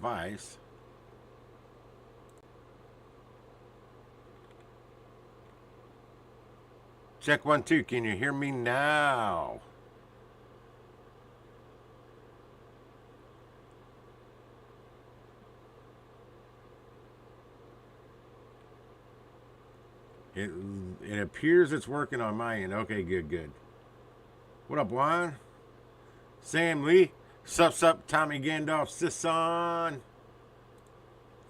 device. Check 1 2. Can you hear me now? It appears it's working on my end. Okay, good. What up, Juan? Sam Lee. Sup, Tommy Gandalf, Sisson.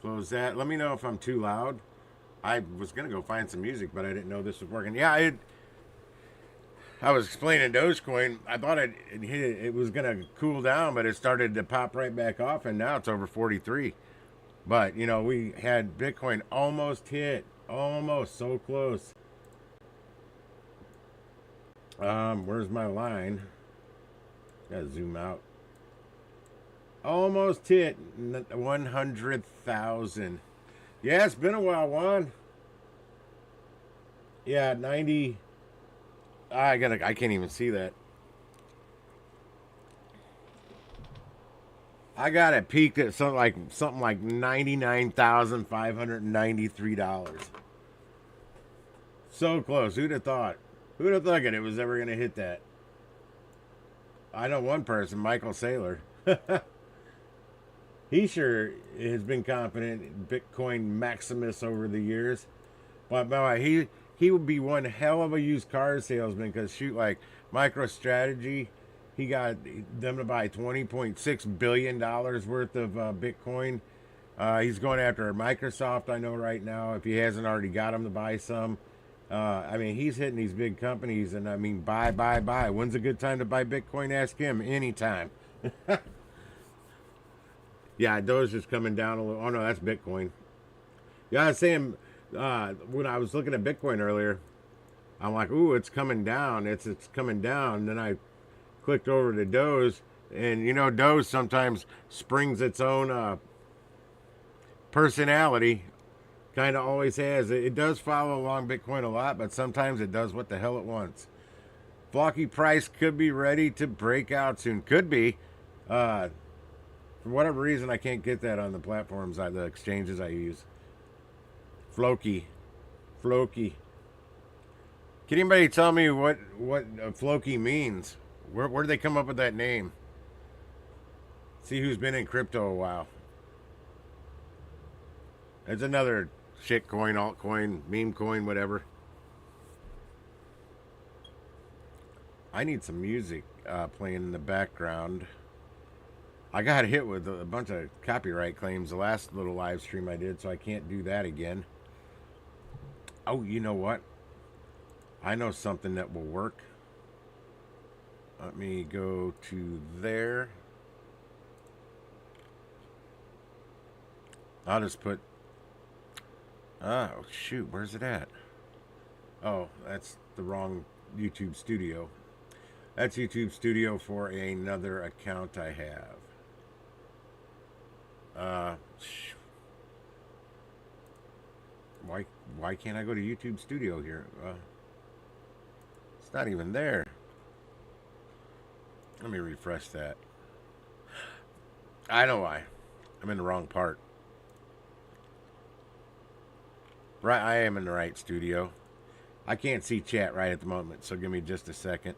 Close that. Let me know if I'm too loud. I was going to go find some music, but I didn't know this was working. Yeah, I was explaining Dogecoin. I thought it was going to cool down, but it started to pop right back off, and now it's over 43. But, you know, we had Bitcoin almost hit. Almost. So close. Where's my line? Gotta zoom out. Almost hit 100,000. Yeah, it's been a while, Juan. Yeah, 90. I can't even see that. I got it peaked at something like $99,593. So close. Who'd have thought? Who'd have thought it was ever gonna hit that? I know one person, Michael Saylor. He sure has been confident in Bitcoin Maximus over the years. But boy, he would be one hell of a used car salesman, because shoot, like MicroStrategy, he got them to buy $20.6 billion worth of Bitcoin. He's going after Microsoft, I know right now, if he hasn't already got them to buy some. I mean, he's hitting these big companies, and I mean, buy. When's a good time to buy Bitcoin? Ask him. Anytime. Yeah, Doge is coming down a little. Oh, no, that's Bitcoin. Yeah, I was saying, when I was looking at Bitcoin earlier, I'm like, ooh, it's coming down. It's coming down. And then I clicked over to Doge, and, you know, Doge sometimes springs its own personality. Kind of always has. It does follow along Bitcoin a lot, but sometimes it does what the hell it wants. Flocky price could be ready to break out soon. Could be. For whatever reason, I can't get that on the platforms, the exchanges I use. Floki. Can anybody tell me what Floki means? Where did they come up with that name? See who's been in crypto a while. It's another shit coin, altcoin, meme coin, whatever. I need some music playing in the background. I got hit with a bunch of copyright claims the last little live stream I did, so I can't do that again. Oh, you know what? I know something that will work. Let me go to there. I'll just put... Oh, shoot. Where's it at? Oh, that's the wrong YouTube Studio. That's YouTube Studio for another account I have. Why can't I go to YouTube Studio here? It's not even there. Let me refresh that. I know why. I'm in the wrong part. Right, I am in the right studio. I can't see chat right at the moment, so give me just a second.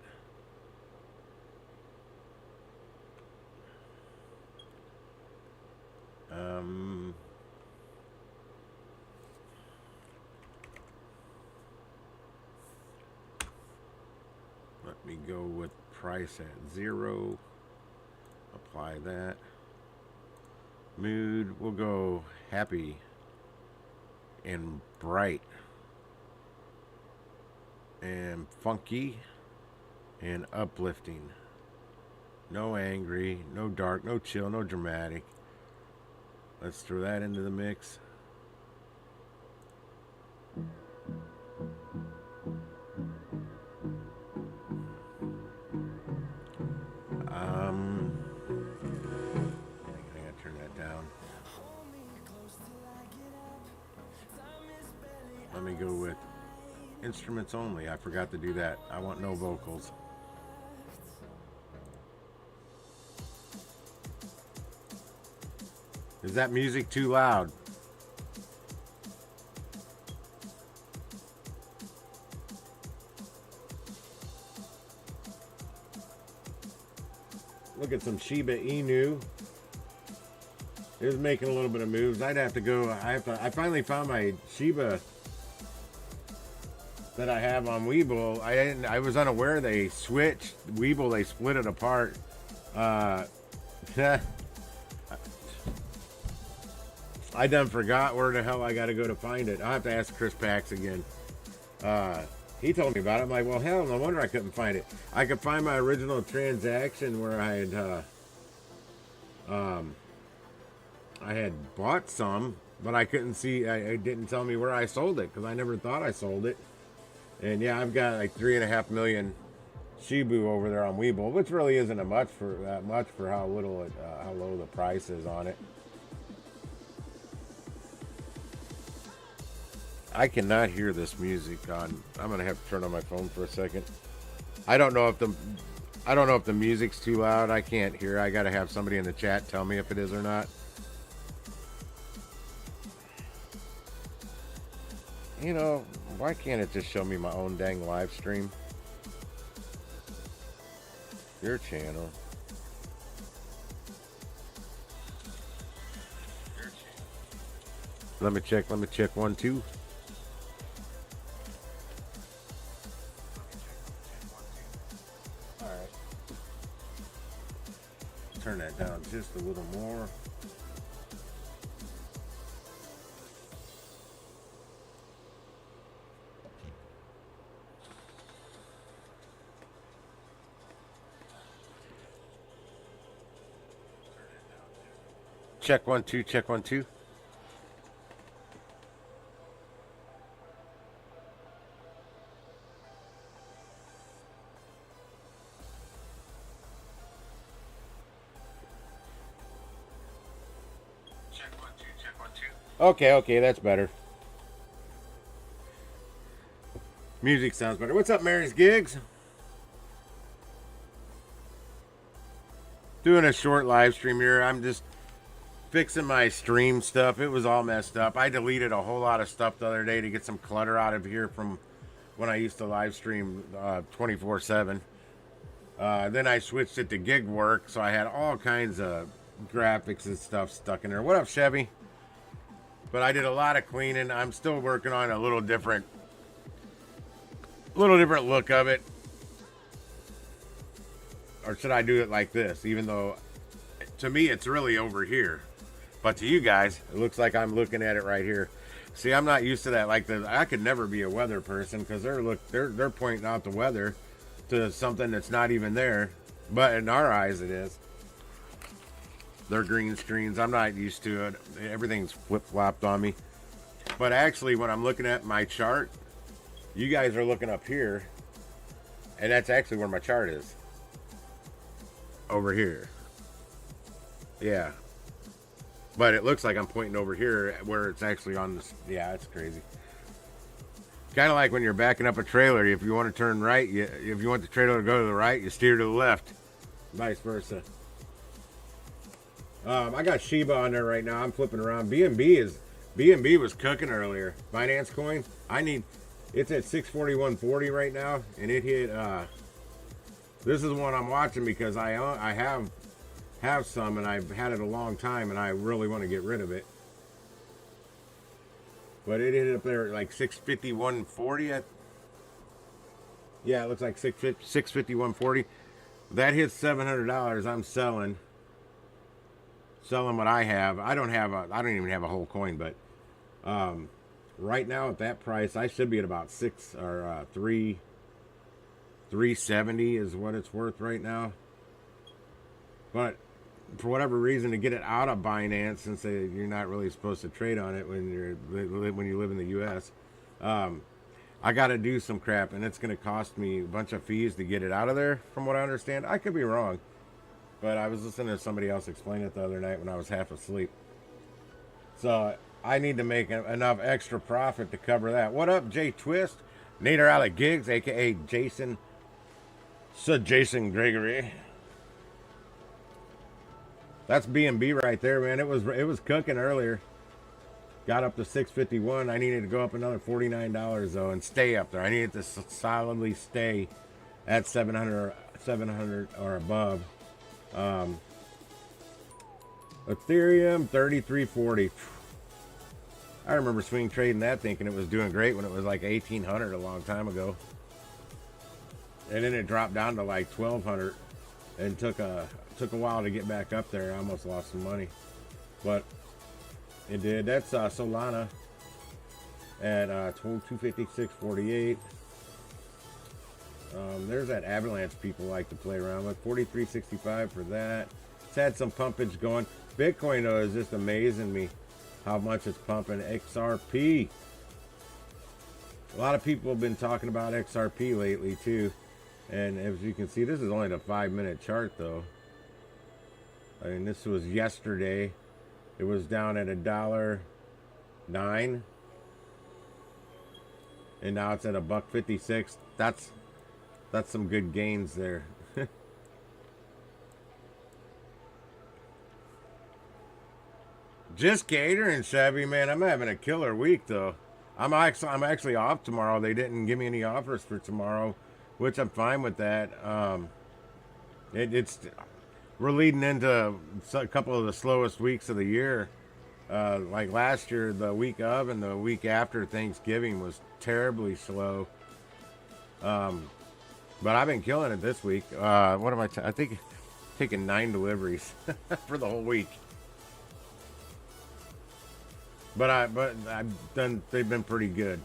Let me go with price at 0. Apply that. Mood, we'll go happy and bright and funky and uplifting. No angry, no dark, no chill, no dramatic. Let's throw that into the mix. I gotta turn that down. Let me go with instruments only. I forgot to do that. I want no vocals. Is that music too loud? Look at some Shiba Inu. It was making a little bit of moves. I'd have to go. I finally found my Shiba that I have on Webull. I was unaware they switched Webull. They split it apart. I done forgot where the hell I got to go to find it. I'll have to ask Chris Pax again. He told me about it. I'm like, well, hell, no wonder I couldn't find it. I could find my original transaction where I had bought some, but I couldn't see. It didn't tell me where I sold it because I never thought I sold it. And yeah, I've got like 3.5 million Shibu over there on Webull, which really isn't that much for how little how low the price is on it. I cannot hear this music on. I'm gonna have to turn on my phone for a second. I don't know if the music's too loud. I can't hear. I gotta have somebody in the chat tell me if it is or not. You know, why can't it just show me my own dang live stream? Your channel. Let me check 1, 2. Alright. Turn that down just a little more. Check 1, 2, check 1, 2. Check 1, 2, check 1, 2. Okay, that's better. Music sounds better. What's up, Mary's Gigs? Doing a short live stream here. I'm just fixing my stream stuff. It was all messed up. I deleted a whole lot of stuff the other day to get some clutter out of here from when I used to live stream 24/7. Then I switched it to GIGWISE, so I had all kinds of graphics and stuff stuck in there. What up, Chevy? But I did a lot of cleaning. I'm still working on a little different look of it. Or should I do it like this? Even though to me it's really over here. But to you guys, it looks like I'm looking at it right here. See, I'm not used to that. Like I could never be a weather person because they're pointing out the weather to something that's not even there. But in our eyes, it is. They're green screens. I'm not used to it. Everything's flip-flopped on me. But actually, when I'm looking at my chart, you guys are looking up here, and that's actually where my chart is. Over here. Yeah. But it looks like I'm pointing over here where it's actually on this. Yeah, it's crazy. Kind of like when you're backing up a trailer. If you want to turn right, if you want the trailer to go to the right, you steer to the left. Vice versa. I got Shiba on there right now. I'm flipping around. BNB was cooking earlier. Binance coin. It's at 641.40 right now, and it hit. This is one I'm watching because I have some, and I've had it a long time, and I really want to get rid of it. But it ended up there at like 651.40. Yeah, it looks like 651.40. That hits $700. I'm selling what I have. I don't even have a whole coin, but right now at that price, I should be at about 370 is what it's worth right now. But for whatever reason, to get it out of Binance, since you're not really supposed to trade on it when you live in the U.S., I got to do some crap, and it's going to cost me a bunch of fees to get it out of there, from what I understand. I could be wrong, but I was listening to somebody else explain it the other night when I was half asleep. So I need to make enough extra profit to cover that. What up, Jay Twist? Nader Alec Gigs, a.k.a. Jason Gregory. That's B&B right there, man. It was cooking earlier. Got up to 651. I needed to go up another $49 though and stay up there. I needed to solidly stay at 700 or above. Ethereum 3340. I remember swing trading that, thinking it was doing great when it was like 1800 a long time ago, and then it dropped down to like 1200 and took a while to get back up there. I almost lost some money, but it did. That's Solana at 256.48. There's that Avalanche people like to play around with. 43.65 for that. It's had some pumpage going. Bitcoin though is just amazing me how much it's pumping. XRP. A lot of people have been talking about XRP lately too. And as you can see, this is only the 5-minute chart though. I mean, this was yesterday. It was down at $1.09. And now it's at $1.56. That's some good gains there. Just catering, Chevy, man. I'm having a killer week though. I'm actually off tomorrow. They didn't give me any offers for tomorrow, which I'm fine with that. We're leading into a couple of the slowest weeks of the year. Like last year, the week of and the week after Thanksgiving was terribly slow. But I've been killing it this week. What am I think taking 9 deliveries for the whole week. But I've done. They've been pretty good.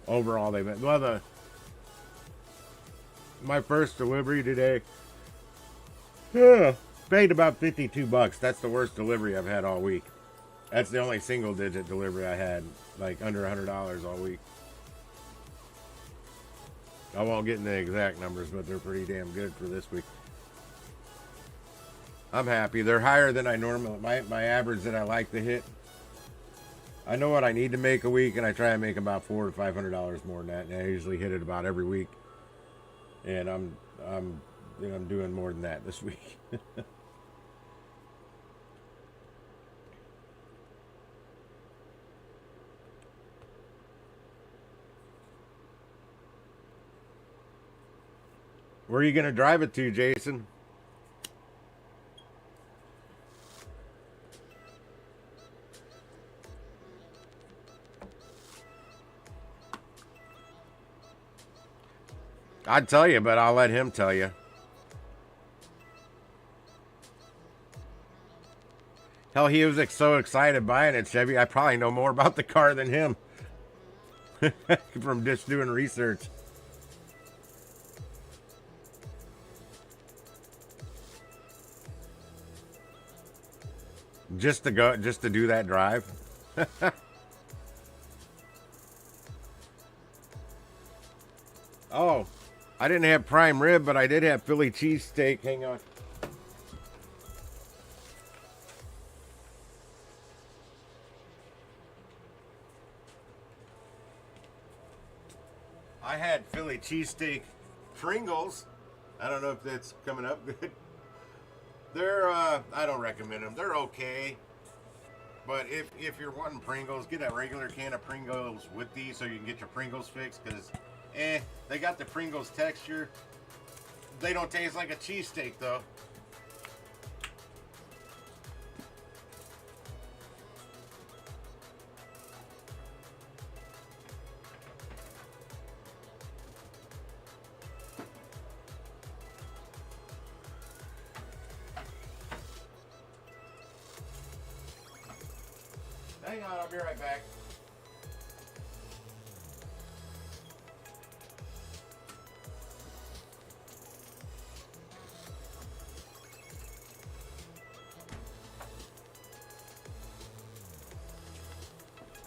Overall, they've been well. My first delivery today, paid about $52. That's the worst delivery I've had all week. That's the only single-digit delivery I had, like under $100 all week. I won't get into the exact numbers, but they're pretty damn good for this week. I'm happy. They're higher than I normally. My average that I like to hit. I know what I need to make a week, and I try to make about $400 to $500 more than that. And I usually hit it about every week. And I'm doing more than that this week. Where are you gonna drive it to, Jason? I'd tell you, but I'll let him tell you. Hell, he was so excited buying it, Chevy. I probably know more about the car than him. From just doing research. Just to do that drive. Oh, I didn't have prime rib, but I did have Philly cheesesteak. Hang on. I had Philly cheesesteak Pringles. I don't know if that's coming up good. They're, I don't recommend them. They're okay. But if you're wanting Pringles, get a regular can of Pringles with these so you can get your Pringles fixed. Because, they got the Pringles texture. They don't taste like a cheesesteak, though. Hang on, I'll be right back.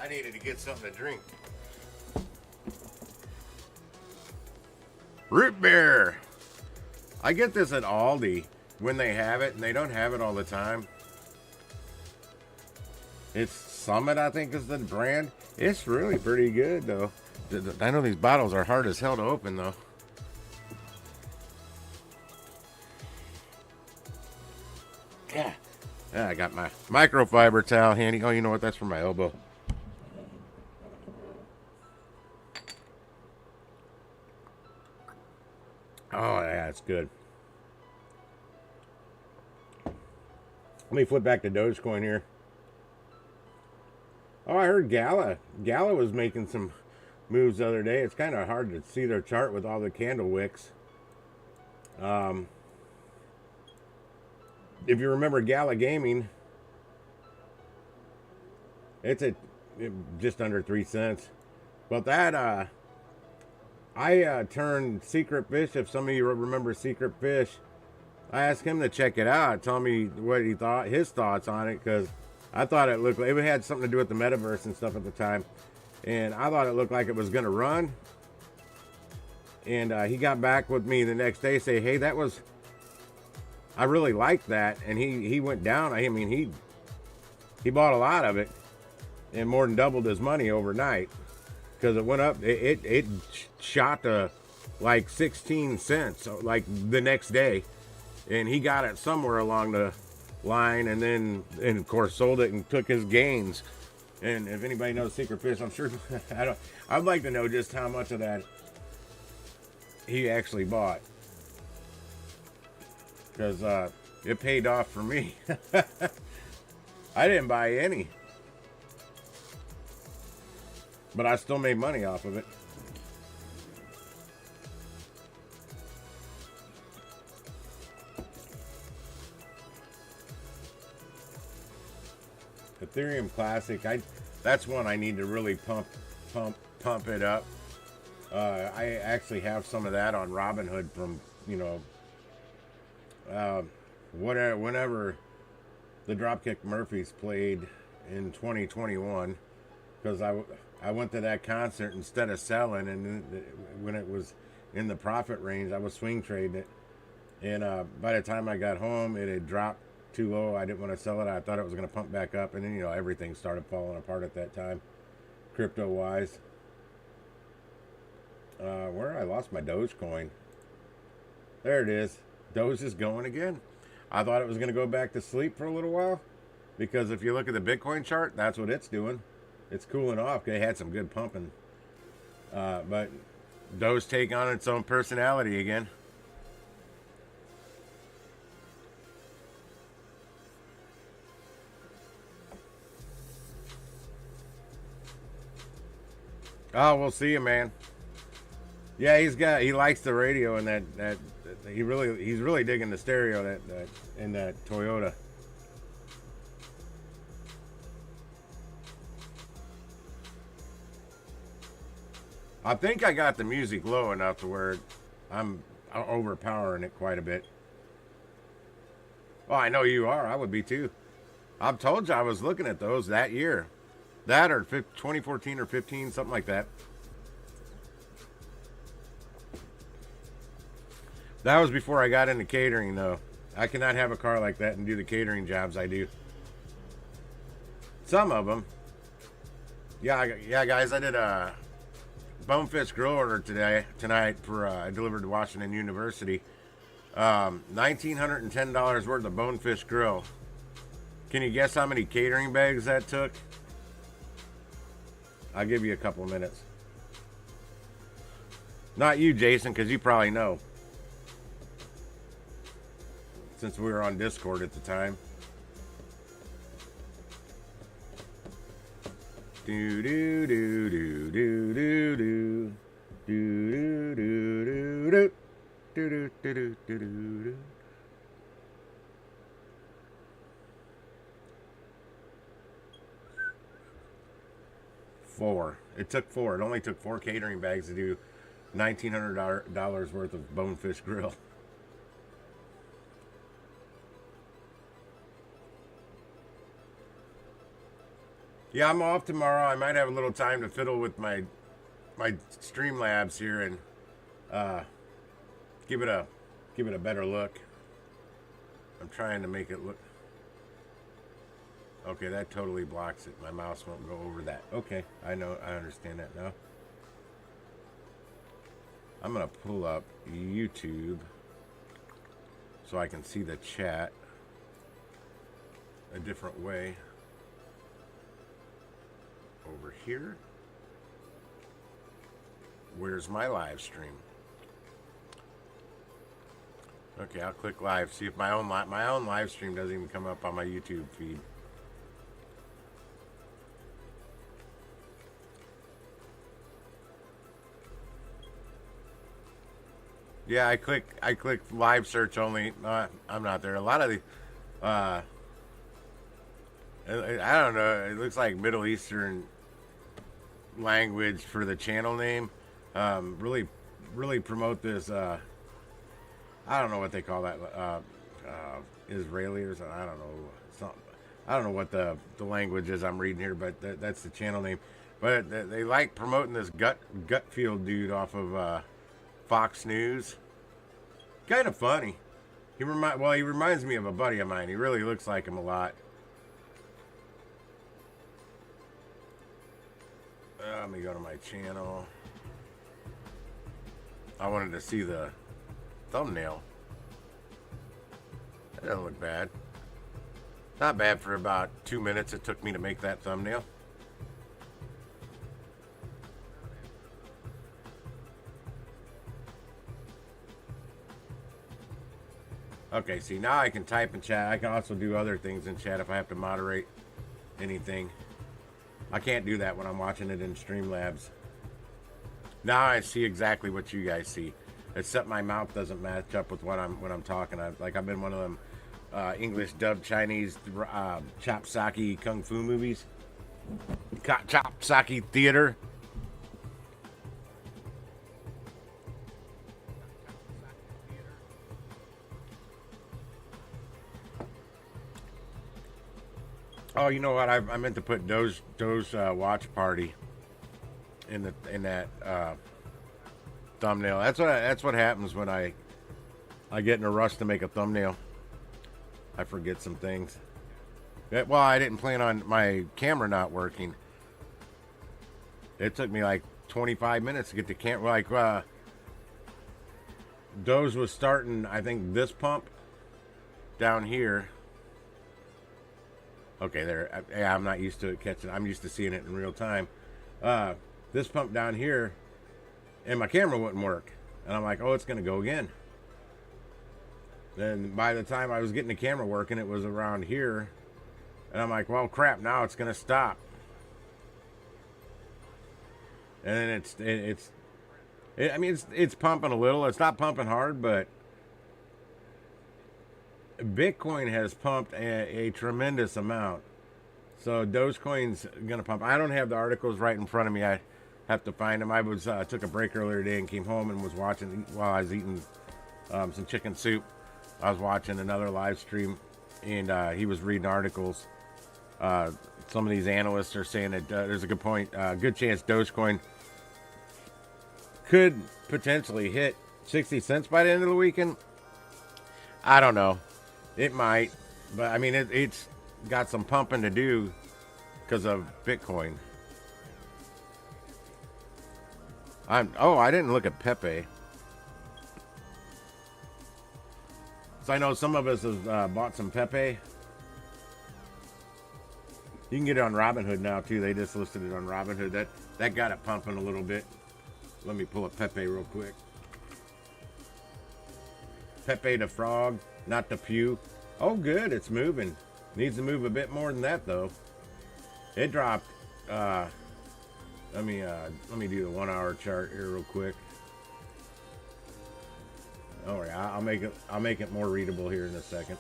I needed to get something to drink. Root beer. I get this at Aldi when they have it, and they don't have it all the time. It's Summit, I think, is the brand. It's really pretty good, though. I know these bottles are hard as hell to open, though. Yeah. I got my microfiber towel handy. Oh, you know what? That's for my elbow. Oh, yeah, it's good. Let me flip back to Dogecoin here. Oh, I heard Gala. Gala was making some moves the other day. It's kind of hard to see their chart with all the candle wicks. If you remember Gala Gaming, it's at just under 3 cents. But that, I turned Secret Fish. If some of you remember Secret Fish, I asked him to check it out, tell me what he thought, his thoughts on it, because I thought it looked like it had something to do with the metaverse and stuff at the time, and I thought it looked like it was going to run. And he got back with me the next day, say, hey, I really liked that, and he went down. I mean, he bought a lot of it, and more than doubled his money overnight, because it went up. It shot to like 16 cents, like the next day. And he got it somewhere along the line, and of course sold it and took his gains. And if anybody knows Secret Fish, I'm sure I'd like to know just how much of that he actually bought, because it paid off for me. I didn't buy any, but I still made money off of it. Ethereum Classic, that's one I need to really pump it up. I actually have some of that on Robinhood from, whenever the Dropkick Murphys played in 2021, because I went to that concert instead of selling, and when it was in the profit range, I was swing trading it, and by the time I got home, it had dropped too low. I didn't want to sell it. I thought it was going to pump back up, and then everything started falling apart at that time, crypto wise. Where I lost my Dogecoin. There it is. Doge is going again. I thought it was going to go back to sleep for a little while, because if you look at the Bitcoin chart, that's what it's doing. It's cooling off. It had some good pumping, but Doge take on its own personality again. Oh, we'll see you, man. Yeah, he likes the radio, and that he's really digging the stereo that in that Toyota. I think I got the music low enough to where I'm overpowering it quite a bit. Well, I know you are. I would be too. I've told you I was looking at those that year. That or 2014 or 15, something like that. That was before I got into catering, though. I cannot have a car like that and do the catering jobs I do. Some of them. Yeah, guys, I did a Bonefish grill order tonight for I delivered to Washington University. $1,910 worth of Bonefish grill. Can you guess how many catering bags that took? I'll give you a couple of minutes. Not you, Jason, because you probably know, since we were on Discord at the time. Do do do do do do do do do do do do do do do. 4. It took 4. It only took 4 catering bags to do $1,900 worth of Bonefish grill. Yeah, I'm off tomorrow. I might have a little time to fiddle with my Streamlabs here and give it a better look. I'm trying to make it look. Okay, that totally blocks it. My mouse won't go over that. Okay, I know. I understand that now. I'm gonna pull up YouTube so I can see the chat. a different way. Over here. Where's my live stream? Okay, I'll click live. See if my own live stream doesn't even come up on my YouTube feed. Yeah, I click live search only. I'm not there. A lot of the I don't know. It looks like Middle Eastern language for the channel name. Really promote this. I don't know what they call that. Israeli or something. I don't know. I don't know what the language is I'm reading here, but that's the channel name. But they like promoting this Gutfield dude off of Fox News. Kind of funny. He reminds me of a buddy of mine. He really looks like him a lot. Let me go to my channel. I wanted to see the thumbnail. That doesn't look bad. Not bad for about 2 minutes it took me to make that thumbnail. Okay, see, now I can type in chat. I can also do other things in chat if I have to moderate anything. I can't do that when I'm watching it in Streamlabs. Now I see exactly what you guys see, except my mouth doesn't match up with what I'm talking. I've been one of them English dubbed Chinese chop-sake kung fu movies. Chop-sake theater. Oh, you know what? I meant to put Doge watch party in that thumbnail. That's what happens when I get in a rush to make a thumbnail. I forget some things. Well, I didn't plan on my camera not working. It took me like 25 minutes to get the camera. Like Doge was starting, I think, this pump down here. Okay, there. Yeah, I'm not used to it catching. I'm used to seeing it in real time. This pump down here, and my camera wouldn't work. And I'm like, oh, it's going to go again. Then by the time I was getting the camera working, it was around here. And I'm like, well, crap, now it's going to stop. And then it's pumping a little. It's not pumping hard, but Bitcoin has pumped a tremendous amount. So Dogecoin's gonna pump. I don't have the articles right in front of me. I have to find them. I took a break earlier today and came home and was watching while I was eating some chicken soup. I was watching another live stream, and he was reading articles. Some of these analysts are saying that there's a good chance Dogecoin could potentially hit 60 cents by the end of the weekend. I don't know. It might, but I mean, it's got some pumping to do because of Bitcoin. I didn't look at Pepe. So I know some of us have bought some Pepe. You can get it on Robinhood now too. They just listed it on Robinhood. That got it pumping a little bit. Let me pull up Pepe real quick. Pepe the Frog, not the Pew. Oh, good, it's moving. Needs to move a bit more than that though. It dropped. Let me do the 1 hour chart here real quick. All right, I'll make it more readable here in a second.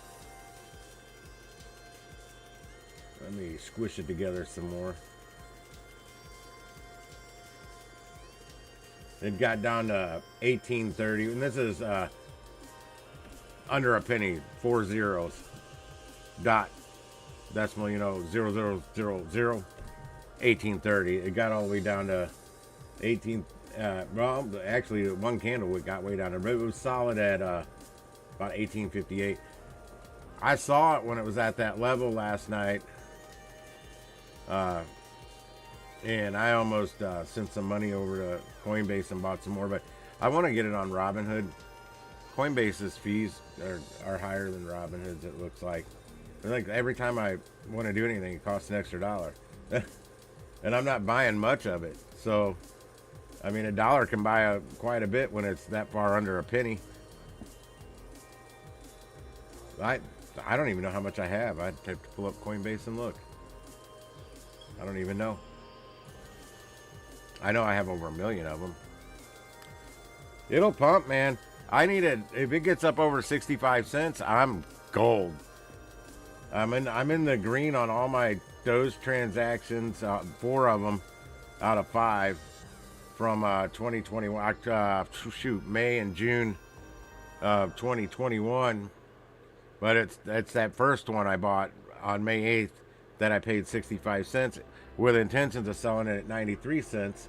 Let me squish it together some more. It got down to 1830, and this is under a penny, 4 zeros, dot, decimal, 0000, 1830. It got all the way down to 18. Well, actually, one candle got way down there, but it was solid at about 1858. I saw it when it was at that level last night, and I almost sent some money over to Coinbase and bought some more, but I want to get it on Robinhood. Coinbase's fees are higher than Robinhood's, it looks like. Like every time I want to do anything, it costs an extra dollar. And I'm not buying much of it. So, I mean, a dollar can buy quite a bit when it's that far under a penny. I don't even know how much I have. I'd have to pull up Coinbase and look. I don't even know. I know I have over 1 million of them. It'll pump, man. I need it. If it gets up over 65 cents, I'm gold. I'm in the green on all my DOGE transactions, 4 of them out of 5 from 2021. May and June of 2021. But it's that first one I bought on May 8th that I paid 65 cents with intentions of selling it at 93 cents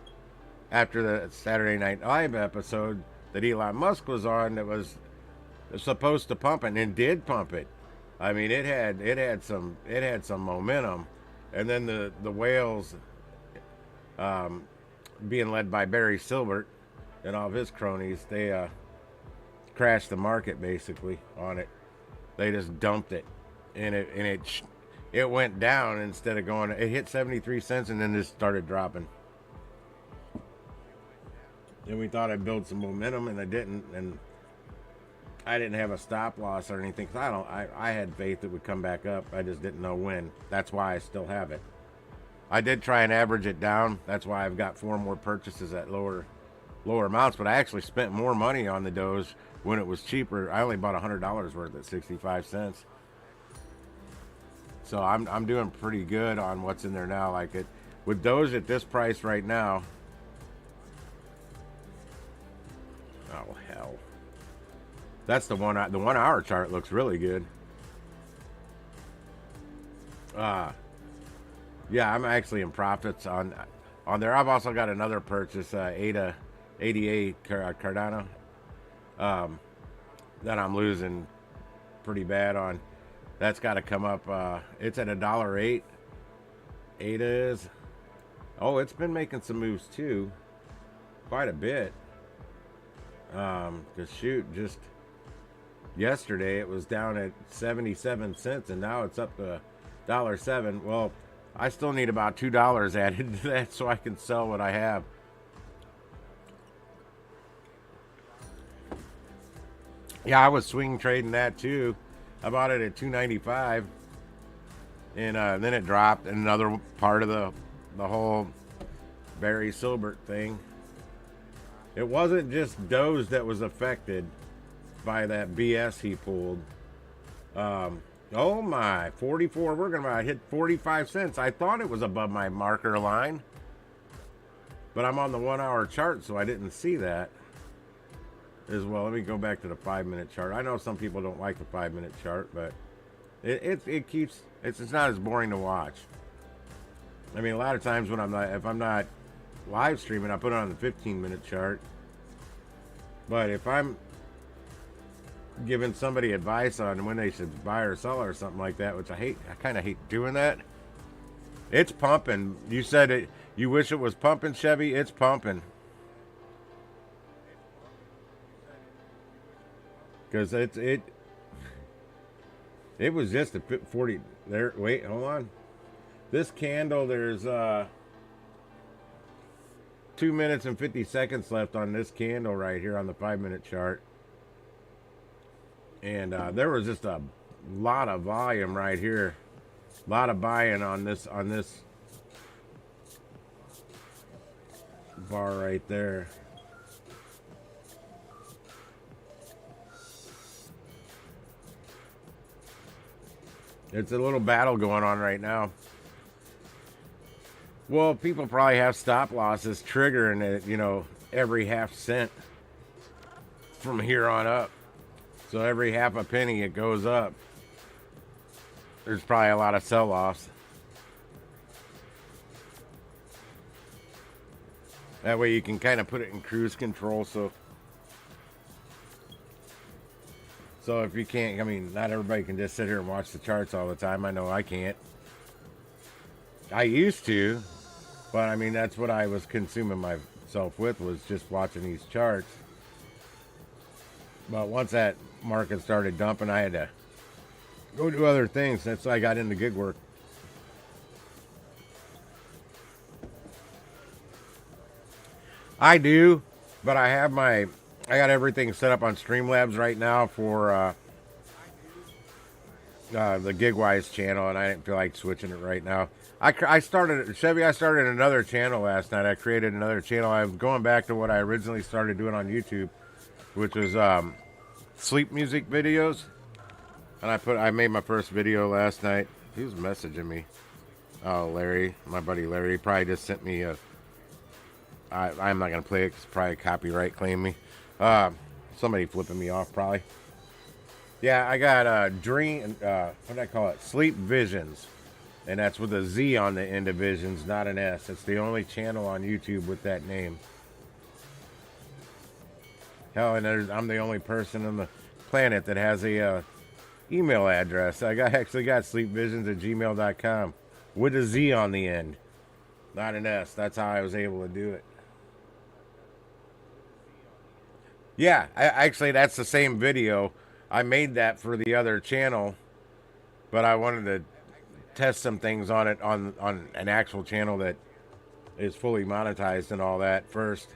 after the Saturday Night Live episode that Elon Musk was on that was supposed to pump it and did pump it. I mean, it had some momentum, and then the whales, being led by Barry Silbert and all of his cronies, they crashed the market basically on it. They just dumped it, and it went down instead of going. It hit 73 cents and then just started dropping. And we thought I'd build some momentum, and I didn't. And I didn't have a stop loss or anything, because I had faith it would come back up. I just didn't know when. That's why I still have it. I did try and average it down. That's why I've got 4 more purchases at lower amounts. But I actually spent more money on the Doge when it was cheaper. I only bought $100 worth at 65 cents. So I'm doing pretty good on what's in there now. Like it with Doge at this price right now. Oh hell. That's the 1 hour chart looks really good. Yeah, I'm actually in profits on there. I've also got another purchase, ADA Cardano, that I'm losing pretty bad on. That's got to come up. It's at $1.08. ADA is. Oh, it's been making some moves too, quite a bit. Cause shoot, just yesterday it was down at 77 cents, and now it's up to $1.07. Well, I still need about $2 added to that so I can sell what I have. Yeah, I was swing trading that too. I bought it at $2.95, and then it dropped. And another part of the whole Barry Silbert thing. It wasn't just Doge that was affected by that BS he pulled. Oh my, 44. We're gonna hit 45 cents. I thought it was above my marker line, but I'm on the 1 hour chart, so I didn't see that as well. Let me go back to the 5-minute chart. I know some people don't like the 5-minute chart, but it keeps it's not as boring to watch. I mean, a lot of times when if I'm not live streaming, I put it on the 15-minute chart. But if I'm giving somebody advice on when they should buy or sell or something like that, which I kind of hate doing that. It's pumping. You said it. You wish it was pumping, Chevy. It's pumping. Because it was just a 40 there. Wait, hold on. This candle, there's 2 minutes and 50 seconds left on this candle right here on the 5-minute chart. And there was just a lot of volume right here. A lot of buying on this bar right there. It's a little battle going on right now. Well, people probably have stop losses triggering it, every half cent from here on up. So every half a penny it goes up. There's probably a lot of sell-offs. That way you can kind of put it in cruise control. So if you can't, I mean, not everybody can just sit here and watch the charts all the time. I know I can't. I used to, but I mean, that's what I was consuming myself with, was just watching these charts. But once that market started dumping, I had to go do other things. That's why I got into gig work. I do, but I got everything set up on Streamlabs right now for the GIGWISE channel, and I didn't feel like switching it right now. I started another channel last night. I created another channel. I'm going back to what I originally started doing on YouTube, which was sleep music videos. And I made my first video last night. He was messaging me. Oh, Larry, my buddy Larry, probably just sent me a. I'm not gonna play it because probably copyright claim me. Somebody flipping me off probably. Yeah, I got dream. What do I call it? Sleep Visions, and that's with a Z on the end of Visions, not an S. It's the only channel on YouTube with that name. Hell, and I'm the only person on the planet that has a email address. Actually got sleepvisions@gmail.com with a Z on the end, not an S. That's how I was able to do it. Yeah, actually that's the same video. I made that for the other channel, but I wanted to test some things on it on an actual channel that is fully monetized and all that first.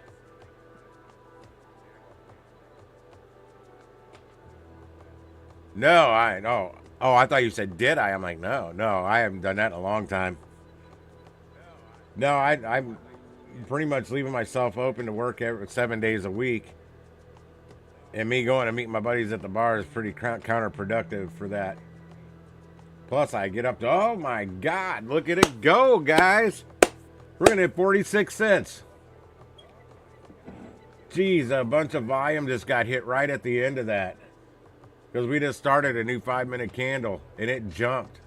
No, I no. Oh, I thought you said did I? I'm like, no, I haven't done that in a long time. No, I'm pretty much leaving myself open to work 7 days a week. And me going to meet my buddies at the bar is pretty counterproductive for that. Plus, I get up to, oh my God, look at it go, guys. We're going to hit 46 cents. Geez, a bunch of volume just got hit right at the end of that. Because we just started a new 5-minute candle and it jumped.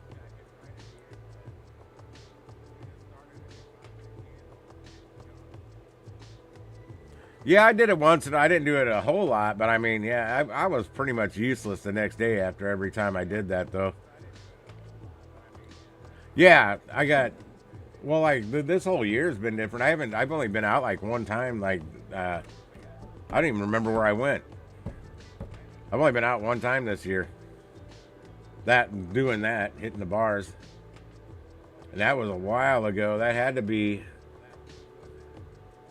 Yeah, I did it once and I didn't do it a whole lot, but I mean, yeah, I was pretty much useless the next day after every time I did that, though. Yeah, I got, well, like this whole year's been different. I've only been out like one time, like, I don't even remember where I went. I've only been out one time this year. Doing that, hitting the bars. And that was a while ago. That had to be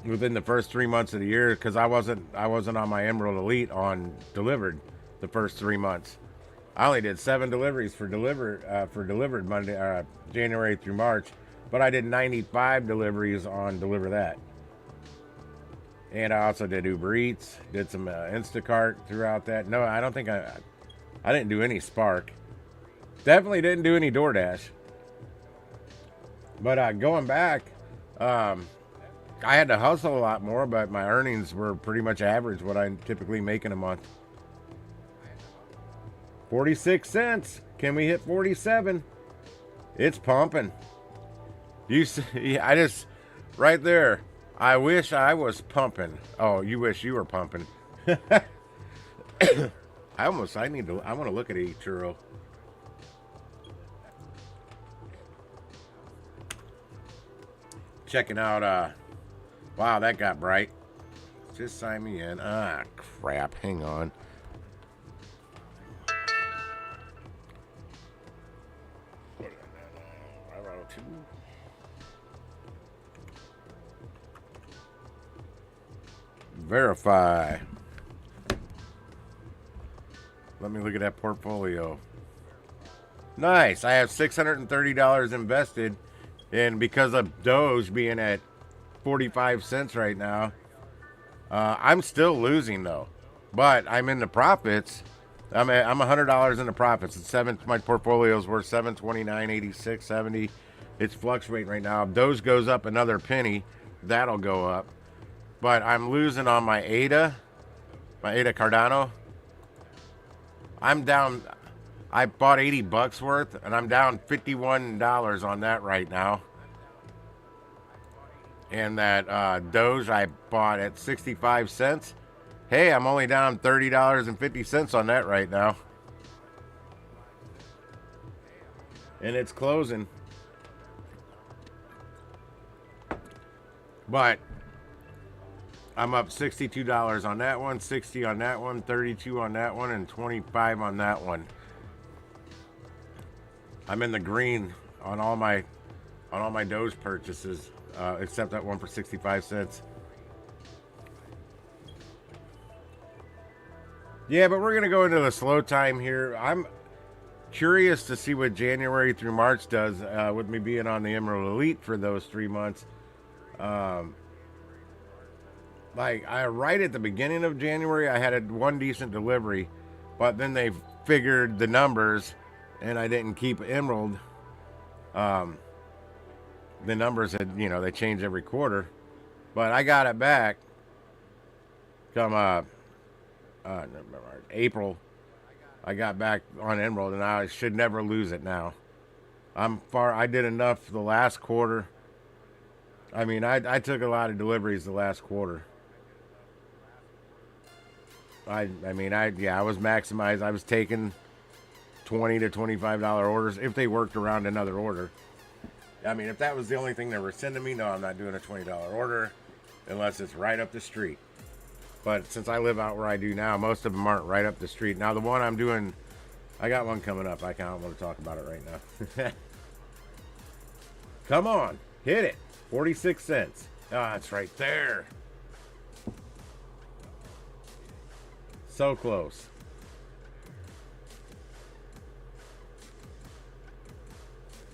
within the first 3 months of the year, because I wasn't on my Emerald Elite on delivered the first 3 months. I only did 7 deliveries for delivered Monday, January through March, but I did 95 deliveries on Deliver That. And I also did Uber Eats, did some Instacart throughout that. No, I don't think I didn't do any Spark. Definitely didn't do any DoorDash. But going back, I had to hustle a lot more, but my earnings were pretty much average what I typically make in a month. 46 cents. Can we hit 47? It's pumping. You see, right there. I wish I was pumping. Oh, you wish you were pumping. I want to look at a churro. Checking out, wow, that got bright. Just sign me in. Ah, crap. Hang on. Verify. Let me look at that portfolio. Nice. I have $630 invested, and because of Doge being at 45 cents right now, I'm still losing though, but I'm in the profits. I'm $100 in the profits. My portfolio's worth $729.86, 70. It's fluctuating right now. If Doge goes up another penny, that'll go up. But I'm losing on my ADA Cardano. I'm down. I bought $80 worth, and I'm down $51 on that right now. And that Doge I bought at 65 cents. Hey, I'm only down $30.50 on that right now. And it's closing. But I'm up $62 on that one, 60 on that one, 32 on that one, and 25 on that one. I'm in the green on all my Doge purchases, except that one for 65 cents. Yeah, but we're gonna go into the slow time here. I'm curious to see what January through March does with me being on the Emerald Elite for those 3 months. Like right at the beginning of January, I had one decent delivery, but then they figured the numbers, and I didn't keep Emerald. The numbers had, they change every quarter, but I got it back come April. I got back on Emerald, and I should never lose it now. I did enough the last quarter. I mean, I took a lot of deliveries the last quarter. I was maximized. I was taking $20 to $25 orders if they worked around another order. I mean, if that was the only thing they were sending me, no, I'm not doing a $20 order unless it's right up the street. But since I live out where I do now, most of them aren't right up the street. Now, the one I'm doing, I got one coming up. I don't want to talk about it right now. Come on, hit it. 46 cents. Ah, it's right there. So close.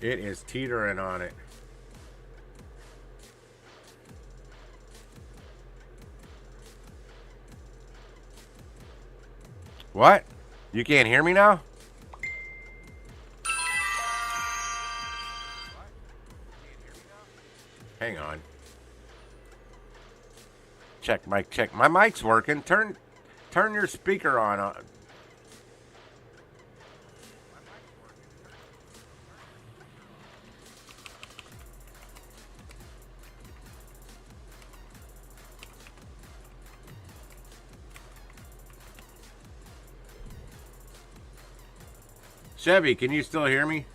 It is teetering on it. What? You can't hear me now? Hang on. Check, mic, check. My mic's working. Turn your speaker on. Chevy, can you still hear me?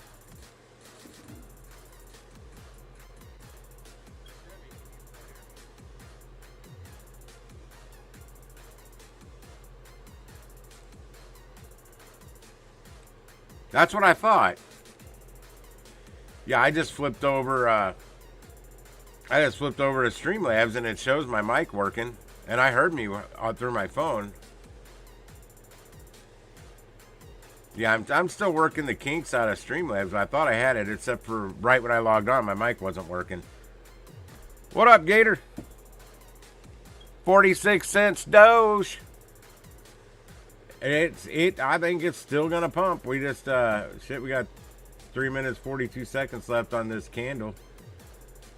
That's what I thought. Yeah, I just flipped over to Streamlabs, and it shows my mic working, and I heard me through my phone. Yeah, I'm still working the kinks out of Streamlabs. I thought I had it, except for right when I logged on, my mic wasn't working. What up, Gator? 46 cents Doge. I think it's still gonna pump. We just we got 3 minutes 42 seconds left on this candle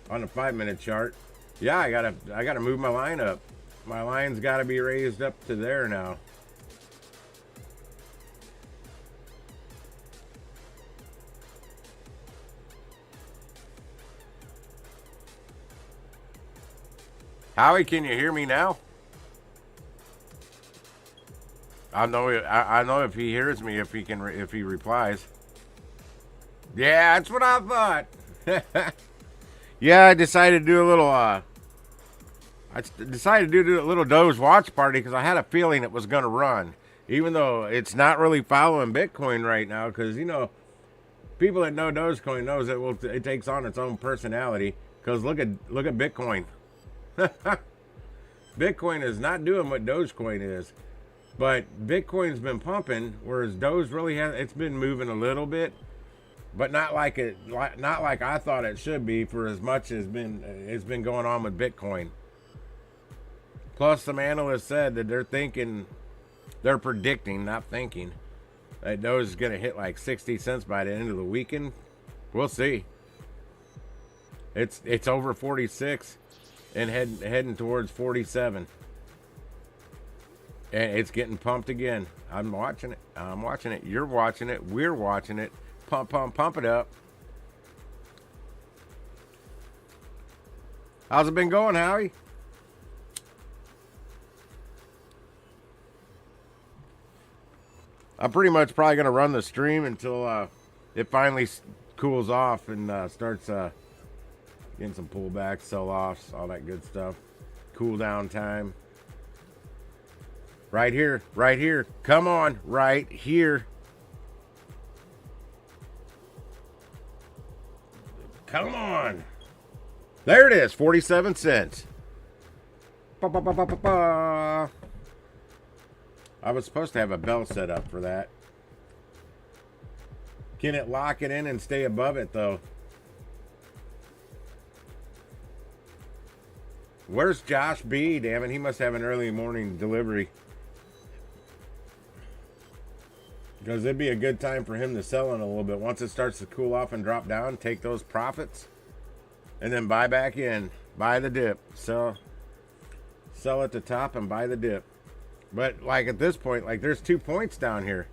on the 5-minute chart. Yeah, I gotta move my line up. My line's gotta be raised up to there now. Howie, can you hear me now? I know if he hears me, if he replies. Yeah, that's what I thought. Yeah, I decided to do a little Doge watch party because I had a feeling it was going to run, even though it's not really following Bitcoin right now. Because people that know Dogecoin knows it takes on its own personality. Because look at Bitcoin. Bitcoin is not doing what Dogecoin is. But Bitcoin's been pumping, whereas Doge really it's been moving a little bit, but not like I thought it should be for as much as it's been going on with Bitcoin. Plus, some analysts said that they're predicting, not thinking, that Doge is going to hit like 60 cents by the end of the weekend. We'll see. It's over 46 and heading towards 47. And it's getting pumped again. I'm watching it. You're watching it. We're watching it. Pump it up. How's it been going, Howie? I'm pretty much probably going to run the stream until it finally cools off and starts getting some pullbacks, sell-offs, all that good stuff. Cool down time. Right here. Come on, right here. Come on. There it is, 47 cents. Ba, ba, ba, ba, ba, ba. I was supposed to have a bell set up for that. Can it lock it in and stay above it, though? Where's Josh B? Damn it, he must have an early morning delivery. Because it'd be a good time for him to sell in a little bit. Once it starts to cool off and drop down, take those profits. And then buy back in. Buy the dip. Sell at the top and buy the dip. But like at this point, like there's 2 points down here.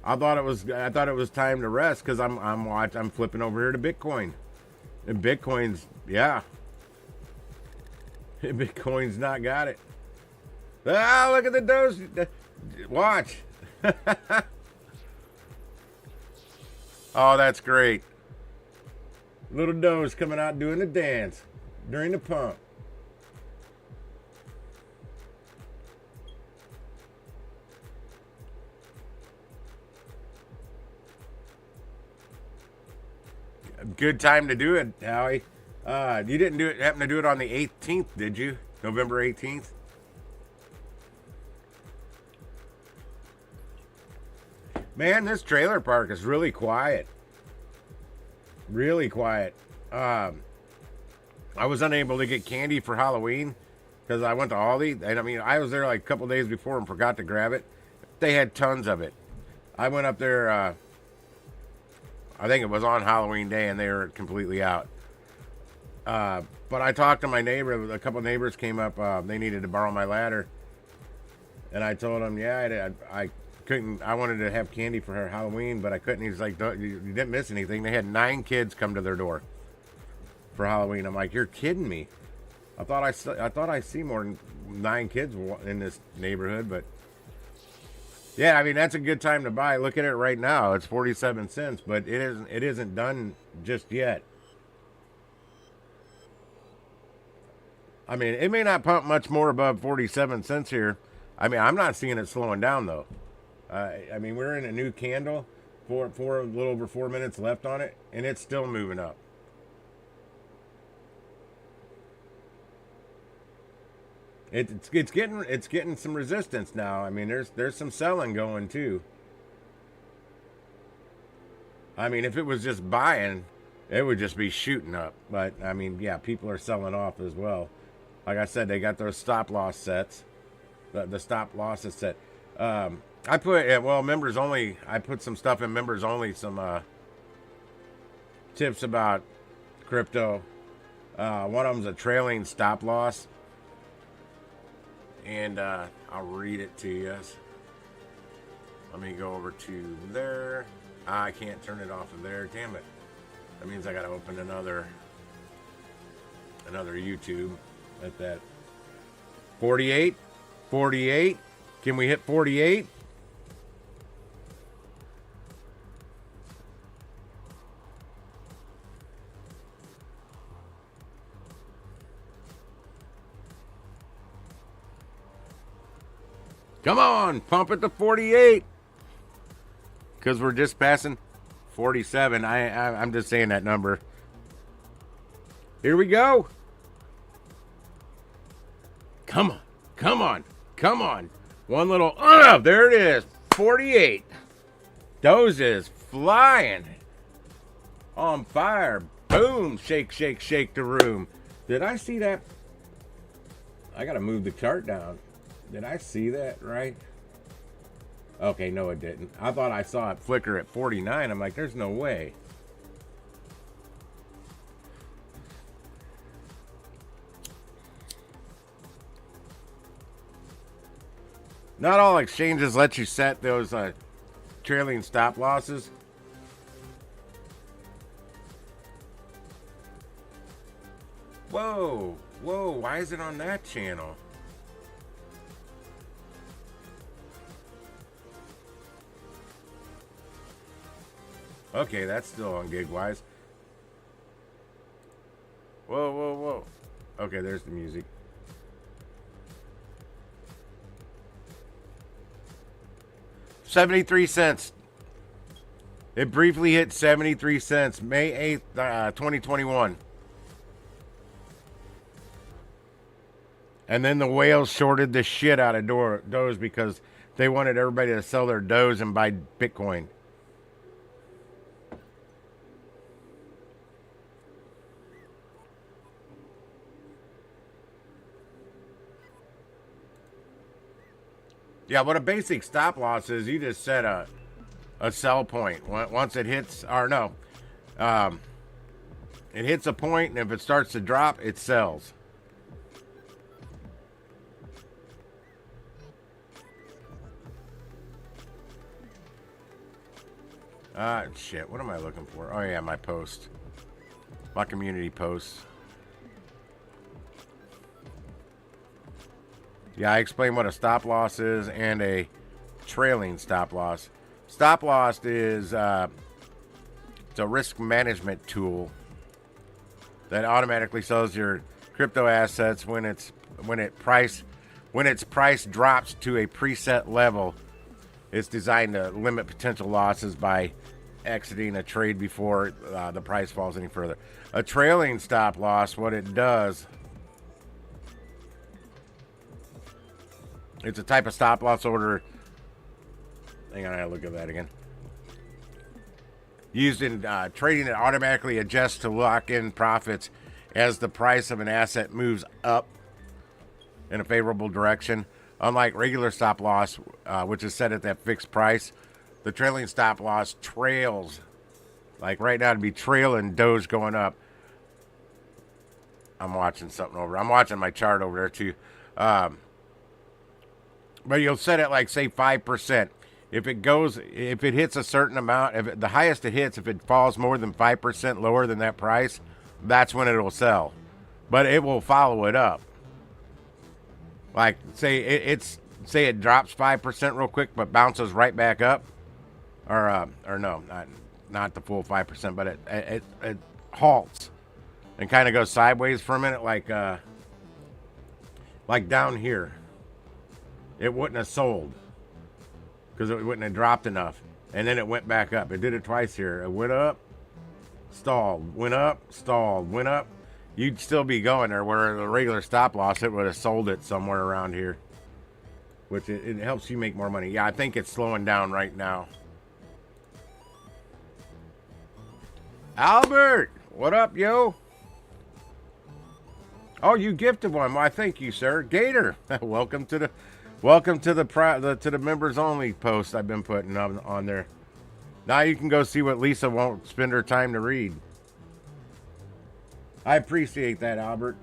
I thought it was time to rest because I'm flipping over here to Bitcoin. And Bitcoin's, yeah. Bitcoin's not got it. Ah, look at the Doge. Watch. Oh, that's great. Little Doge coming out doing the dance during the pump. Good time to do it, Howie. You didn't happen to do it on the 18th, did you? November 18th? Man, this trailer park is really quiet. Really quiet. I was unable to get candy for Halloween because I went to Aldi. And I mean, I was there like a couple days before and forgot to grab it. They had tons of it. I went up there, I think it was on Halloween Day, and they were completely out. But I talked to my neighbor. A couple of neighbors came up. They needed to borrow my ladder. And I told them, yeah, I couldn't. I wanted to have candy for her Halloween, but I couldn't. He's like, you didn't miss anything. They had 9 kids come to their door for Halloween. I'm like, you're kidding me. I thought I see more than 9 kids in this neighborhood, but yeah, I mean that's a good time to buy. Look at it right now. It's 47 cents, but it isn't done just yet. I mean, it may not pump much more above 47 cents here. I mean, I'm not seeing it slowing down though. I mean, we're in a new candle, a little over 4 minutes left on it, and it's still moving up. It's getting some resistance now. I mean, there's some selling going too. I mean, if it was just buying, it would just be shooting up. But I mean, yeah, people are selling off as well. Like I said, they got those stop loss sets. The stop losses set. I put members only. I put some stuff in members only. Some tips about crypto. One of them's a trailing stop loss, and I'll read it to you. Let me go over to there. I can't turn it off of there. Damn it! That means I got to open another YouTube at that. 48. Can we hit 48? Come on, pump it to 48. Because we're just passing 47. I'm just saying that number. Here we go. Come on. One little, there it is. 48. Doge is flying. On fire. Boom. Shake the room. Did I see that? I got to move the chart down. Did I see that right? Okay, no, it didn't. I thought I saw it flicker at 49. I'm like, there's no way. Not all exchanges let you set those trailing stop losses. Whoa, why is it on that channel? Okay, that's still on GIGWISE. Whoa. Okay, there's the music. $0.73. It briefly hit 73 cents, May 8th, 2021. And then the whales shorted the shit out of Doge because they wanted everybody to sell their Doge and buy Bitcoin. Yeah, what a basic stop loss is, you just set a sell point. Once it hits, or no, it hits a point, and if it starts to drop, it sells. Shit, what am I looking for? Oh, yeah, my post. My community posts. Yeah, I explained what a stop loss is and a trailing stop loss. Stop loss is it's a risk management tool that automatically sells your crypto assets when its price drops to a preset level. It's designed to limit potential losses by exiting a trade before the price falls any further. A trailing stop loss, what it does, it's a type of stop loss order. Hang on, I gotta look at that again. Used in trading, it automatically adjusts to lock in profits as the price of an asset moves up in a favorable direction. Unlike regular stop loss, which is set at that fixed price, the trailing stop loss trails. Like right now, it'd be trailing Doge going up. I'm watching something over. I'm watching my chart over there too. But you'll set it like, say, 5%. If it hits a certain amount, the highest it hits, if it falls more than 5% lower than that price, that's when it'll sell. But it will follow it up. Like, say it drops 5% real quick, but bounces right back up, or no, not the full 5%, but it halts and kind of goes sideways for a minute, like down here. It wouldn't have sold because it wouldn't have dropped enough, and then it went back up. It did it twice here. It went up, stalled, went up, stalled, went up. You'd still be going there, where the regular stop loss, it would have sold it somewhere around here, which it helps you make more money. Yeah, I think it's slowing down right now. Albert, what up, yo? Oh, you gifted one. Why, thank you, sir. Gator, welcome to the members only post I've been putting on there. Now you can go see what Lisa won't spend her time to read. I appreciate that, Albert.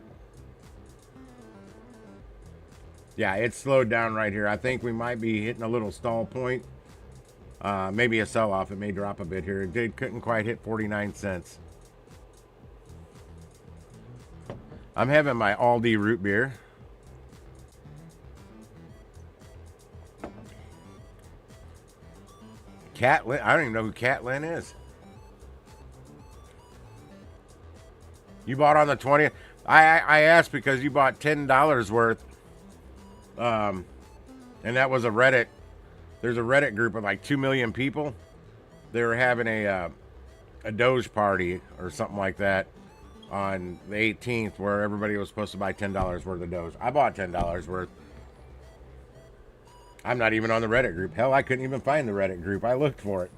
Yeah, it's slowed down right here. I think we might be hitting a little stall point. Maybe a sell-off. It may drop a bit here. It couldn't quite hit 49 cents. I'm having my Aldi root beer. Catlin, I don't even know who Catlin is. You bought on the 20th. I asked because you bought $10 worth. And that was a Reddit. There's a Reddit group of like 2 million people. They were having a Doge party or something like that on the 18th, where everybody was supposed to buy $10 worth of Doge. I bought $10 worth. I'm not even on the Reddit group. Hell, I couldn't even find the Reddit group. I looked for it.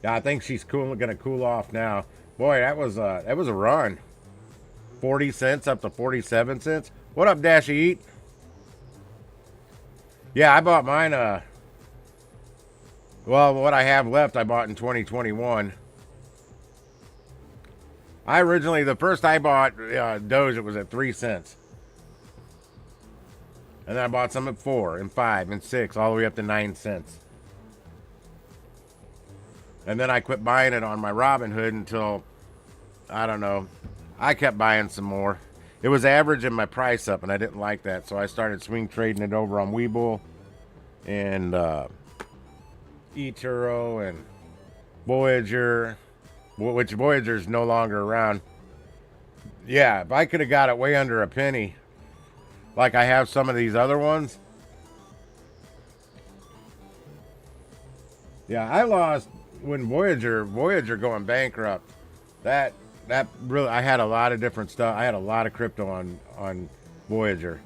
Yeah, I think she's gonna cool off now. Boy, that was a run. 40 cents up to 47 cents. What up, Dashy Eat? Yeah, I bought mine. Well, what I have left, I bought in 2021. The first I bought Doge, it was at 3 cents. And then I bought some at 4 and 5 and 6, all the way up to 9 cents. And then I quit buying it on my Robinhood until, I don't know, I kept buying some more. It was averaging my price up, and I didn't like that, so I started swing trading it over on Webull and eToro and Voyager, which Voyager's no longer around. Yeah, if I could have got it way under a penny, like I have some of these other ones, Yeah, I lost when Voyager going bankrupt. That really, I had a lot of different stuff. I had a lot of crypto on Voyager.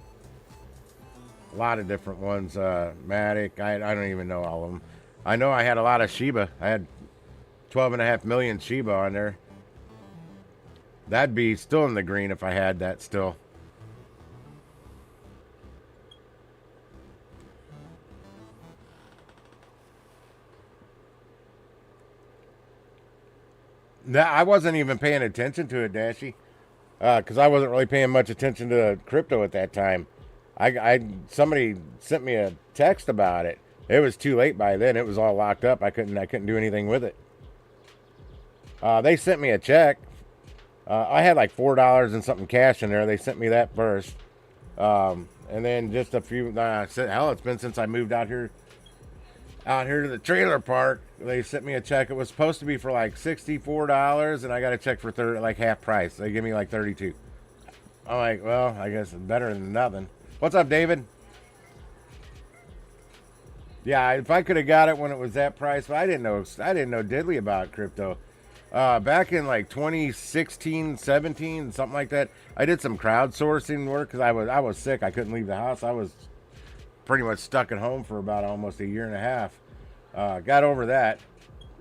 A lot of different ones. Matic. I don't even know all of them. I know I had a lot of Shiba. I had 12.5 million Shiba on there. That'd be still in the green if I had that still. I wasn't even paying attention to it, Dashy, because I wasn't really paying much attention to crypto at that time. Somebody sent me a text about it. It was too late by then. It was all locked up. I couldn't do anything with it. They sent me a check. I had like $4 and something cash in there. They sent me that first, and then just a few. I said, hell, it's been since I moved out here to the trailer park. They sent me a check. It was supposed to be for like $64, and I got a check for like half price. They give me like 32. I'm like, well, I guess it's better than nothing. What's up, David? Yeah, if I could have got it when it was that price, but I didn't know diddly about crypto. Back in like 2016, 17, something like that, I did some crowdsourcing work because I was sick. I couldn't leave the house. I was pretty much stuck at home for about almost a year and a half. Got over that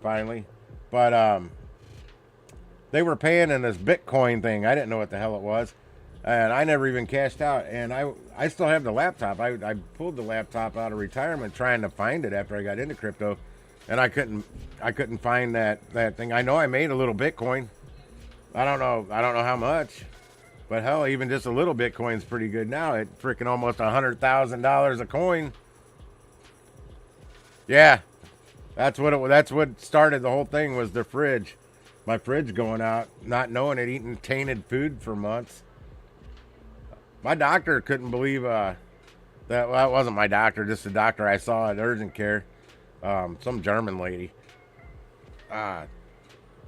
finally, but they were paying in this Bitcoin thing. I didn't know what the hell it was, and I never even cashed out. And I still have the laptop. I pulled the laptop out of retirement trying to find it after I got into crypto, and I couldn't find that thing. I know I made a little Bitcoin. I don't know how much. But hell, even just a little Bitcoin's pretty good now. It's freaking almost $100,000 a coin. Yeah, that's what started the whole thing, was the fridge. My fridge going out, not knowing it, eating tainted food for months. My doctor couldn't believe that. Well, it wasn't my doctor, just the doctor I saw at urgent care. Some German lady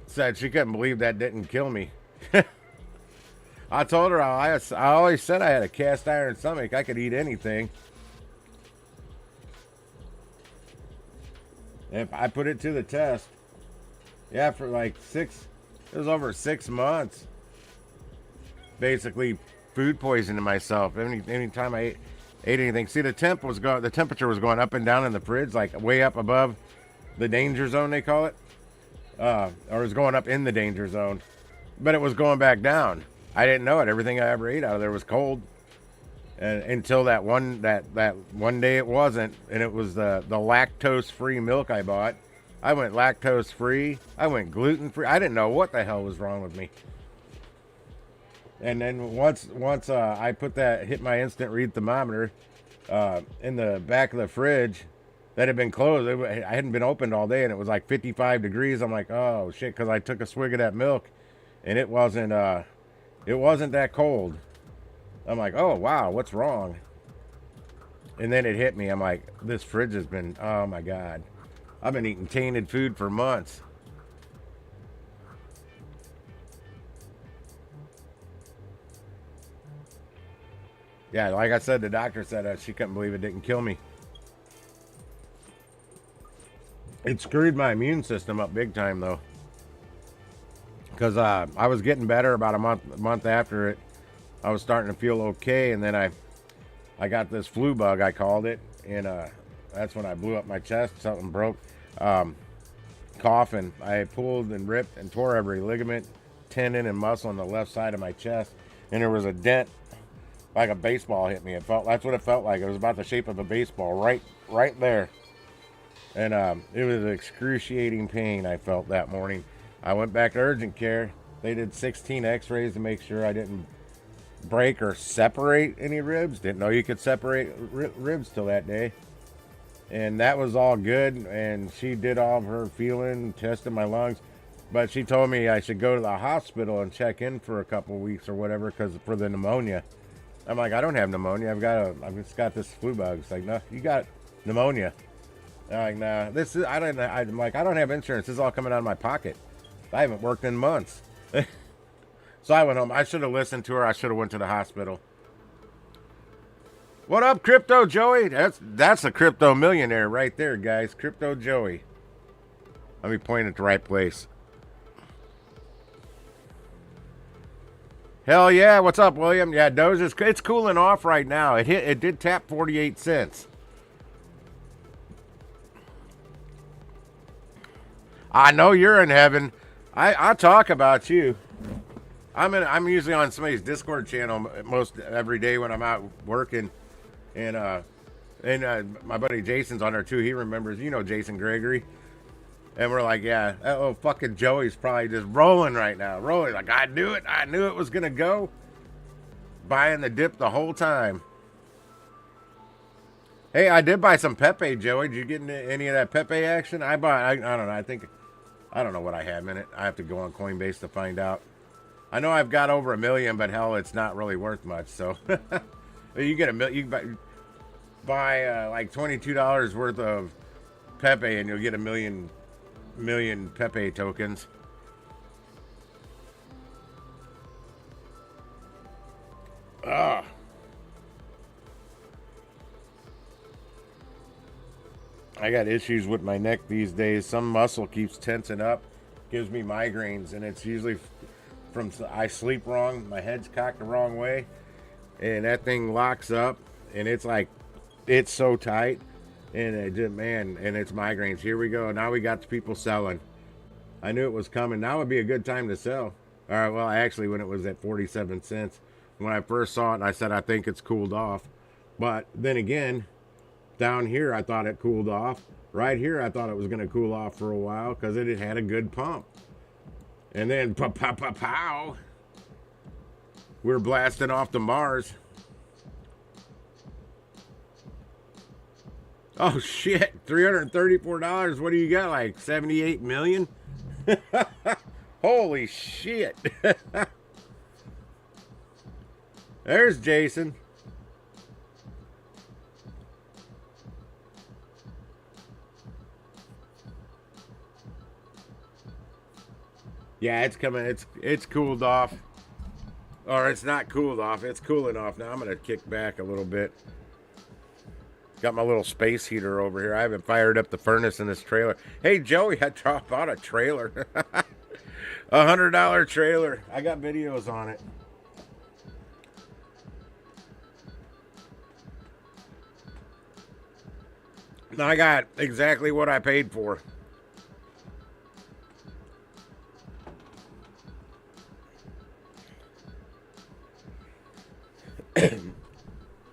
said she couldn't believe that didn't kill me. I told her I always said I had a cast iron stomach. I could eat anything. If I put it to the test, yeah, for like it was over 6 months. Basically, food poisoning myself. Anytime I ate anything. See, the temperature was going up and down in the fridge, like way up above the danger zone, they call it. Or it was going up in the danger zone, but it was going back down. I didn't know it. Everything I ever ate out of there was cold, and until that one day it wasn't, and it was the lactose-free milk I bought. I went lactose-free. I went gluten-free. I didn't know what the hell was wrong with me. And then once I hit my instant read thermometer in the back of the fridge that had been closed. I hadn't been opened all day, and it was like 55 degrees. I'm like, oh shit, because I took a swig of that milk, and it wasn't that cold. I'm like, oh wow, what's wrong? And then it hit me. I'm like, this fridge has been, oh my god, I've been eating tainted food for months. Yeah, like I said, the doctor said she couldn't believe it didn't kill me. It screwed my immune system up big time, though. Because I was getting better about a month after it. I was starting to feel okay, and then I got this flu bug, I called it, and that's when I blew up my chest. Something broke. Coughing. I pulled and ripped and tore every ligament, tendon, and muscle on the left side of my chest, and there was a dent, like a baseball hit me. That's what it felt like. It was about the shape of a baseball, right there. And it was excruciating pain I felt that morning. I went back to urgent care. They did 16 x-rays to make sure I didn't break or separate any ribs. Didn't know you could separate ribs till that day. And that was all good. And she did all of her feeling, tested my lungs. But she told me I should go to the hospital and check in for a couple weeks or whatever for the pneumonia. I'm like, I don't have pneumonia. I've just got this flu bug. It's like, no, you got pneumonia. I'm like, nah, I'm like, I don't have insurance. This is all coming out of my pocket. I haven't worked in months. So I went home. I should have listened to her. I should have went to the hospital. What up, Crypto Joey? That's a crypto millionaire right there, guys. Crypto Joey. Let me point at the right place. Hell yeah, what's up, William? Yeah, Doge is, it's cooling off right now. It did tap 48 cents. I know you're in heaven. I talk about you. I'm usually on somebody's Discord channel most every day when I'm out working, and my buddy Jason's on there too. He remembers, you know, Jason Gregory. And we're like, yeah, oh, fucking Joey's probably just rolling right now. Rolling. Like, I knew it. I knew it was going to go. Buying the dip the whole time. Hey, I did buy some Pepe, Joey. Did you get into any of that Pepe action? I don't know. I don't know what I have in it. I have to go on Coinbase to find out. I know I've got over 1 million, but hell, it's not really worth much. So, you get you can buy like $22 worth of Pepe and you'll get 1 million Pepe tokens. I got issues with my neck these days. Some muscle keeps tensing up, gives me migraines, and it's usually from I sleep wrong, my head's cocked the wrong way, and that thing locks up, and it's like, it's so tight. And it just, man, and it's migraines. Here we go. Now we got the people selling. I knew it was coming. Now would be a good time to sell. All right, well, actually, when it was at 47 cents, when I first saw it, and I said, I think it's cooled off. But then again, down here, I thought it cooled off. Right here, I thought it was going to cool off for a while because it had a good pump. And then, pow, we're blasting off to Mars. Oh shit, $334. What do you got? Like 78 million? Holy shit. There's Jason. Yeah, it's coming. It's cooled off. Or it's not cooled off. It's cooling off. Now I'm going to kick back a little bit. Got my little space heater over here. I haven't fired up the furnace in this trailer. Hey, Joey, I bought a trailer. $100 trailer. I got videos on it. I got exactly what I paid for.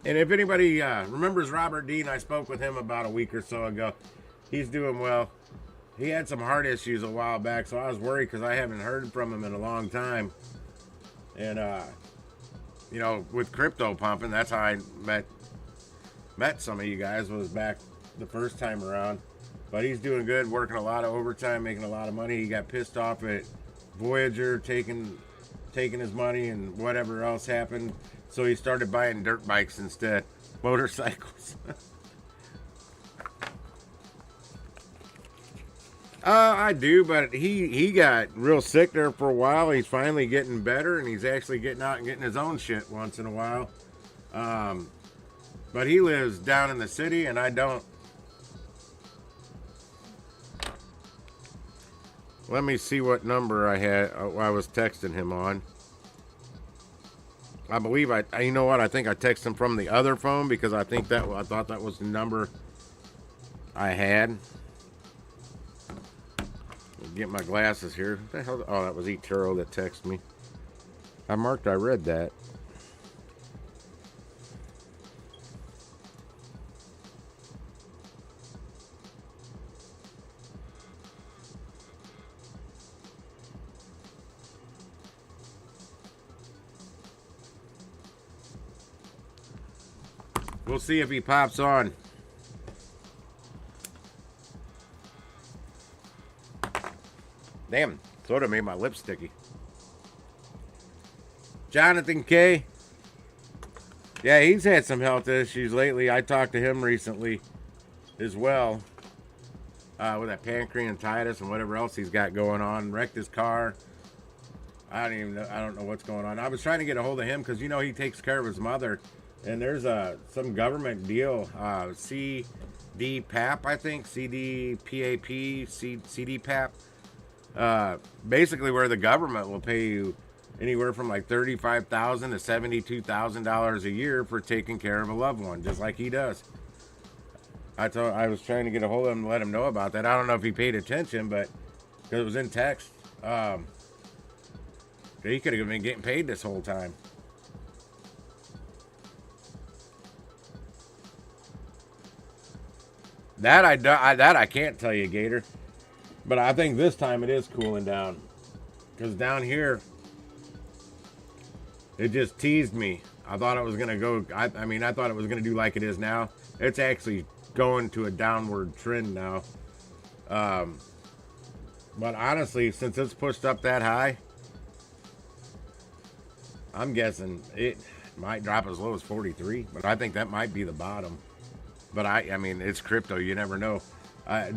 And if anybody remembers Robert Dean, I spoke with him about a week or so ago. He's doing well. He had some heart issues a while back, so I was worried because I haven't heard from him in a long time. And, you know, with crypto pumping, that's how I met some of you guys, was back the first time around. But he's doing good, working a lot of overtime, making a lot of money. He got pissed off at Voyager taking his money and whatever else happened. So he started buying dirt bikes instead, motorcycles. I do, but he got real sick there for a while. He's finally getting better, and he's actually getting out and getting his own shit once in a while. But he lives down in the city, and I don't. Let me see what number I had. I was texting him on. I believe you know what? I think I texted him from the other phone because I thought that was the number I had. Get my glasses here. What the hell? Oh, that was Etero that texted me. I read that. We'll see if he pops on. Damn, soda made my lips sticky. Jonathan K. Yeah, he's had some health issues lately. I talked to him recently as well. With that pancreatitis and whatever else he's got going on. Wrecked his car. I don't know what's going on. I was trying to get a hold of him because, you know, he takes care of his mother. And there's some government deal. CDPAP, I think, CDPAP, CDPAP. Basically, where the government will pay you anywhere from like $35,000 to $72,000 a year for taking care of a loved one, just like he does. I was trying to get a hold of him and let him know about that. I don't know if he paid attention, but because it was in text, he could have been getting paid this whole time. That I can't tell you, Gator. But I think this time it is cooling down. Because down here, it just teased me. I thought it was going to go, I mean, I thought it was going to do like it is now. It's actually going to a downward trend now. But honestly, since it's pushed up that high, I'm guessing it might drop as low as 43. But I think that might be the bottom. But I mean, it's crypto. You never know. I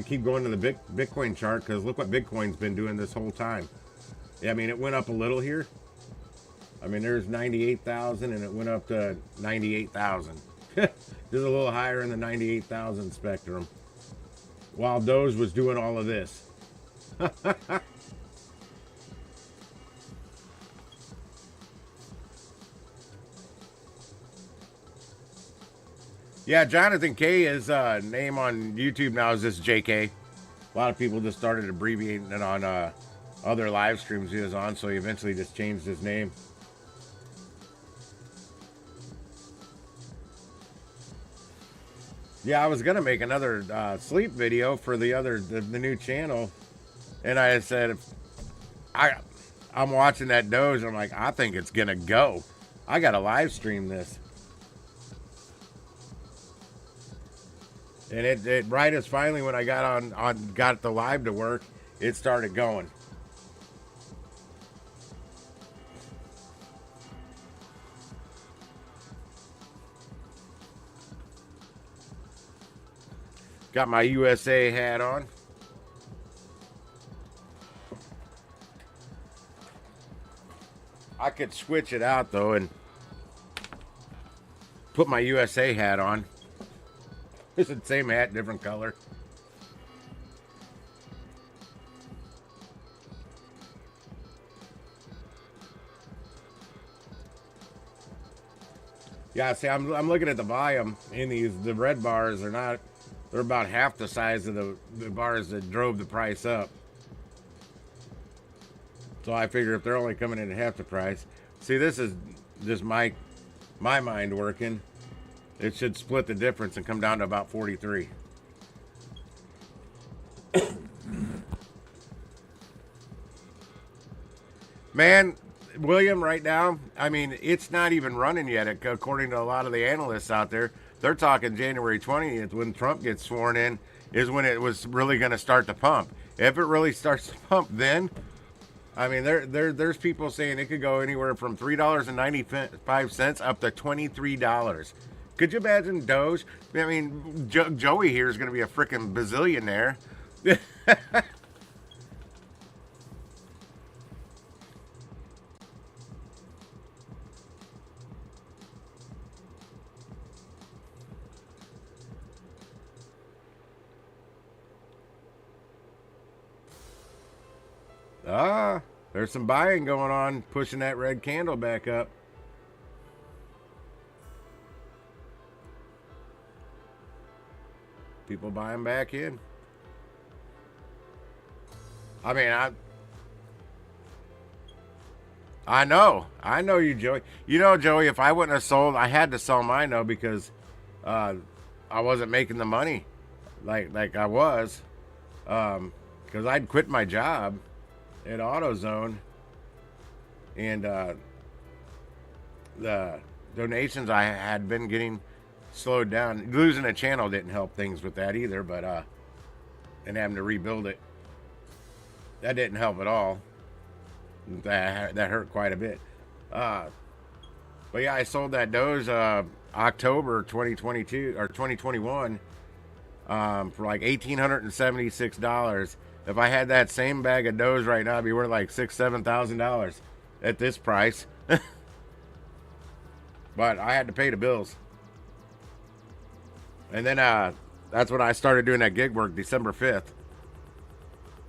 keep going to the Bitcoin chart because look what Bitcoin's been doing this whole time. Yeah, I mean, it went up a little here. I mean, there's 98,000 and it went up to 98,000. Just a little higher in the 98,000 spectrum. While Doge was doing all of this. Yeah, Jonathan K, his name on YouTube now is just JK. A lot of people just started abbreviating it on other live streams he was on, so he eventually just changed his name. Yeah, I was gonna make another sleep video for the new channel, and I said I'm watching that Doge. I'm like, I think it's gonna go. I gotta live stream this. And it right as finally when I got the live to work, it started going. Got my USA hat on. I could switch it out though and put my USA hat on. It's the same hat, different color. Yeah, see, I'm looking at the volume in the red bars are not, they're about half the size of the bars that drove the price up. So I figure if they're only coming in at half the price. See, this is just my mind working. It should split the difference and come down to about 43. Man, William, right now, I mean, it's not even running yet. According to a lot of the analysts out there, they're talking January 20th when Trump gets sworn in is when it was really going to start to pump. If it really starts to pump, then I mean, there's people saying it could go anywhere from $3.95 up to $23. Could you imagine Doge? I mean, Joey here is going to be a freaking bazillionaire. There's some buying going on, pushing that red candle back up. People buying back in. I mean, I know you, Joey. You know, Joey, if I wouldn't have sold, I had to sell mine though because I wasn't making the money like I was, because I'd quit my job at AutoZone, and the donations I had been getting slowed down. Losing a channel didn't help things with that either, but and having to rebuild it, that didn't help at all. That hurt quite a bit. But yeah, I sold that Doge October 2022 or 2021 for like $1,876. If I had that same bag of Doge right now, it'd be worth like $7,000 at this price. But I had to pay the bills. And then that's when I started doing that gig work, December 5th.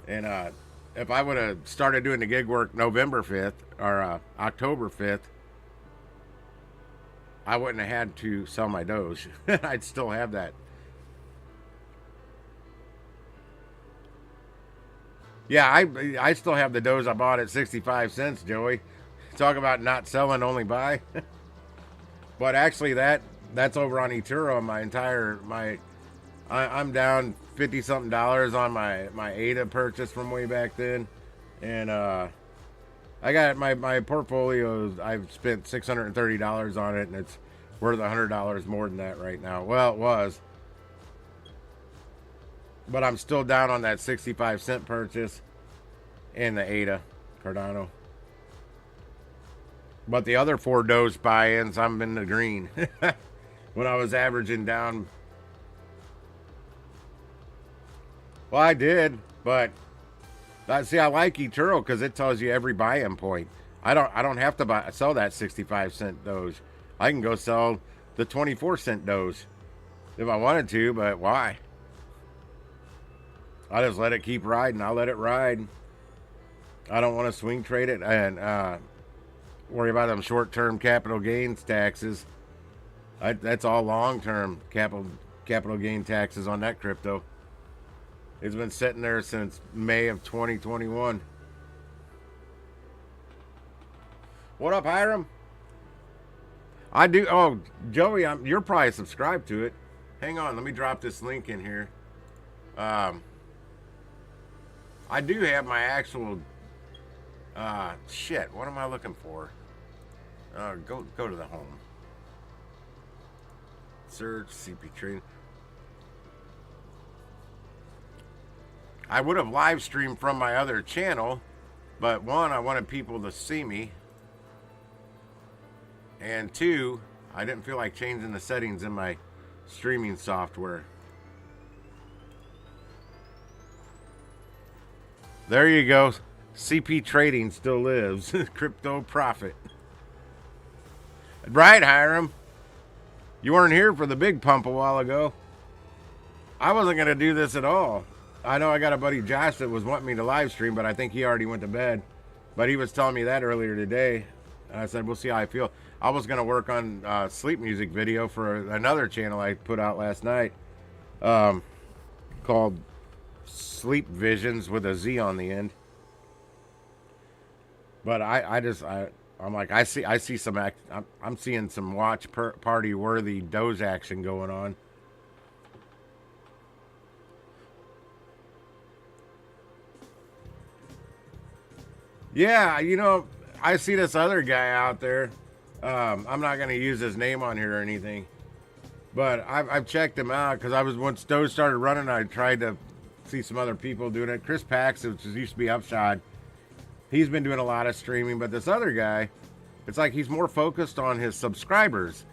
And if I would have started doing the gig work November 5th or October 5th, I wouldn't have had to sell my Doge. I'd still have that. Yeah, I still have the Doge I bought at 65 cents, Joey. Talk about not selling, only buy. But actually, that's over on Ethereum. I'm down 50 something dollars on my ADA purchase from way back then, and I got my portfolio. I've spent $630 on it, and it's worth $100 more than that right now. Well, it was, but I'm still down on that 65 cent purchase and the ADA Cardano. But the other 4 Doge buy-ins, I'm in the green. When I was averaging down, well, I did, but see, I like eToro because it tells you every buy-in point. I don't have to sell that 65 cent Doge. I can go sell the 24 cent Doge if I wanted to, but why? I just let it keep riding. I'll let it ride. I don't want to swing trade it and worry about them short-term capital gains taxes. That's all long-term capital gain taxes on that crypto. It's been sitting there since May of 2021. What up, Hiram? I do. Oh, Joey, you're probably subscribed to it. Hang on, let me drop this link in here. I do have my actual. Shit. What am I looking for? Go to the home. Search CP trading. I would have live streamed from my other channel, but one, I wanted people to see me, and two, I didn't feel like changing the settings in my streaming software. There you go. CP Trading still lives. Crypto profit. Right, Hiram? You weren't here for the big pump a while ago. I wasn't going to do this at all. I know I got a buddy, Josh, that was wanting me to live stream, but I think he already went to bed. But he was telling me that earlier today. And I said, we'll see how I feel. I was going to work on sleep music video for another channel I put out last night called Sleep Visions with a Z on the end. But I'm like, I see some I'm seeing some watch party worthy Doge action going on. Yeah, you know, I see this other guy out there. I'm not going to use his name on here or anything, but I've checked him out because once Doge started running, I tried to see some other people doing it. Chris Pax, which used to be Upshot, he's been doing a lot of streaming, but this other guy, it's like he's more focused on his subscribers.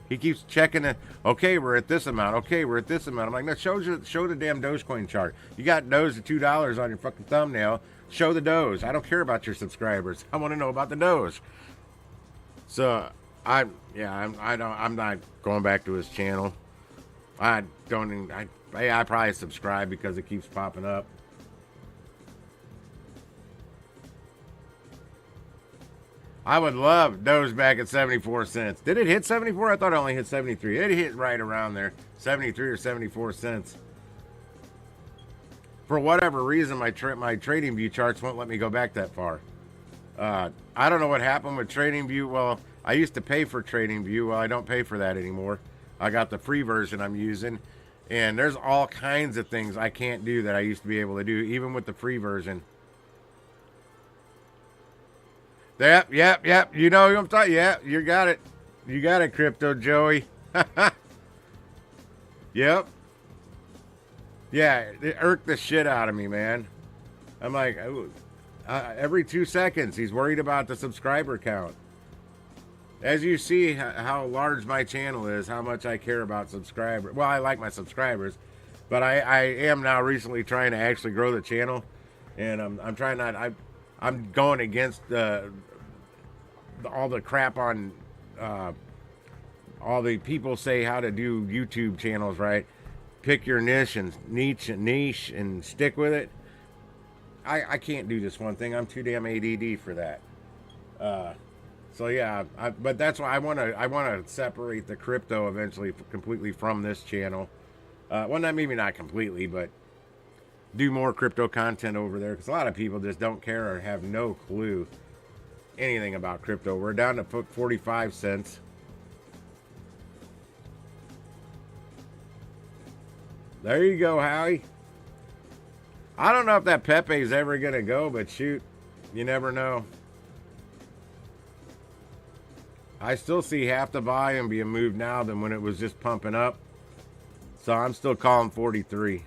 He keeps checking it. Okay, we're at this amount. Okay, we're at this amount. I'm like, no, show the damn Dogecoin chart. You got Doge at $2 on your fucking thumbnail. Show the Doge. I don't care about your subscribers. I want to know about the Doge. So I'm not going back to his channel. I probably subscribe because it keeps popping up. I would love Doge back at 74 cents. Did it hit 74? I thought it only hit 73. It hit right around there. 73 or 74 cents. For whatever reason, my trading view charts won't let me go back that far. I don't know what happened with trading view. Well, I used to pay for trading view. Well, I don't pay for that anymore. I got the free version I'm using. And there's all kinds of things I can't do that I used to be able to do, even with the free version. Yep. You know who I'm talking. Yeah, you got it. You got it, Crypto Joey. Yep. Yeah, it irked the shit out of me, man. I'm like, every 2 seconds, he's worried about the subscriber count. As you see how large my channel is, how much I care about subscribers. Well, I like my subscribers, but I am now recently trying to actually grow the channel, and I'm trying not. I'm going against all the crap on all the people say how to do YouTube channels, right? Pick your niche and stick with it. I can't do just one thing. I'm too damn ADD for that. So yeah, but that's why I want to separate the crypto eventually completely from this channel. Well, maybe not completely, but do more crypto content over there, because a lot of people just don't care or have no clue anything about crypto. We're down to 45 cents. There you go, Howie. I don't know if that Pepe's ever gonna go, but shoot, you never know. I still see half the volume being moved now than when it was just pumping up. So I'm still calling 43.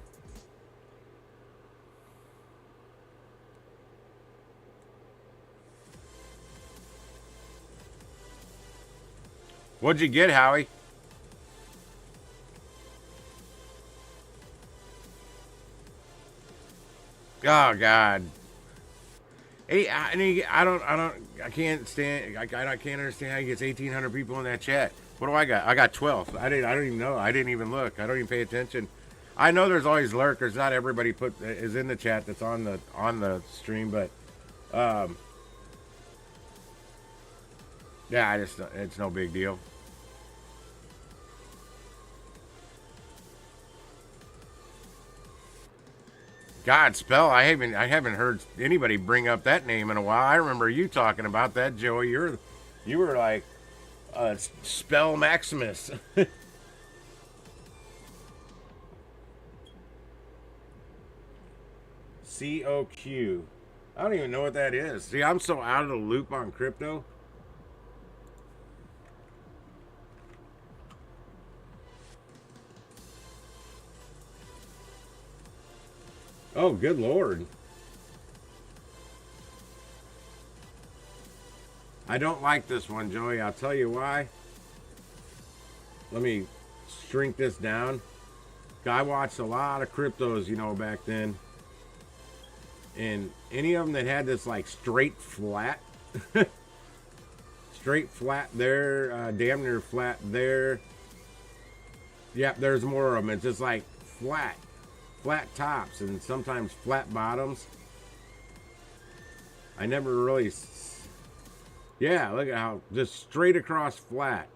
What'd you get, Howie? Oh God. Hey, I can't stand. I can't understand how he gets 1,800 people in that chat. What do I got? I got 12. I don't even know. I didn't even look. I don't even pay attention. I know there's always lurkers. Not everybody is in the chat that's on the stream, but yeah, it's no big deal. God, Spell, I haven't heard anybody bring up that name in a while. I remember you talking about that, Joey. You were like Spell Maximus. COQ. I don't even know what that is. See, I'm so out of the loop on crypto. Oh, good Lord. I don't like this one, Joey. I'll tell you why. Let me shrink this down. I watched a lot of cryptos, back then. And any of them that had this, like, straight flat. Straight flat there. Damn near flat there. Yep, there's more of them. It's just like flat tops and sometimes flat bottoms. I never really, yeah, look at how just straight across flat.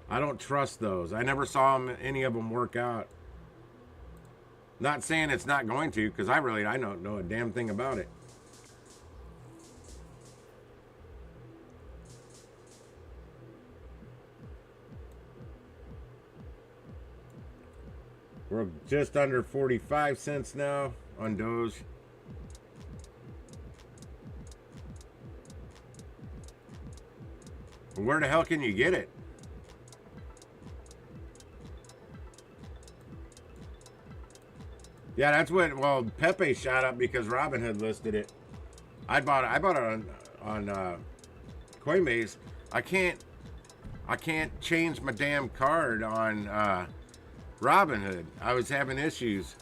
I don't trust those. I never saw any of them work out. Not saying it's not going to, because I don't know a damn thing about it. We're just under 45 cents now on Doge. Where the hell can you get it? Yeah, that's what. Well, Pepe shot up because Robinhood listed it. I bought it on Coinbase. I can't change my damn card on Robinhood. I was having issues.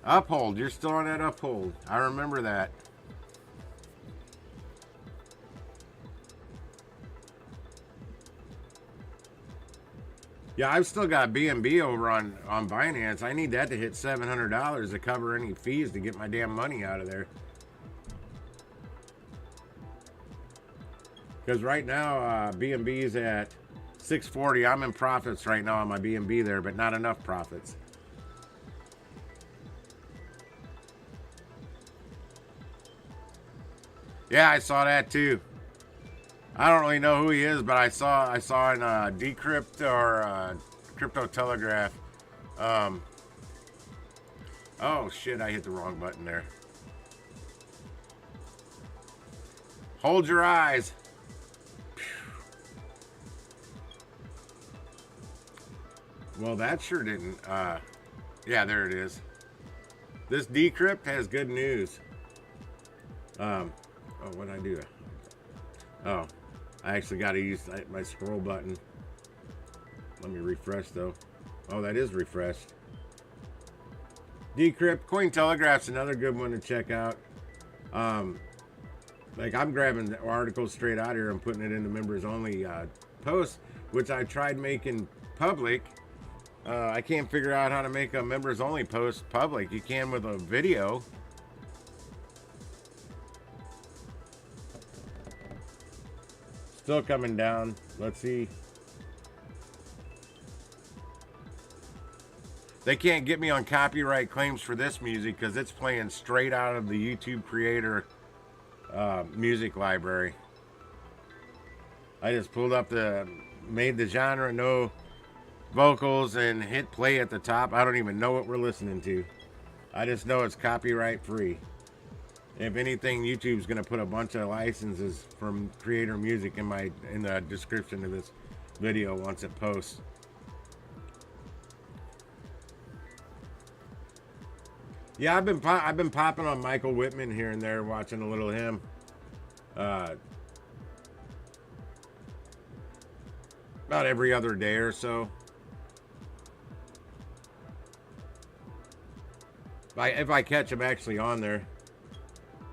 Uphold. You're still on that Uphold. I remember that. Yeah, I've still got BNB over on Binance. I need that to hit $700 to cover any fees to get my damn money out of there. Because right now, BNB's at 640. I'm in profits right now on my BNB there, but not enough profits. Yeah, I saw that too. I don't really know who he is, but I saw in Decrypt or Crypto Telegraph. Oh shit! I hit the wrong button there. Hold your eyes. Well, that sure didn't. Yeah, there it is. This Decrypt has good news. Oh, what'd I do? Oh, I actually got to use my scroll button. Let me refresh though. Oh, that is refreshed. Decrypt, Cointelegraph's another good one to check out. Like, I'm grabbing the articles straight out here and putting it into members only posts, which I tried making public. I can't figure out how to make a members only post public. You can with a video. Still coming down. Let's see. They can't get me on copyright claims for this music because it's playing straight out of the YouTube creator music library. I just pulled up made the genre no vocals and hit play at the top. I don't even know what we're listening to. I just know it's copyright free. If anything, YouTube's gonna put a bunch of licenses from creator music in the description of this video once it posts. Yeah, I've been popping on Michael Whitman here and there, watching a little of him. About every other day or so. If I catch him actually on there.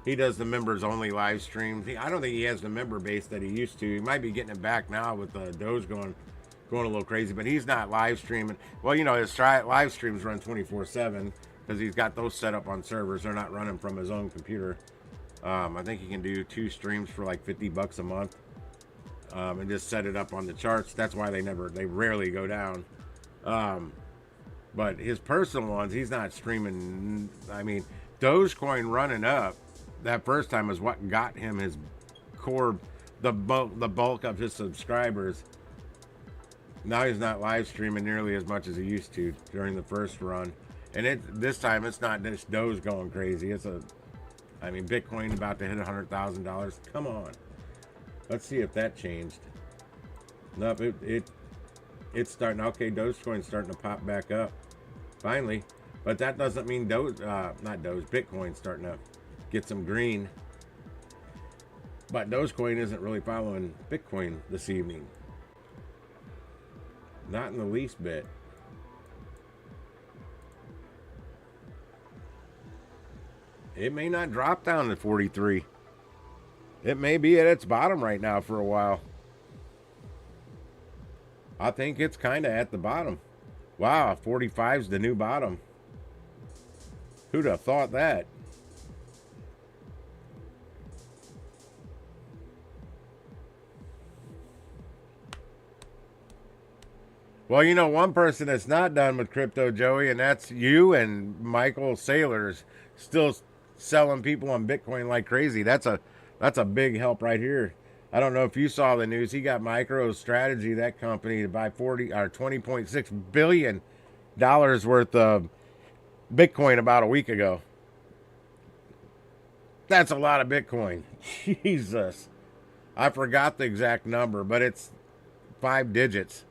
He does the members only live streams. I don't think he has the member base that he used to. He might be getting it back now with the DOGE going a little crazy, but he's not live streaming. Well, you know, his live streams run 24/7 because he's got those set up on servers. They're not running from his own computer. I think he can do 2 streams for like $50 a month, and just set it up on the charts. That's why they rarely go down. But his personal ones, he's not streaming. I mean, Dogecoin running up that first time was what got him his core, the bulk of his subscribers. Now he's not live streaming nearly as much as he used to during the first run. And this time it's not just Doge going crazy. I mean, Bitcoin about to hit $100,000. Come on. Let's see if that changed. Nope, it's starting. Okay, Dogecoin's starting to pop back up. Finally. But that doesn't mean Bitcoin's starting to get some green. But Dogecoin isn't really following Bitcoin this evening. Not in the least bit. It may not drop down to 43. It may be at its bottom right now for a while. I think it's kind of at the bottom. Wow, 45's the new bottom. Who'd have thought that? Well, you know, one person that's not done with crypto, Joey, and that's you and Michael Saylor's still selling people on Bitcoin like crazy. That's a big help right here. I don't know if you saw the news. He got MicroStrategy, that company, to buy $20.6 billion worth of Bitcoin about a week ago. That's a lot of Bitcoin. Jesus. I forgot the exact number, but it's 5 digits.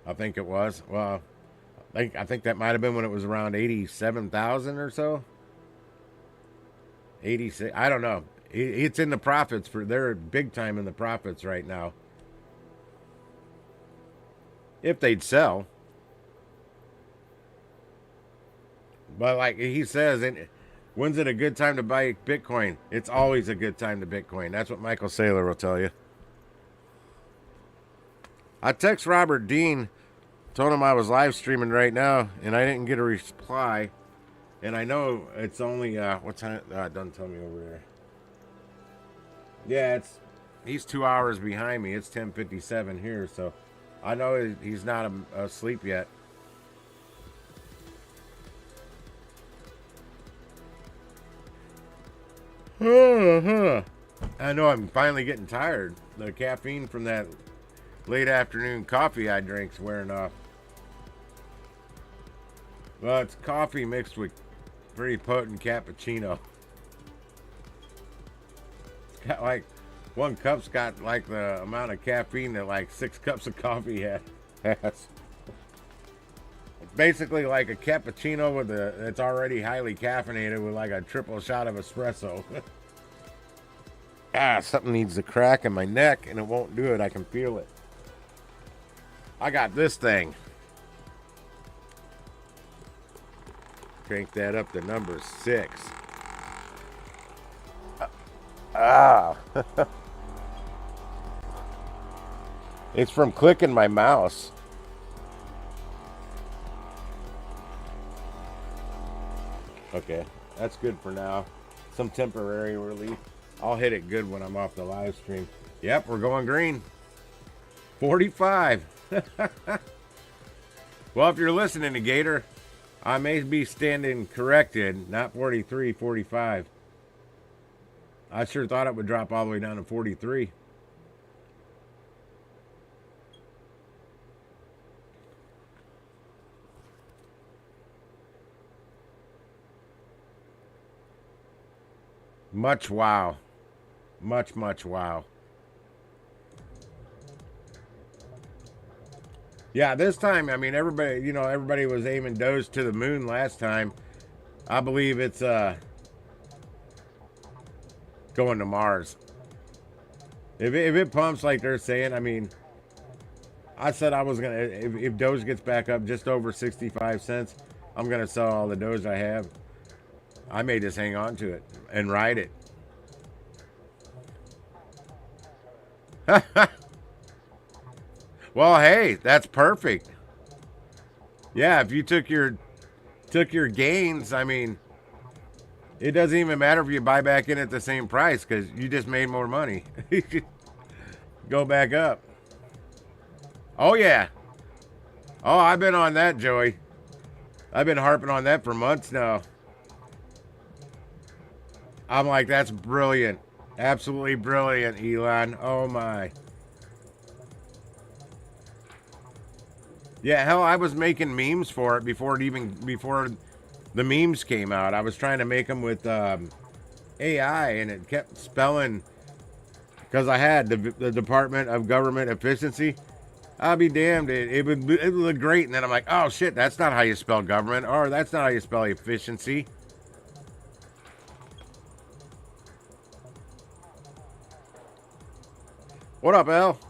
I think it was. Well, I think that might have been when it was around 87,000 or so. 86. I don't know. It's in the profits. They're big time in the profits right now. If they'd sell. But like he says, when's it a good time to buy Bitcoin? It's always a good time to Bitcoin. That's what Michael Saylor will tell you. I text Robert Dean, told him I was live streaming right now, and I didn't get a reply. And I know it's only, what time? It doesn't tell me over there. Yeah, he's 2 hours behind me. It's 10:57 here, so I know he's not asleep yet. I know I'm finally getting tired. The caffeine from that late afternoon coffee I drink's wearing off. Well, it's coffee mixed with pretty potent cappuccino. It's got like, one cup's got like the amount of caffeine that like 6 cups of coffee has. It's basically like a cappuccino it's already highly caffeinated with like a triple shot of espresso. Something needs to crack in my neck and it won't do it. I can feel it. I got this thing. Crank that up to number 6. Ah. It's from clicking my mouse. Okay, that's good for now. Some temporary relief. I'll hit it good when I'm off the live stream. Yep, we're going green. 45. Well, if you're listening to Gator, I may be standing corrected. Not 43, 45. I sure thought it would drop all the way down to 43. Much wow. Much wow. Yeah, this time, I mean, everybody was aiming Doge to the moon last time. I believe it's going to Mars. If it pumps like they're saying, I mean, I said I was gonna, if Doge gets back up just over 65 cents, I'm gonna sell all the Doge I have. I may just hang on to it and ride it. Well, hey, that's perfect. Yeah, if you took your gains, I mean, it doesn't even matter if you buy back in at the same price because you just made more money. Go back up. Oh, yeah. Oh, I've been on that, Joey. I've been harping on that for months now. I'm like, that's brilliant. Absolutely brilliant, Elon. Oh, my. Yeah, hell, I was making memes for it before the memes came out. I was trying to make them with AI, and it kept spelling, because I had the Department of Government Efficiency. I'll be damned, it would look great, and then I'm like, oh shit, that's not how you spell government, or that's not how you spell efficiency. What up, Al?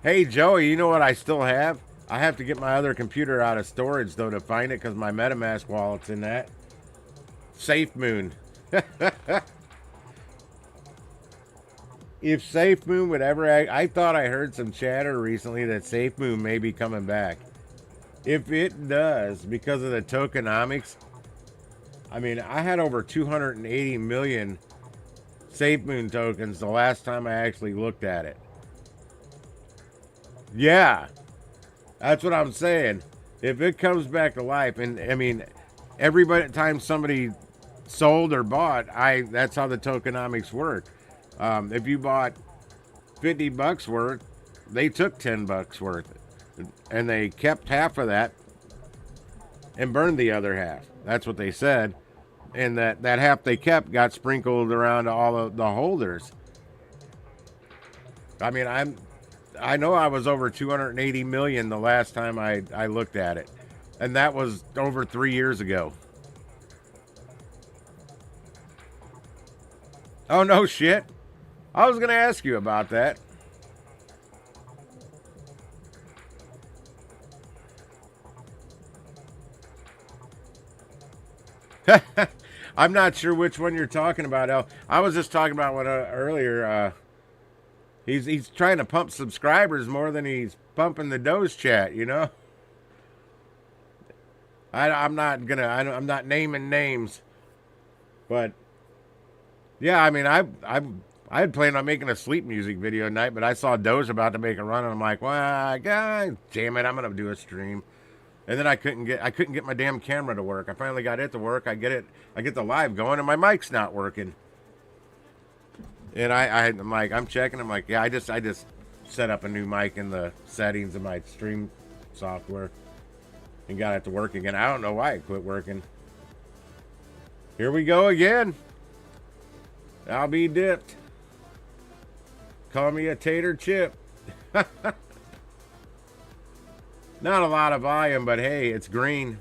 Hey, Joey, you know what I still have? I have to get my other computer out of storage, though, to find it, because my MetaMask wallet's in that. SafeMoon. If SafeMoon would ever... I thought I heard some chatter recently that SafeMoon may be coming back. If it does, because of the tokenomics... I mean, I had over 280 million SafeMoon tokens the last time I actually looked at it. Yeah, that's what I'm saying. If it comes back to life, and I mean, every time somebody sold or bought, that's how the tokenomics work. If you bought $50 worth, they took $10 worth, and they kept half of that and burned the other half. That's what they said, and that half they kept got sprinkled around to all of the holders. I mean, I know I was over 280 million the last time I looked at it, and that was over 3 years ago. Oh, no shit. I was going to ask you about that. I'm not sure which one you're talking about, El. I was just talking about one earlier. He's trying to pump subscribers more than he's pumping the Doge chat, you know? I'm not naming names. But yeah, I mean, I had planned on making a sleep music video tonight, but I saw Doge about to make a run, and I'm like, well, God damn it, I'm gonna do a stream. And then I couldn't get my damn camera to work. I finally got it to work. I get the live going, and my mic's not working. And I'm like, I'm checking. I'm like, yeah, I just set up a new mic in the settings of my stream software and got it to work again. I don't know why it quit working. Here we go again. I'll be dipped. Call me a tater chip. Not a lot of volume, but hey, it's green.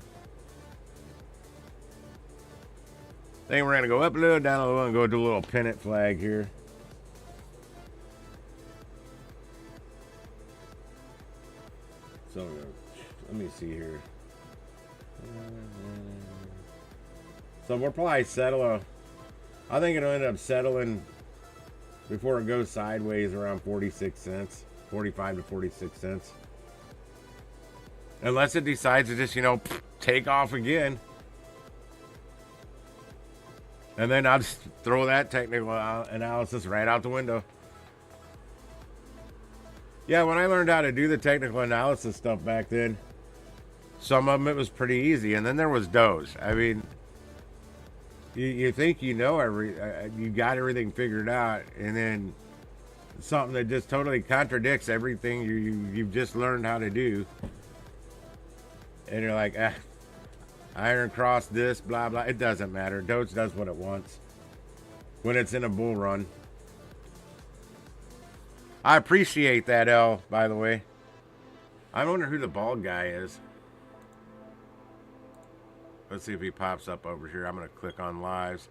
Then we're gonna go up a little, down a little, and go to a little pennant flag here. So let me see here. So we'll probably settle I think it'll end up settling before it goes sideways around 46 cents, 45 to 46 cents. Unless it decides to just, take off again. And then I'll just throw that technical analysis right out the window. Yeah, when I learned how to do the technical analysis stuff back then, some of them it was pretty easy. And then there was DOGE. I mean, you think you got everything figured out, and then something that just totally contradicts everything you've just learned how to do. And you're like, iron cross this, blah, blah. It doesn't matter. DOGE does what it wants when it's in a bull run. I appreciate that, L, by the way. I wonder who the bald guy is. Let's see if he pops up over here. I'm going to click on lives.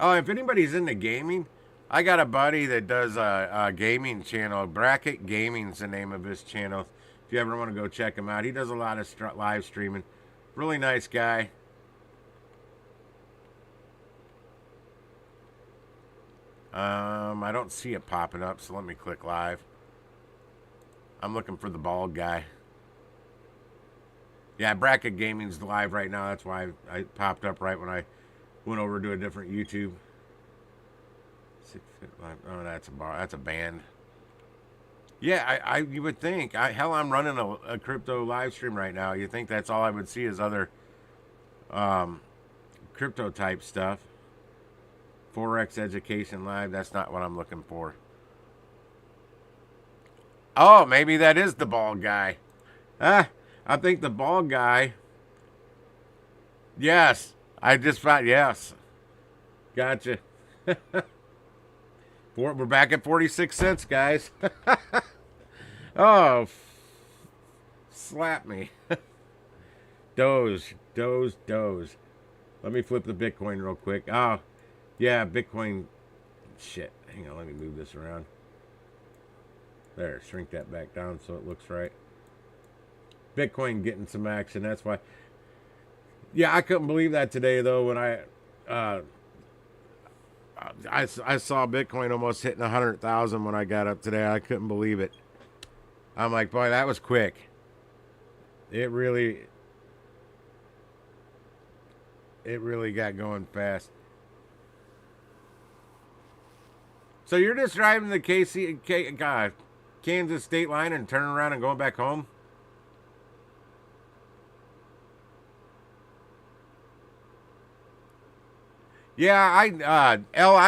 Oh, if anybody's into gaming, I got a buddy that does a gaming channel. Bracket Gaming's the name of his channel. If you ever want to go check him out. He does a lot of live streaming. Really nice guy. I don't see it popping up, so let me click live. I'm looking for the bald guy. Yeah, Bracket Gaming's live right now. That's why I popped up right when I went over to a different YouTube. 6 Foot Live. Oh, that's a bar. That's a band. Yeah, you would think. Hell, I'm running a crypto live stream right now. You think that's all I would see is other crypto type stuff. Forex Education Live. That's not what I'm looking for. Oh, maybe that is the bald guy. I think the bald guy. Yes. I just found. Yes. Gotcha. We're back at 46 cents, guys. Oh. Slap me. Doge. Let me flip the Bitcoin real quick. Oh. Yeah, Bitcoin. Shit. Hang on. Let me move this around. There. Shrink that back down so it looks right. Bitcoin getting some action. That's why. Yeah, I couldn't believe that today though when I saw Bitcoin almost hitting 100,000 when I got up today. I couldn't believe it. I'm like, boy, that was quick. It really got going fast. So you're just driving the Kansas state line and turning around and going back home? Yeah, I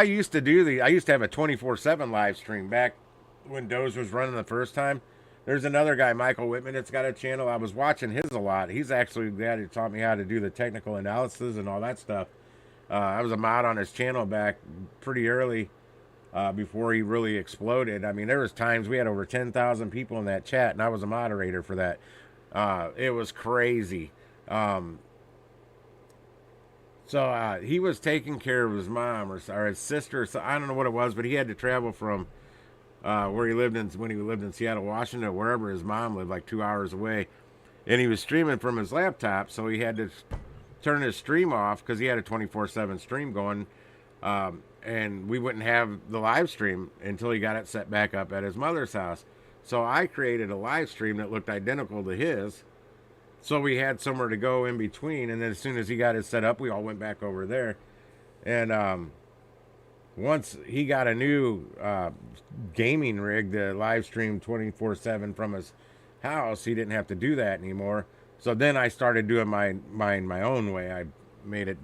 used to have a 24/7 live stream back when Doge was running the first time. There's another guy, Michael Whitman, that's got a channel. I was watching his a lot. He's actually the guy who taught me how to do the technical analysis and all that stuff. I was a mod on his channel back pretty early before he really exploded. I mean, there was times we had over 10,000 people in that chat, and I was a moderator for that. It was crazy. So he was taking care of his mom or his sister. So I don't know what it was, but he had to travel from where he lived when he lived in Seattle, Washington, wherever his mom lived, like 2 hours away. And he was streaming from his laptop, so he had to turn his stream off because he had a 24/7 stream going. And we wouldn't have the live stream until he got it set back up at his mother's house. So I created a live stream that looked identical to his. So we had somewhere to go in between, and then as soon as he got it set up, we all went back over there. And once he got a new gaming rig to live stream 24/7 from his house, he didn't have to do that anymore. So then I started doing mine my own way. I made it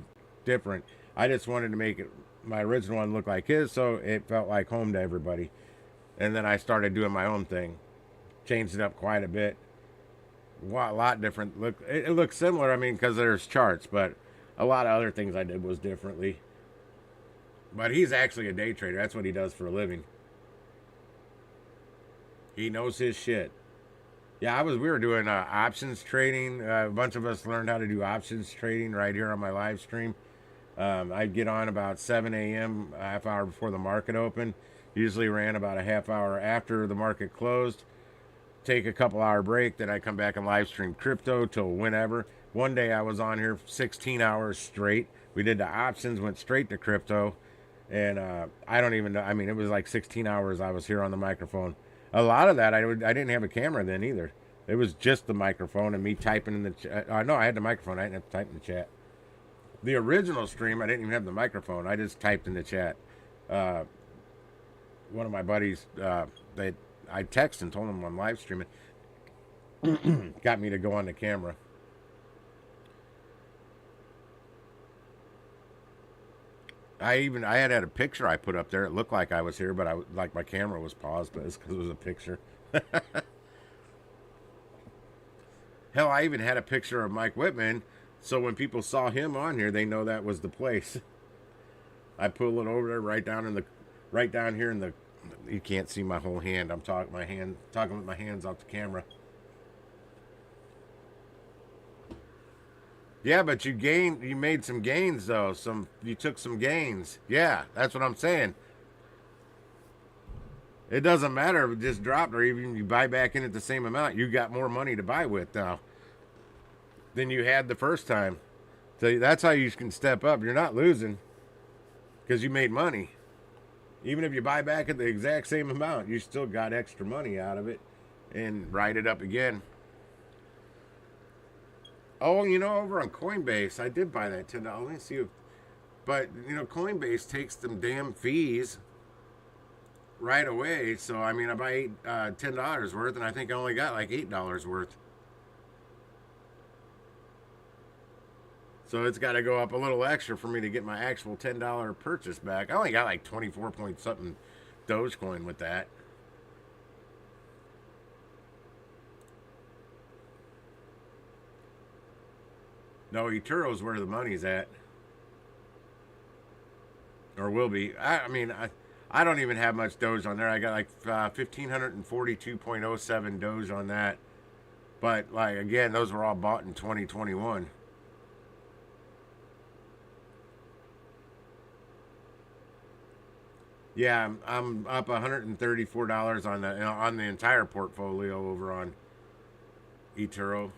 different. I just wanted to make my original one look like his, so it felt like home to everybody. And then I started doing my own thing. Changed it up quite a bit. A lot different. It looks similar, I mean, because there's charts, but a lot of other things I did was differently. But he's actually a day trader. That's what he does for a living. He knows his shit. Yeah, we were doing options trading. A bunch of us learned how to do options trading right here on my live stream. I'd get on about 7 a.m., a half hour before the market opened. Usually ran about a half hour after the market closed. take a couple hour break, then I come back and live stream crypto till whenever. One day I was on here 16 hours straight. We did the options, went straight to crypto, and I don't even know. I mean, it was like 16 hours I was here on the microphone. A lot of that I didn't have a camera then either. It was just the microphone and me typing in the chat. No, I had the microphone. I didn't have to type in the chat. The original stream, I didn't even have the microphone. I just typed in the chat. One of my buddies, I texted and told him I'm live streaming. Got me to go on the camera. I had a picture I put up there. It looked like I was here, but like my camera was paused, but it's because it was a picture. Hell, I even had a picture of Mike Whitman, so when people saw him on here, they know that was the place. I pull it over there, right down here in the. You can't see my whole hand. I'm talking with my hands off the camera. Yeah, but you made some gains though. You took some gains. Yeah, that's what I'm saying. It doesn't matter if it just dropped or even you buy back in at the same amount. You got more money to buy with now than you had the first time. So that's how you can step up. You're not losing because you made money. Even if you buy back at the exact same amount, you still got extra money out of it and ride it up again. Oh, over on Coinbase, I did buy that $10. Let me see but Coinbase takes them damn fees right away. So I mean, I buy $10 worth, and I think I only got like $8 worth. So it's got to go up a little extra for me to get my actual $10 purchase back. I only got like 24 point something Dogecoin with that. No, Ethereum's where the money's at. Or will be. I mean, I don't even have much Doge on there. I got like 1,542.07 Doge on that. But, like, again, those were all bought in 2021. Yeah, I'm up $134 on the entire portfolio over on eToro.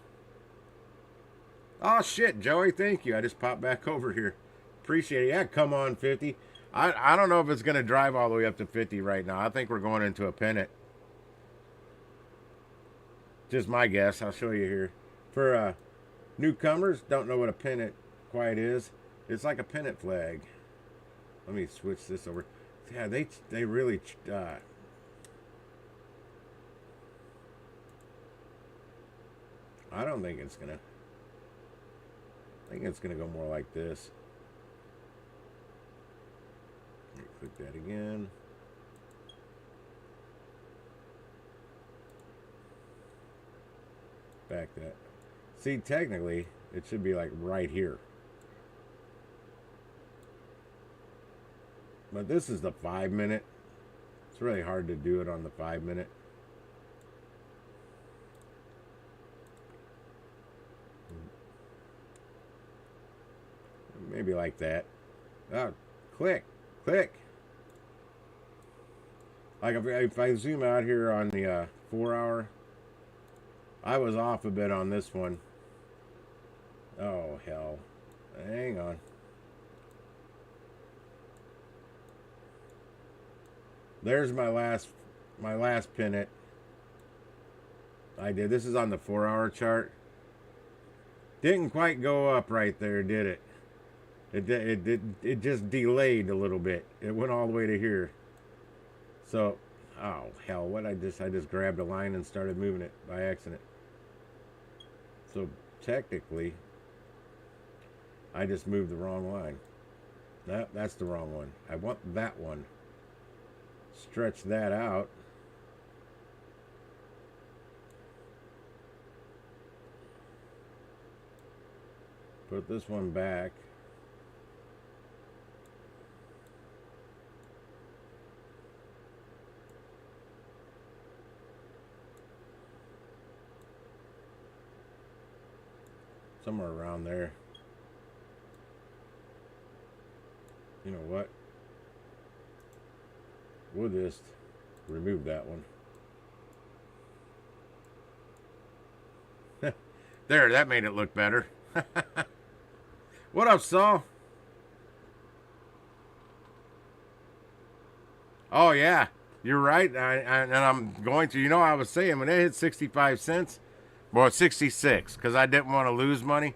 Oh shit, Joey, thank you. I just popped back over here. Appreciate it. Yeah, come on, 50. I don't know if it's gonna drive all the way up to 50 right now. I think we're going into a pennant. Just my guess. I'll show you here. For newcomers, don't know what a pennant quite is. It's like a pennant flag. Let me switch this over. Yeah, they really. I don't think it's gonna. I think it's gonna go more like this. Click that again. Back that. See, technically, it should be like right here. But this is the 5 minute. It's really hard to do it on the 5 minute. Maybe like that. Oh, click. Like if I zoom out here on the 4 hour, I was off a bit on this one. Oh hell. Hang on. There's my last pennant. I did. This is on the 4 hour chart. Didn't quite go up right there, did it? It just delayed a little bit. It went all the way to here. So, oh hell, I just grabbed a line and started moving it by accident. So technically, I just moved the wrong line. That's the wrong one. I want that one. Stretch that out. Put this one back. Somewhere around there. You know what? We'll just remove that one. There, that made it look better. What up, Saul? Oh, yeah. You're right. And I'm going to, I was saying when it hit 65 cents, well, 66, because I didn't want to lose money.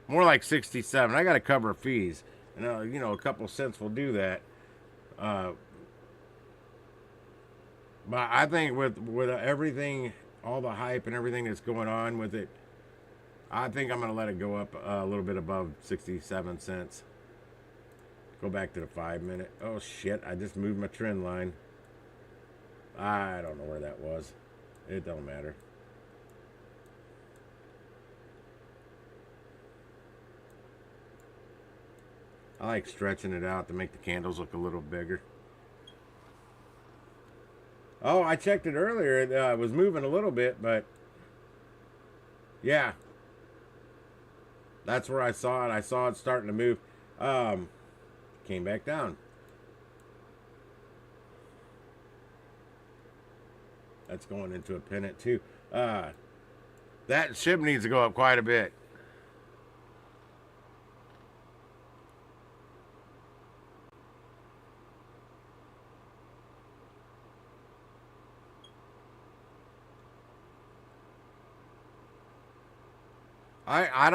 More like 67. I got to cover fees. And, a couple cents will do that. Uh, but I think with everything, all the hype and everything that's going on with it, I think I'm going to let it go up a little bit above 67 cents. Go back to the 5-minute. Oh, shit. I just moved my trend line. I don't know where that was. It don't matter. I like stretching it out to make the candles look a little bigger. Oh, I checked it earlier. It was moving a little bit, but yeah. That's where I saw it. I saw it starting to move. Came back down. That's going into a pennant too. That ship needs to go up quite a bit. I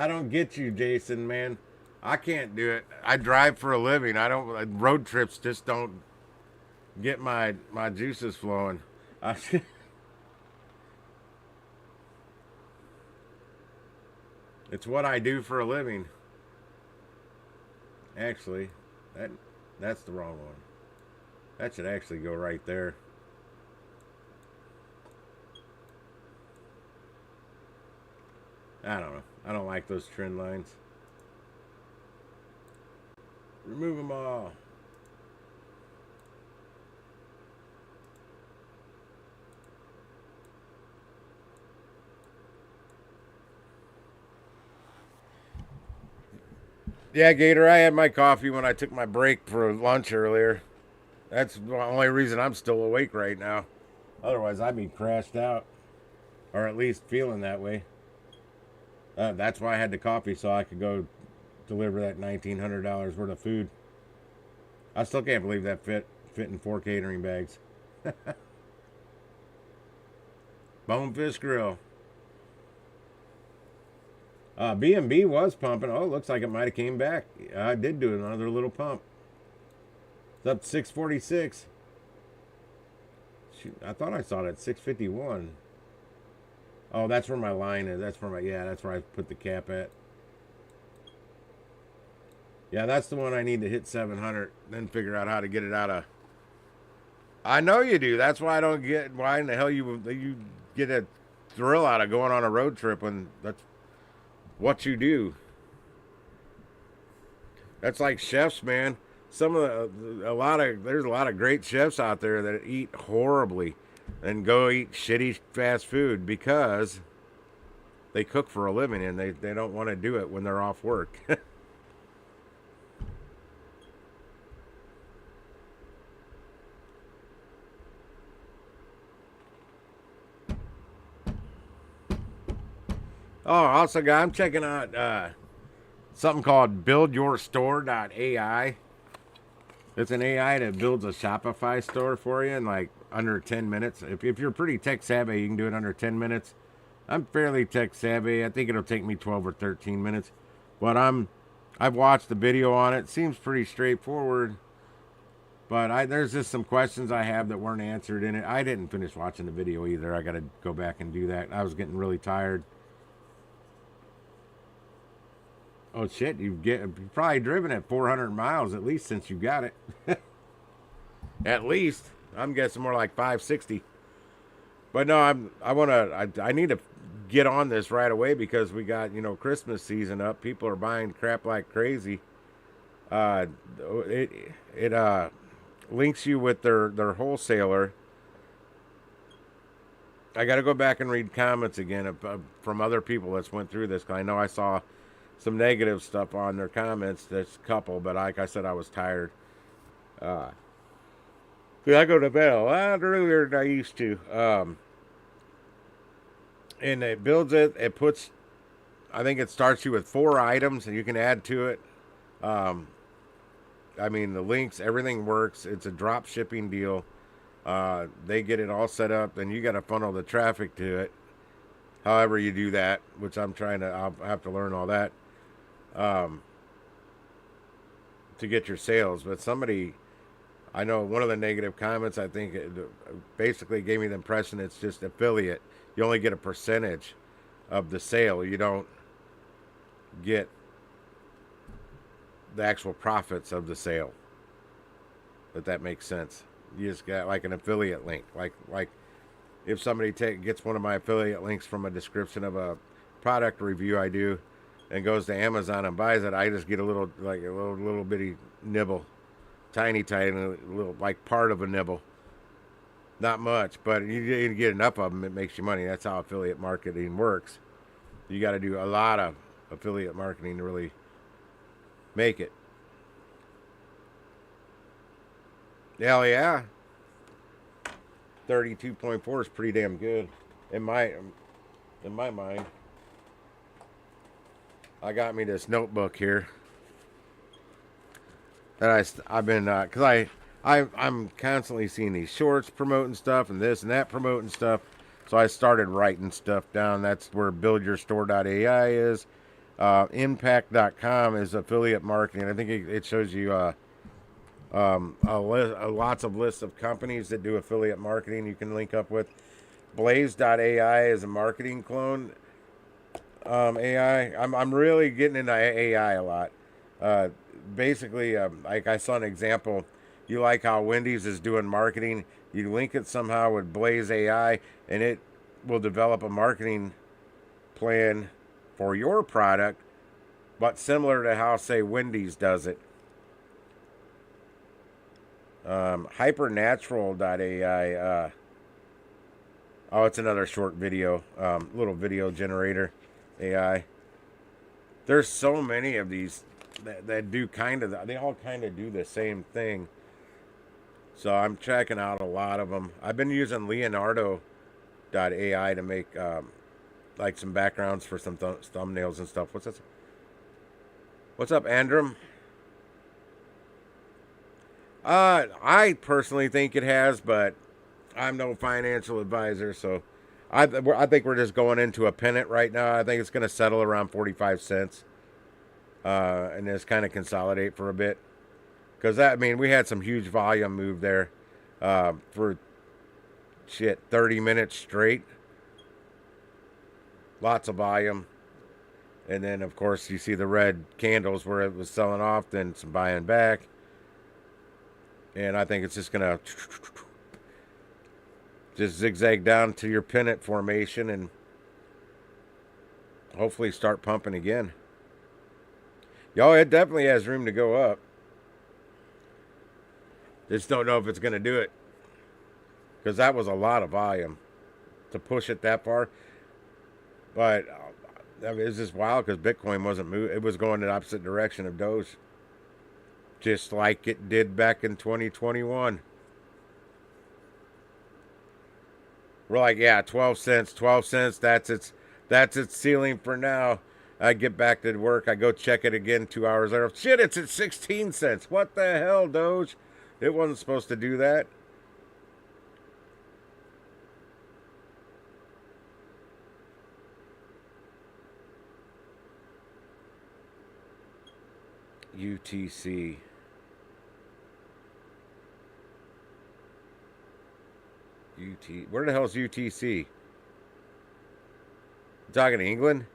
don't get you, Jason, man. I can't do it. I drive for a living. I don't road trips just don't get my juices flowing. It's what I do for a living. Actually, that's the wrong one. That should actually go right there. I don't know. I don't like those trend lines. Remove them all. Yeah, Gator, I had my coffee when I took my break for lunch earlier. That's the only reason I'm still awake right now. Otherwise, I'd be crashed out. Or at least feeling that way. That's why I had the coffee, so I could go deliver that $1,900 worth of food. I still can't believe that fit in 4 catering bags. Bonefish Grill. B&B was pumping. Oh, looks like it might have came back. I did do another little pump. It's up to 646. Shoot, I thought I saw it at 651. Oh, that's where my line is. That's where I put the cap at. Yeah, that's the one I need to hit 700, then figure out how to get it out of. I know you do. That's why I don't get why in the hell you get a thrill out of going on a road trip when that's what you do. That's like chefs, man. There's a lot of great chefs out there that eat horribly and go eat shitty fast food because they cook for a living and they don't want to do it when they're off work. Oh, also, guys, I'm checking out something called BuildYourStore.ai. It's an AI that builds a Shopify store for you in like under 10 minutes. If you're pretty tech savvy, you can do it under 10 minutes. I'm fairly tech savvy. I think it'll take me 12 or 13 minutes. But I've watched the video on it. Seems pretty straightforward. But there's just some questions I have that weren't answered in it. I didn't finish watching the video either. I got to go back and do that. I was getting really tired. Oh shit! You've probably driven it 400 miles at least since you got it. At least I'm guessing more like 560. But no, I need to get on this right away because we got Christmas season up. People are buying crap like crazy. It links you with their wholesaler. I got to go back and read comments again from other people that's went through this. 'Cause I know I saw some negative stuff on their comments. There's a couple, but like I said, I was tired. I go to bed a lot earlier than I used to. and it builds it. It puts, I think it starts you with 4 items, and you can add to it. Um, I mean, the links, everything works. It's a drop shipping deal. They get it all set up, and you got to funnel the traffic to it. However you do that, which I'll have to learn all that um, to get your sales. But somebody, I know one of the negative comments, I think basically gave me the impression it's just affiliate. You only get a percentage of the sale. You don't get the actual profits of the sale. If that makes sense. You just got like an affiliate link. Like if somebody gets one of my affiliate links from a description of a product review I do and goes to Amazon and buys it, I just get a little bitty nibble. Tiny little, like part of a nibble. Not much, but you get enough of them, it makes you money. That's how affiliate marketing works. You got to do a lot of affiliate marketing to really make it. Hell yeah. 32.4 is pretty damn good in my mind. I got me this notebook here that I've been because I'm constantly seeing these shorts promoting stuff and this and that promoting stuff. So I started writing stuff down. That's where buildyourstore.ai is. Impact.com is affiliate marketing. I think it shows you lots of lists of companies that do affiliate marketing you can link up with. Blaze.ai is a marketing clone AI. I'm really getting into AI a lot. Basically, like I saw an example. You like how Wendy's is doing marketing. You link it somehow with Blaze AI, and it will develop a marketing plan for your product, but similar to how, say, Wendy's does it. Hypernatural.ai. Oh, it's another short video, little video generator AI. There's so many of these that do they all kind of do the same thing. So I'm checking out a lot of them. I've been using Leonardo.ai to make like some backgrounds for some thumbnails and stuff. What's this? What's up, Andrum? I personally think it has, but I'm no financial advisor, so I think we're just going into a pennant right now. I think it's going to settle around 45 cents and just kind of consolidate for a bit. Because, we had some huge volume move there for, 30 minutes straight. Lots of volume. And then, of course, you see the red candles where it was selling off, then some buying back. And I think it's just going to just zigzag down to your pennant formation and hopefully start pumping again. Yo, it definitely has room to go up. Just don't know if it's going to do it. Because that was a lot of volume to push it that far. But it's just wild because Bitcoin wasn't moving. It was going in the opposite direction of Doge. Just like it did back in 2021. We're like, yeah, 12 cents, that's its ceiling for now. I get back to work, I go check it again 2 hours later. Shit, it's at 16 cents. What the hell, Doge? It wasn't supposed to do that. UTC. Where the hell is UTC? You talking to England?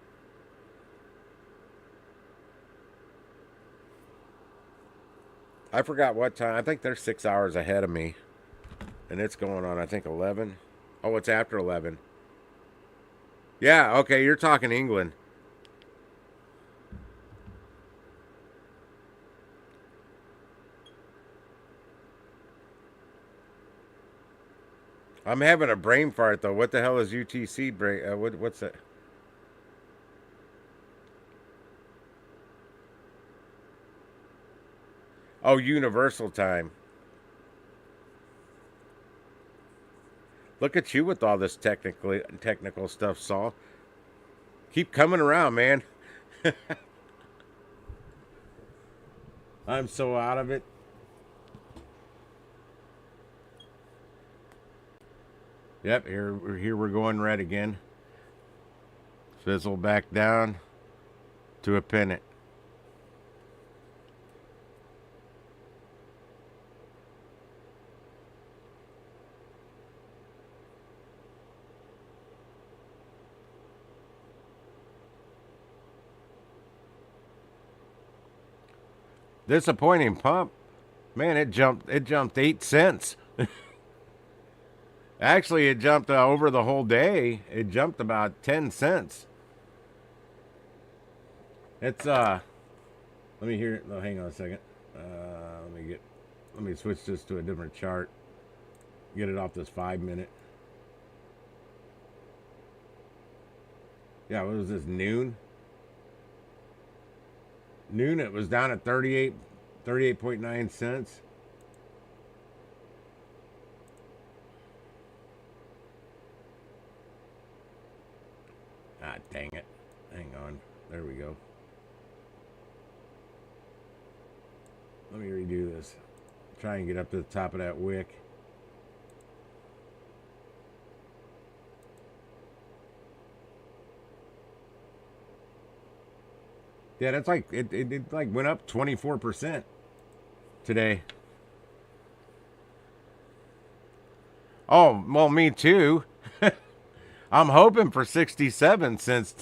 I forgot what time. I think they're 6 hours ahead of me. And it's going on, I think, 11. Oh, it's after 11. Yeah, okay, you're talking England. I'm having a brain fart, though. What the hell is UTC? What's that? Oh, Universal Time. Look at you with all this technical stuff, Saul. Keep coming around, man. I'm so out of it. Yep, here we're going red again. Fizzle back down to a pennant. Disappointing pump. Man, it jumped 8 cents. Actually, it jumped over the whole day. It jumped about 10 cents. It's let me hear it. Oh, hang on a second. Let me switch this to a different chart. Get it off this 5-minute. Yeah, what was this, noon? Noon, it was down at 38.9 cents. Ah, dang it. Hang on. There we go. Let me redo this. Try and get up to the top of that wick. Yeah, that's like it like went up 24% today. Oh, well, me too. I'm hoping for 67 cents.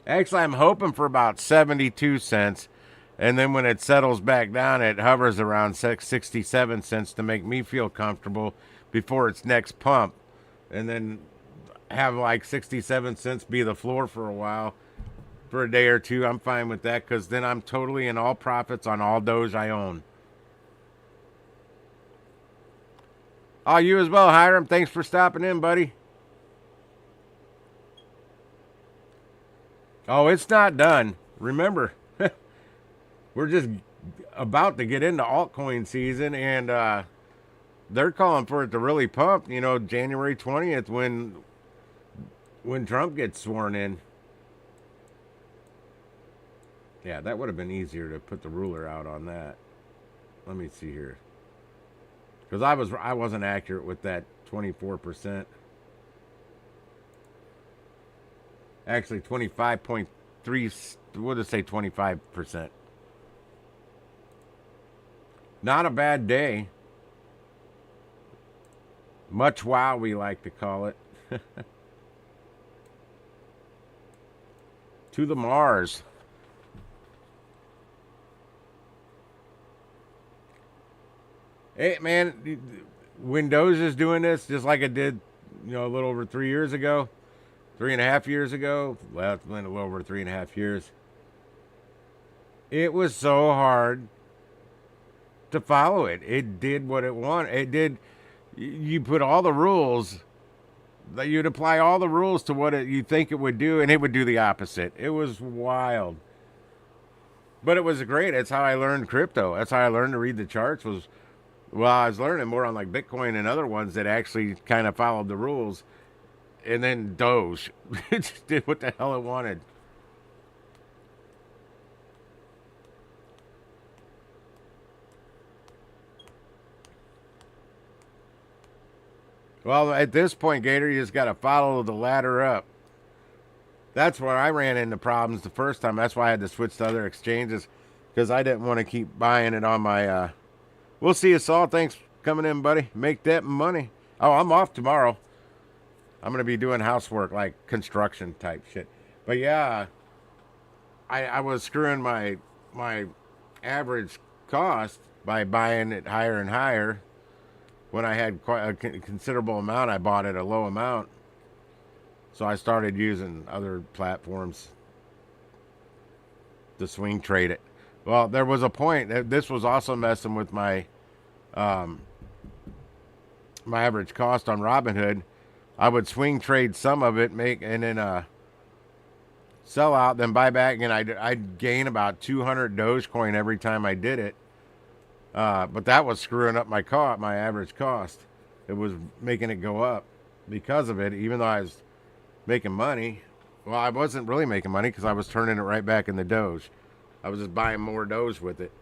Actually, I'm hoping for about 72 cents. And then when it settles back down, it hovers around 67 cents to make me feel comfortable before its next pump. And then have like 67 cents be the floor for a while, for a day or two. I'm fine with that, because then I'm totally in all profits on all Doge I own. Oh, you as well, Hiram. Thanks for stopping in, buddy. Oh, it's not done. Remember, we're just about to get into altcoin season, and they're calling for it to really pump, January 20th when Trump gets sworn in. Yeah, that would have been easier to put the ruler out on that. Let me see here. Because I wasn't accurate with that 24%. Actually, 25.3, we'll just say 25%. Not a bad day. Much wow, we like to call it. To the Mars. Hey, man, Windows is doing this just like it did, a little over 3 years ago. 3.5 years ago. Well, it's been a little over 3.5 years. It was so hard to follow it. It did what it wanted. It did. You put all the rules, that you'd apply all the rules to what you think it would do, and it would do the opposite. It was wild. But it was great. That's how I learned crypto. That's how I learned to read the charts. I was learning more on like Bitcoin and other ones that actually kind of followed the rules. And then Doge. It just did what the hell it wanted. Well, at this point, Gator, you just got to follow the ladder up. That's where I ran into problems the first time. That's why I had to switch to other exchanges, because I didn't want to keep buying it on my... We'll see you, Saul. Thanks for coming in, buddy. Make that money. Oh, I'm off tomorrow. I'm going to be doing housework, like construction type shit. But yeah, I was screwing my average cost by buying it higher and higher. When I had quite a considerable amount, I bought at a low amount. So I started using other platforms to swing trade it. Well, there was a point that this was also messing with my my average cost on Robinhood. I would swing trade some of it, and then sell out, then buy back, and I'd gain about 200 Dogecoin every time I did it. But that was screwing up my average cost. It was making it go up because of it, even though I was making money. Well, I wasn't really making money because I was turning it right back in the Doge. I was just buying more Doge with it.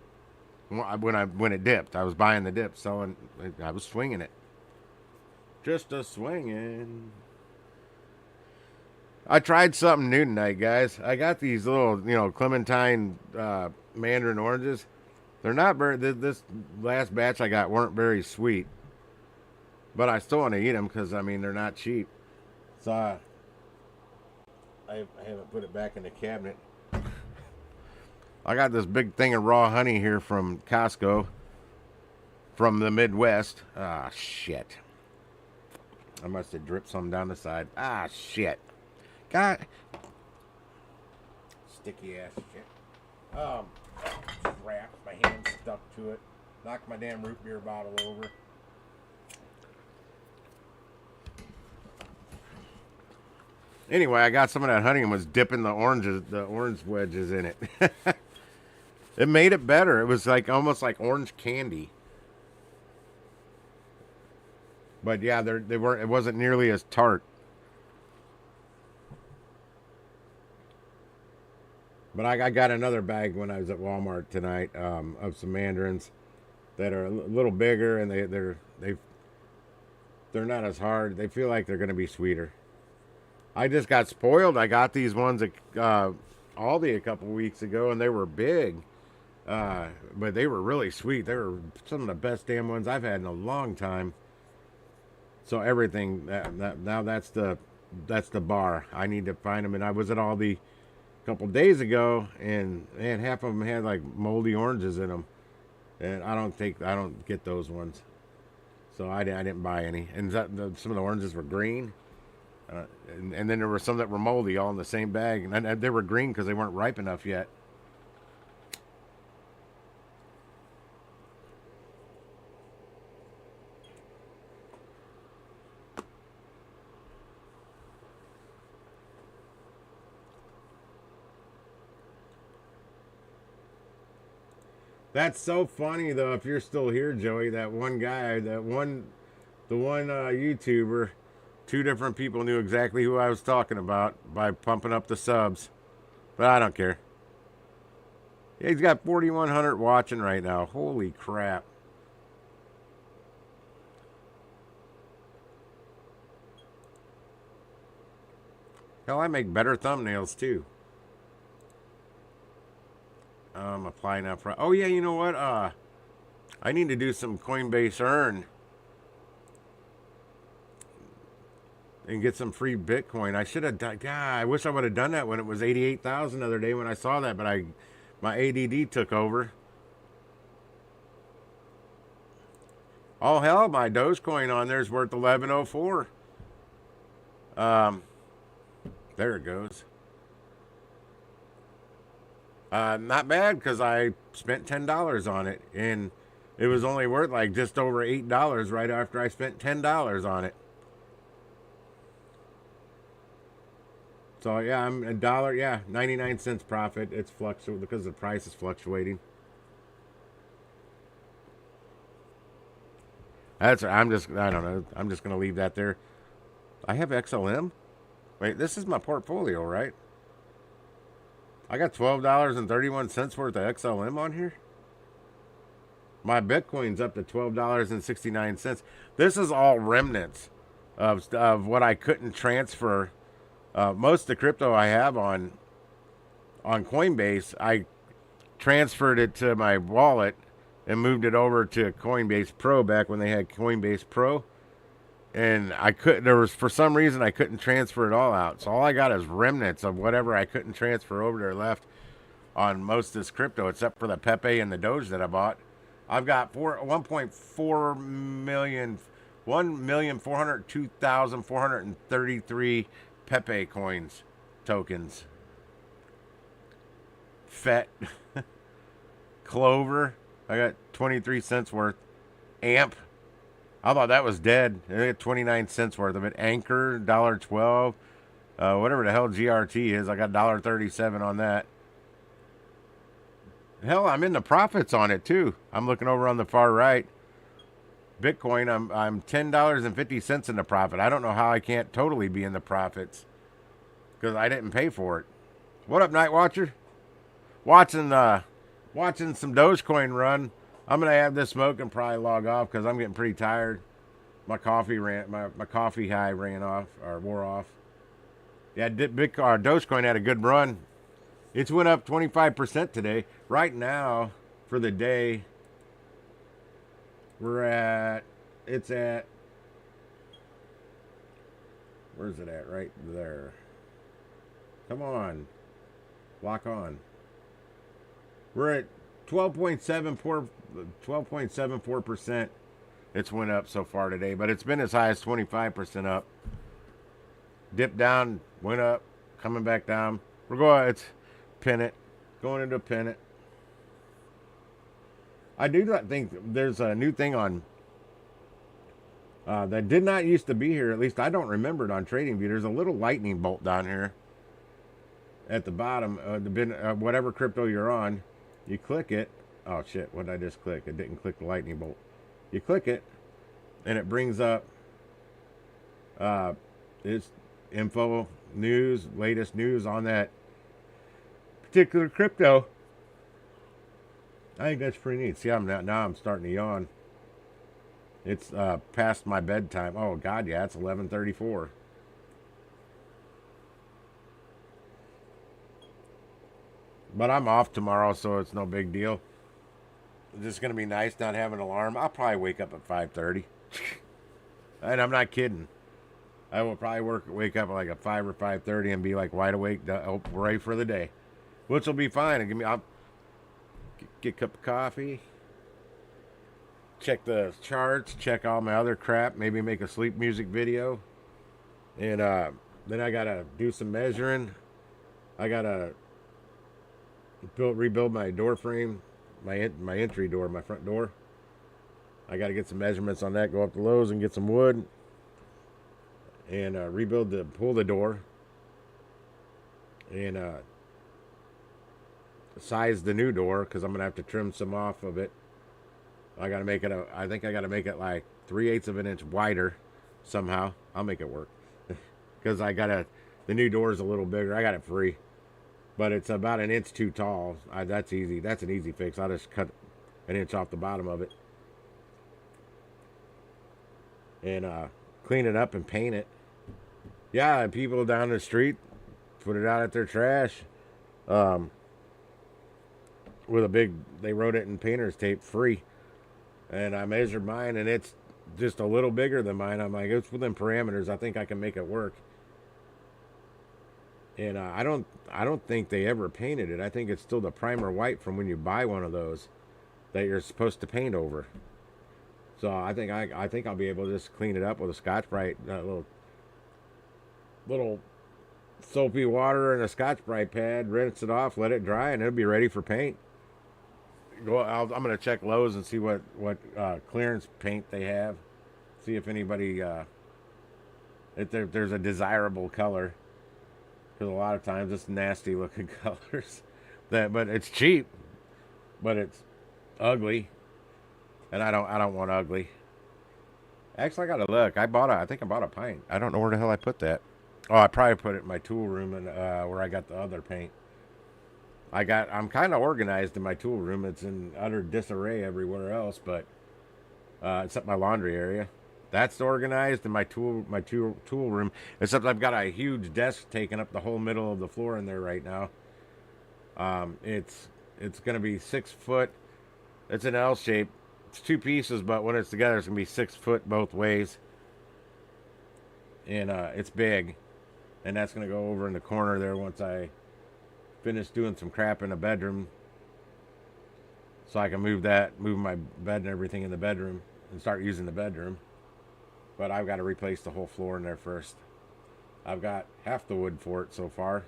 When it dipped, I was buying the dip, selling. I was swinging it. Just a swinging. I tried something new tonight, guys. I got these little, clementine mandarin oranges. They're not very. This last batch I got weren't very sweet, but I still want to eat them because they're not cheap. So I haven't put it back in the cabinet. I got this big thing of raw honey here from Costco, from the Midwest. Ah, shit. I must have dripped some down the side. Ah, shit. God. Sticky ass shit. Crap. My hand stuck to it. Knocked my damn root beer bottle over. Anyway, I got some of that honey and was dipping the orange wedges in it. It made it better. It was like almost like orange candy. But yeah, they weren't. It wasn't nearly as tart. But I got another bag when I was at Walmart tonight of some mandarins that are a little bigger, and they're not as hard. They feel like they're going to be sweeter. I just got spoiled. I got these ones at Aldi a couple weeks ago, and they were big. But they were really sweet. They were some of the best damn ones I've had in a long time. So everything now that's the bar. I need to find them. And I was at Aldi a couple days ago, and man, half of them had like moldy oranges in them, and I don't get those ones. So I didn't buy any. And some of the oranges were green, and then there were some that were moldy, all in the same bag, and they were green because they weren't ripe enough yet. That's so funny though. If you're still here, Joey, that one guy, the one YouTuber, two different people knew exactly who I was talking about by pumping up the subs. But I don't care. Yeah, he's got 4,100 watching right now. Holy crap! Hell, I make better thumbnails too. Apply now for. Oh yeah, you know what? I need to do some Coinbase Earn and get some free Bitcoin. I should have done. Yeah, I wish I would have done that when it was 88,000 the other day when I saw that, but my ADD took over. Oh hell, my Dogecoin on there is worth 1104. There it goes. Not bad because I spent $10 on it, and it was only worth like just over $8 right after I spent $10 on it. So yeah, I'm $1. Yeah, 99 cents profit. It's fluctuating because the price is fluctuating. I don't know. I'm just gonna leave that there. I have XLM. Wait, this is my portfolio, right? I got $12.31 worth of XLM on here. My Bitcoin's up to $12.69. This is all remnants of what I couldn't transfer. Most of the crypto I have on Coinbase, I transferred it to my wallet and moved it over to Coinbase Pro back when they had Coinbase Pro. And for some reason I couldn't transfer it all out. So all I got is remnants of whatever I couldn't transfer over there left on most of this crypto, except for the Pepe and the Doge that I bought. I've got 1.4 million, 1,402,433 Pepe coins, tokens. FET, Clover, I got 23 cents worth. AMP, I thought that was dead. I got 29 cents worth of it. Anchor, $1.12. Whatever the hell GRT is. I got $1.37 on that. Hell, I'm in the profits on it too. I'm looking over on the far right. Bitcoin, I'm $10.50 in the profit. I don't know how I can't totally be in the profits because I didn't pay for it. What up, Night Watcher? Watching some Dogecoin run. I'm gonna have this smoke and probably log off because I'm getting pretty tired. My coffee high ran off or wore off. Yeah, Dogecoin had a good run. It's went up 25% today. Right now, for the day, it's at, where's it at? Right there. Come on. Lock on. We're at 12.74%. It's went up so far today, but it's been as high as 25% up. Dipped down, went up, coming back down. It's pennant, going into a pennant. I do not think there's a new thing on that did not used to be here. At least I don't remember it on TradingView. There's a little lightning bolt down here at the bottom. Whatever crypto you're on, you click it. Oh shit! What did I just click? It didn't click the lightning bolt. You click it, and it brings up its info, news, latest news on that particular crypto. I think that's pretty neat. See, now I'm starting to yawn. It's past my bedtime. Oh God, yeah, it's 11:34. But I'm off tomorrow, so it's no big deal. It's just gonna be nice not having an alarm. I'll probably wake up at 5:30, and I'm not kidding. I will probably wake up at like at 5 or 5:30 and be like wide awake, ready for the day, which will be fine. I'll get a cup of coffee, check the charts, check all my other crap, maybe make a sleep music video, and then I gotta do some measuring. I gotta rebuild my door frame, my entry door, my front door. I gotta get some measurements on that. Go up to Lowe's and get some wood, and pull the door, and size the new door because I'm gonna have to trim some off of it. I gotta make it I think I gotta make it like 3/8 of an inch wider somehow. I'll make it work because the new door is a little bigger. I got it free, but it's about an inch too tall. That's easy. That's an easy fix. I'll just cut an inch off the bottom of it and clean it up and paint it. Yeah, people down the street put it out at their trash. They wrote it in painter's tape, free. And I measured mine, and it's just a little bigger than mine. I'm like, it's within parameters. I think I can make it work. And I don't think they ever painted it. I think it's still the primer white from when you buy one of those that you're supposed to paint over. So I think I'll be able to just clean it up with a Scotch-Brite, little soapy water and a Scotch-Brite pad, rinse it off, let it dry, and it'll be ready for paint. I'm going to check Lowe's and see what clearance paint they have. See if anybody, if there's a desirable color. Because a lot of times it's nasty looking colors. But it's cheap. But it's ugly. And I don't want ugly. Actually, I got to look. I think I bought a pint. I don't know where the hell I put that. Oh, I probably put it in my tool room and where I got the other paint. I'm kind of organized in my tool room. It's in utter disarray everywhere else, but except my laundry area. That's organized in my tool room. Except I've got a huge desk taking up the whole middle of the floor in there right now. It's going to be 6 foot. It's an L shape. It's 2 pieces, but when it's together, it's going to be 6 foot both ways. And it's big. And that's going to go over in the corner there once I finish doing some crap in the bedroom, so I can move my bed and everything in the bedroom and start using the bedroom. But I've got to replace the whole floor in there first. I've got half the wood for it so far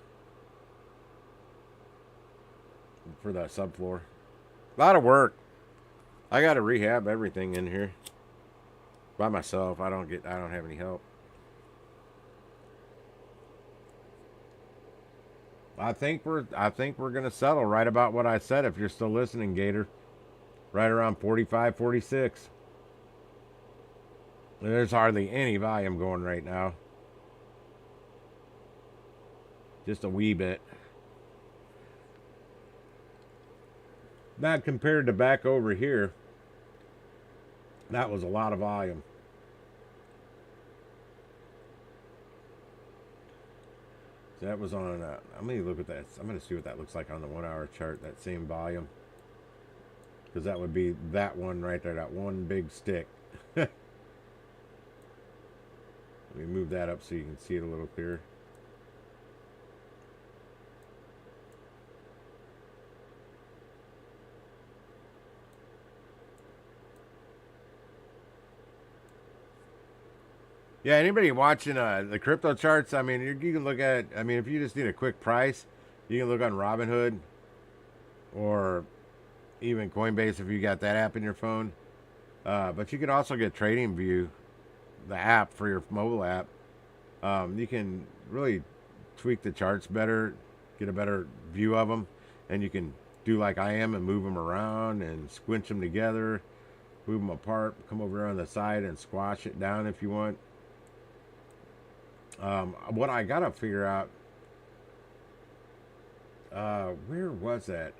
for the subfloor. A lot of work. I got to rehab everything in here by myself. I don't have any help. I think we're gonna settle right about what I said. If you're still listening, Gator, right around 45, 46. There's hardly any volume going right now. Just a wee bit. Not compared to back over here. That was a lot of volume. So that was on. I'm gonna look at that. I'm gonna see what that looks like on the 1 hour chart. That same volume, because that would be that one right there. That one big stick. Let me move that up so you can see it a little clearer. Yeah, anybody watching the crypto charts? I mean, you can look at. I mean, if you just need a quick price, you can look on Robinhood or even Coinbase if you got that app in your phone. But you can also get TradingView, the app for your mobile app. You can really tweak the charts better, get a better view of them, and you can do like I am and move them around and squinch them together, move them apart, come over on the side and squash it down if you want. What I gotta figure out, where was that?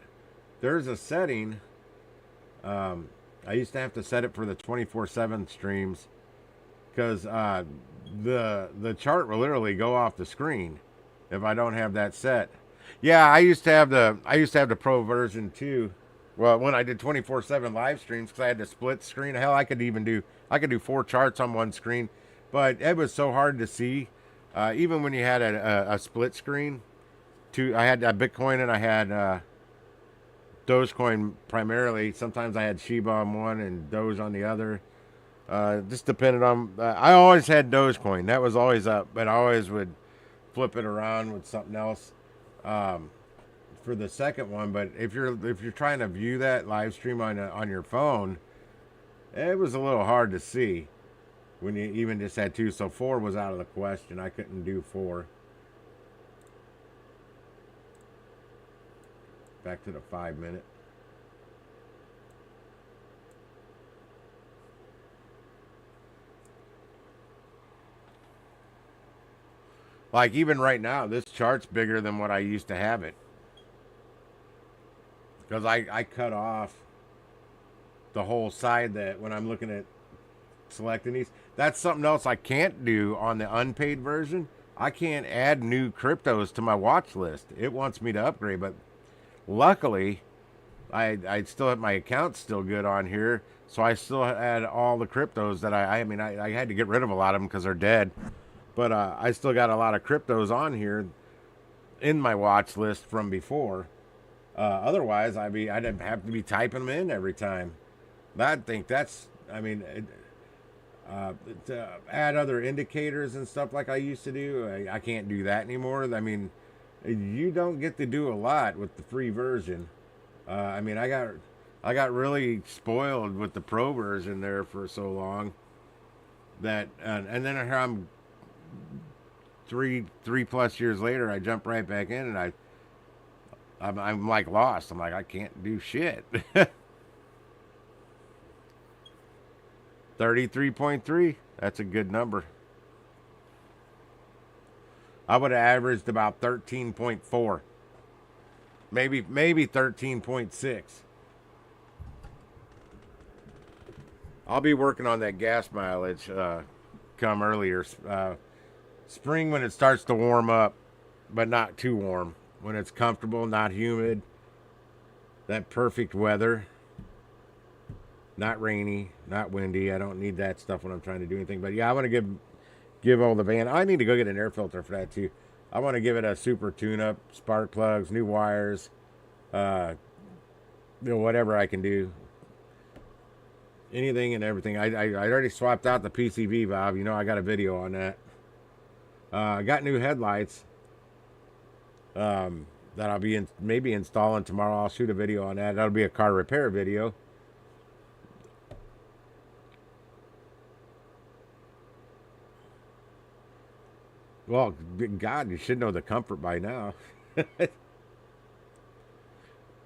There's a setting. I used to have to set it for the 24/7 streams because the chart will literally go off the screen if I don't have that set. Yeah, I used to have the pro version too. Well, when I did 24/7 live streams, because I had to split screen. Hell, I could do 4 charts on one screen, but it was so hard to see. Even when you had a split screen, I had Bitcoin and I had Dogecoin primarily. Sometimes I had Shiba on one and Doge on the other. Just depended on. I always had Dogecoin. That was always up, but I always would flip it around with something else for the second one. But if you're trying to view that live stream on your phone, it was a little hard to see when you even just had 2. So 4 was out of the question. I couldn't do 4. Back to the 5-minute. Like even right now, this chart's bigger than what I used to have it. Because I cut off the whole side that when I'm looking at selecting these. That's something else I can't do on the unpaid version. I can't add new cryptos to my watch list. It wants me to upgrade, but luckily, I still have my account still good on here, so I still had all the cryptos that I had to get rid of a lot of them because they're dead, but I still got a lot of cryptos on here in my watch list from before. Otherwise, I'd have to be typing them in every time. I think that's, I mean, to add other indicators and stuff like I used to do, I can't do that anymore. I mean, you don't get to do a lot with the free version. I mean, I got really spoiled with the pro version there for so long that, and then here I'm 3+ years later, I jump right back in and I'm like lost. I'm like, I can't do shit. 33.3. That's a good number. I would have averaged about 13.4. Maybe 13.6. I'll be working on that gas mileage come earlier. Spring when it starts to warm up, but not too warm. When it's comfortable, not humid. That perfect weather. Not rainy, not windy. I don't need that stuff when I'm trying to do anything. But yeah, I want to give all the van. I need to go get an air filter for that too. I want to give it a super tune-up, spark plugs, new wires, whatever I can do. Anything and everything. I already swapped out the PCV valve. I got a video on that. I got new headlights that I'll be maybe installing tomorrow. I'll shoot a video on that. That'll be a car repair video. Well, God, you should know the comfort by now.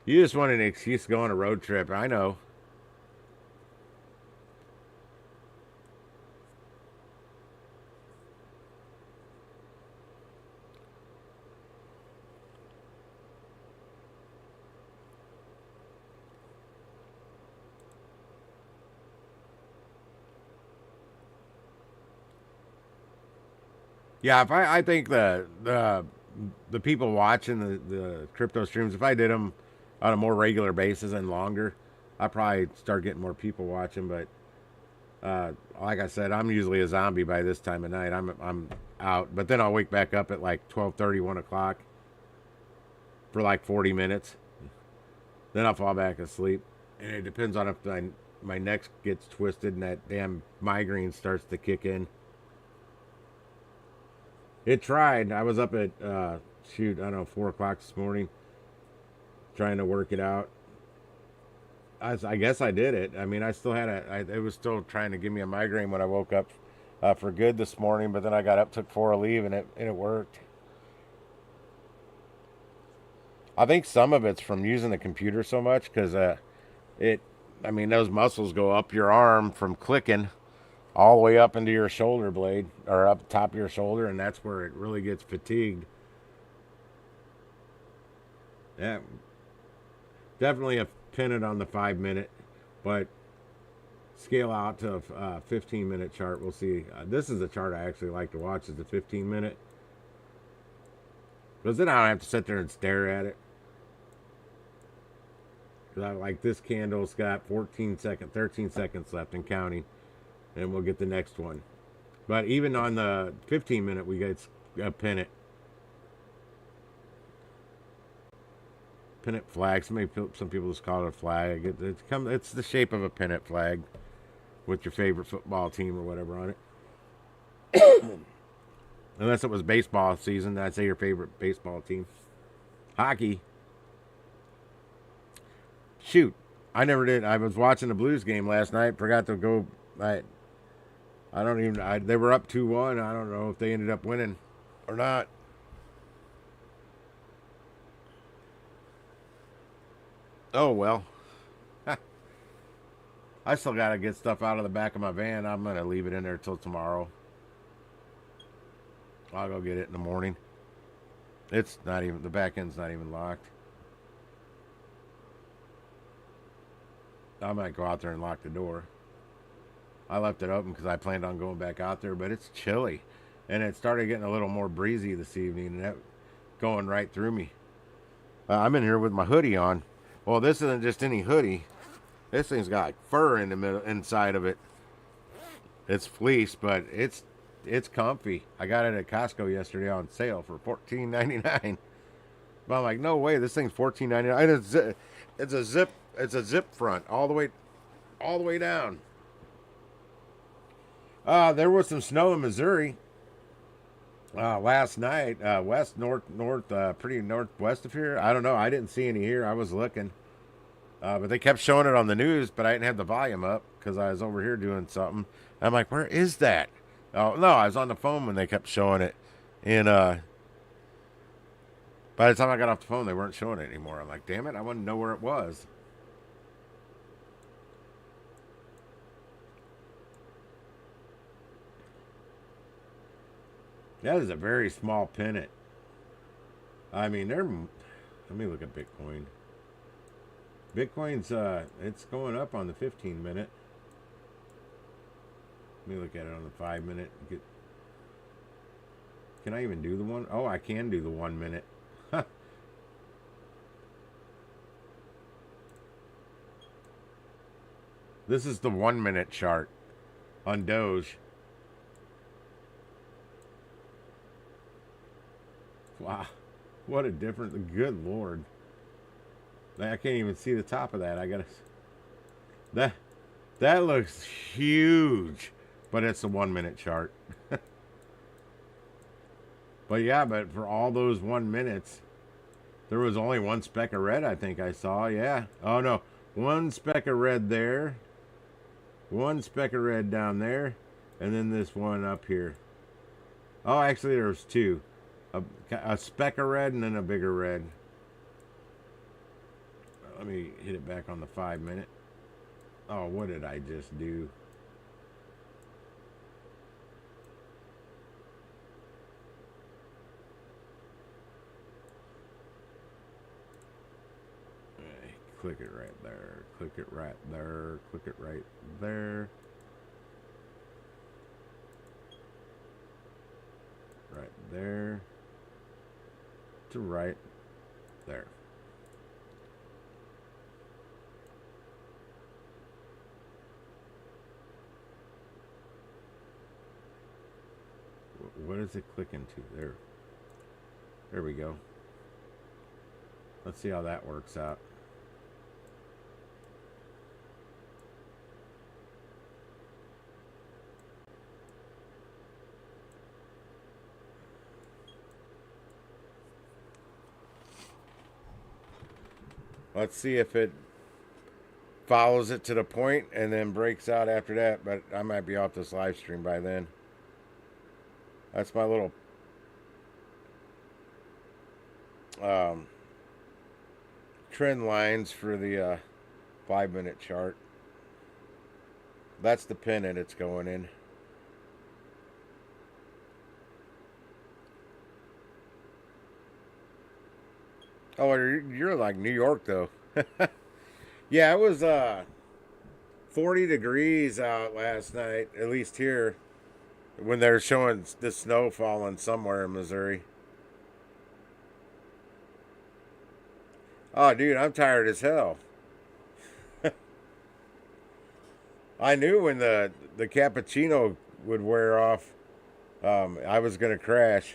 You just want an excuse to go on a road trip. I know. Yeah, if I think the people watching the crypto streams, if I did them on a more regular basis and longer, I probably start getting more people watching. But like I said, I'm usually a zombie by this time of night. I'm out, but then I'll wake back up at like 12:30, 1 o'clock for like 40 minutes. Then I'll fall back asleep, and it depends on if my neck gets twisted and that damn migraine starts to kick in. It tried. I was up at shoot, I don't know, 4 o'clock this morning, trying to work it out. I guess I did it. I mean, I still had it was still trying to give me a migraine when I woke up for good this morning. But then I got up, took 4 leave, and it worked. I think some of it's from using the computer so much because it. I mean, those muscles go up your arm from clicking all the way up into your shoulder blade or up top of your shoulder, and that's where it really gets fatigued. Yeah, definitely a pin it on the 5 minute, but scale out to a 15-minute chart. We'll see. This is a chart I actually like to watch. Is the 15-minute, because then I don't have to sit there and stare at it. Because I like this candle's got 13 seconds left and counting, and we'll get the next one. But even on the 15-minute, we get a pennant. Pennant flag. Some people just call it a flag. It's the shape of a pennant flag with your favorite football team or whatever on it. Unless it was baseball season, I'd say your favorite baseball team. Hockey. Shoot, I never did. I was watching the Blues game last night. Forgot to go. I don't even. They were up 2-1. I don't know if they ended up winning or not. Oh well. I still gotta get stuff out of the back of my van. I'm gonna leave it in there till tomorrow. I'll go get it in the morning. It's not even, the back end's not even locked. I might go out there and lock the door. I left it open because I planned on going back out there, but it's chilly, and it started getting a little more breezy this evening, and that going right through me. I'm in here with my hoodie on. Well, this isn't just any hoodie. This thing's got like fur in the middle, inside of it. It's fleece, but it's comfy. I got it at Costco yesterday on sale for $14.99. But I'm like, no way, this thing's $14.99. It's a zip front all the way down. There was some snow in Missouri last night, pretty northwest of here. I don't know. I didn't see any here. I was looking, but they kept showing it on the news. But I didn't have the volume up because I was over here doing something. I'm like, where is that? Oh no, I was on the phone when they kept showing it, and by the time I got off the phone, they weren't showing it anymore. I'm like, damn it, I wanted to know where it was. That is a very small pennant. I mean, let me look at Bitcoin. Bitcoin's it's going up on the 15-minute. Let me look at it on the 5-minute. Can I even do the one? Oh, I can do the 1 minute. This is the 1 minute chart on Doge. Wow, what a difference! Good Lord, I can't even see the top of that. I gotta. That looks huge, but it's a 1 minute chart. But yeah, but for all those 1 minutes, there was only one speck of red. I think I saw. Yeah. Oh no, one speck of red there, one speck of red down there, and then this one up here. Oh, actually, there's two. a speck of red and then a bigger red. Let me hit it back on the 5-minute. Oh, what did I just do? Click it right there. Click it right there. Click it right there. Right there. To right there. What is it clicking to? There. There we go. Let's see how that works out. Let's see if it follows it to the point and then breaks out after that. But I might be off this live stream by then. That's my little trend lines for the 5-minute chart. That's the pennant it's going in. Oh, you're like New York, though. Yeah, it was 40 degrees out last night, at least here, when they're showing the snow falling somewhere in Missouri. Oh, dude, I'm tired as hell. I knew when the cappuccino would wear off, I was going to crash.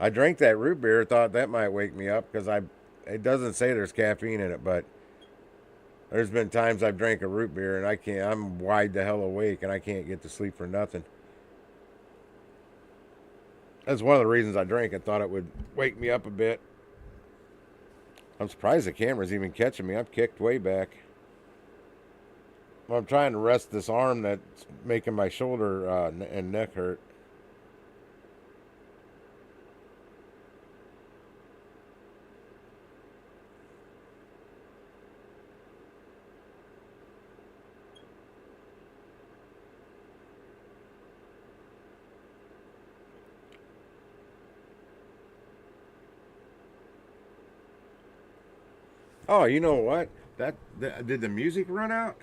I drank that root beer, thought that might wake me up because it doesn't say there's caffeine in it, but there's been times I've drank a root beer and I'm wide the hell awake and I can't get to sleep for nothing. That's one of the reasons I drank it. Thought it would wake me up a bit. I'm surprised the camera's even catching me. I've kicked way back. Well, I'm trying to rest this arm that's making my shoulder and neck hurt. Oh, you know what? Did the music run out?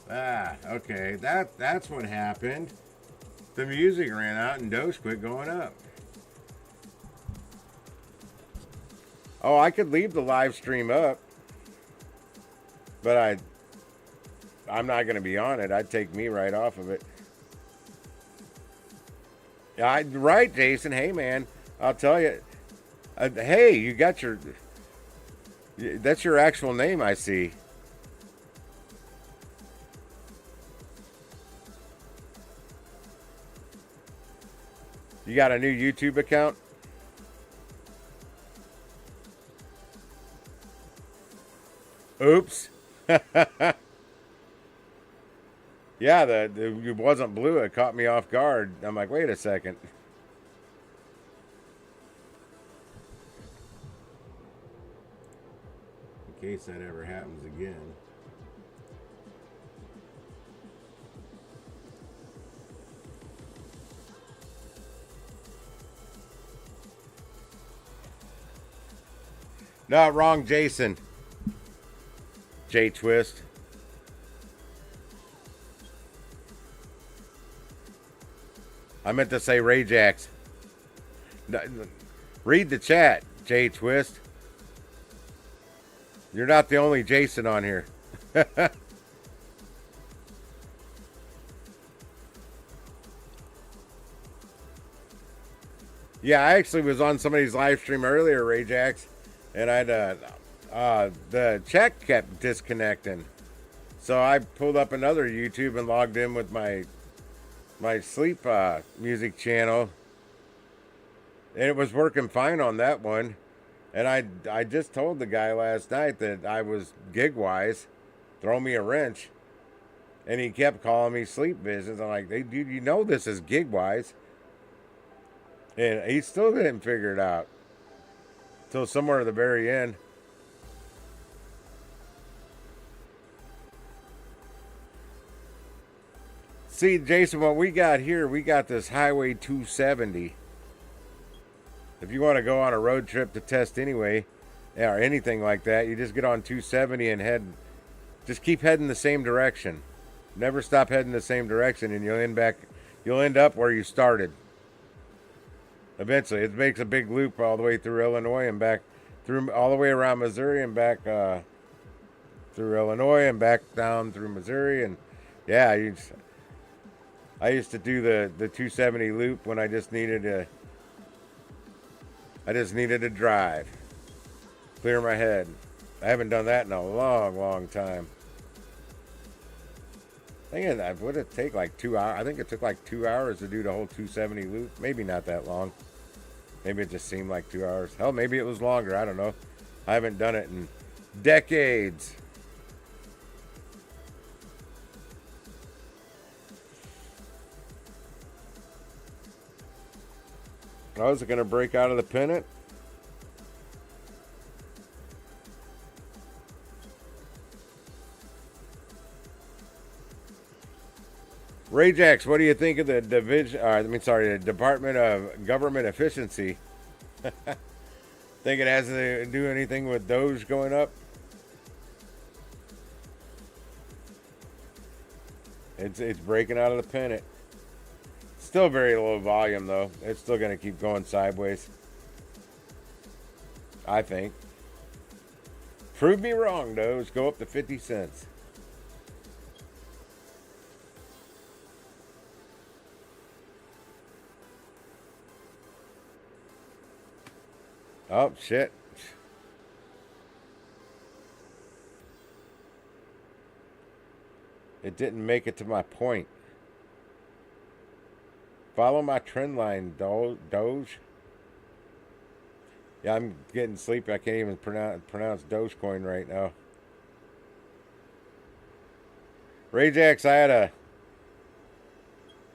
Ah, okay. That's what happened. The music ran out and DOGE quit going up. Oh, I could leave the live stream up, but I'm not going to be on it. I'd take me right off of it. Yeah, right, Jason. Hey, man, I'll tell you. Hey, you got that's your actual name, I see. You got a new YouTube account? Oops. Yeah, it wasn't blue. It caught me off guard. I'm like, wait a second. In case that ever happens again. No, wrong, Jason. J Twist. I meant to say Ray Jacks. Read the chat, J Twist. You're not the only Jason on here. Yeah, I actually was on somebody's live stream earlier, Ray Jacks, and the chat kept disconnecting. So I pulled up another YouTube and logged in with my sleep music channel, and it was working fine on that one. And I just told the guy last night that I was GIGWISE, throw me a wrench, And he kept calling me sleep visions. I'm like, hey, dude, you know this is GIGWISE. And he still didn't figure it out. Till somewhere at the very end. See, Jason, what we got here, we got this Highway 270. If you want to go on a road trip to test anyway, or anything like that, you just get on 270 and just keep heading the same direction. Never stop heading the same direction, and you'll end up where you started. Eventually, it makes a big loop all the way through Illinois and back through all the way around Missouri and back through Illinois and back down through Missouri. And yeah, I used to do the 270 loop when I just needed to drive, clear my head. I haven't done that in a long time. I think it would it take like 2 hours. I think it took like 2 hours to do the whole 270 loop. Maybe not that long. Maybe it just seemed like 2 hours. Hell, maybe it was longer. I don't know. I haven't done it in decades. Oh, is it going to break out of the pennant? Rajax, what do you think of the the Department of Government Efficiency? Think it has to do anything with Doge going up? It's breaking out of the pennant. Still very low volume though. It's still going to keep going sideways, I think. Prove me wrong, Doge. Go up to 50 cents. Oh, shit. It didn't make it to my point. Follow my trend line, Doge. Yeah, I'm getting sleepy. I can't even pronounce Dogecoin right now. Rajax, I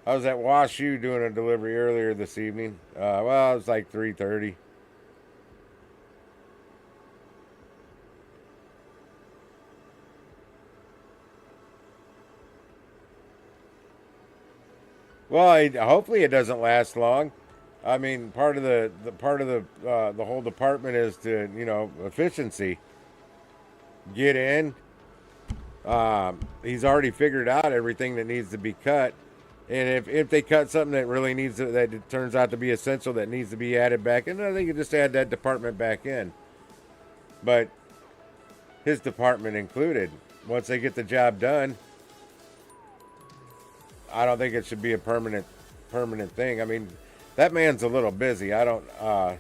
was at WashU doing a delivery earlier this evening. Well, it was like 3:30. Well, hopefully it doesn't last long. I mean, part of the whole department is to, efficiency. Get in. He's already figured out everything that needs to be cut, and if they cut something that really that it turns out to be essential that needs to be added back in, I think you just add that department back in. But his department included. Once they get the job done, I don't think it should be a permanent thing. I mean, that man's a little busy. I don't know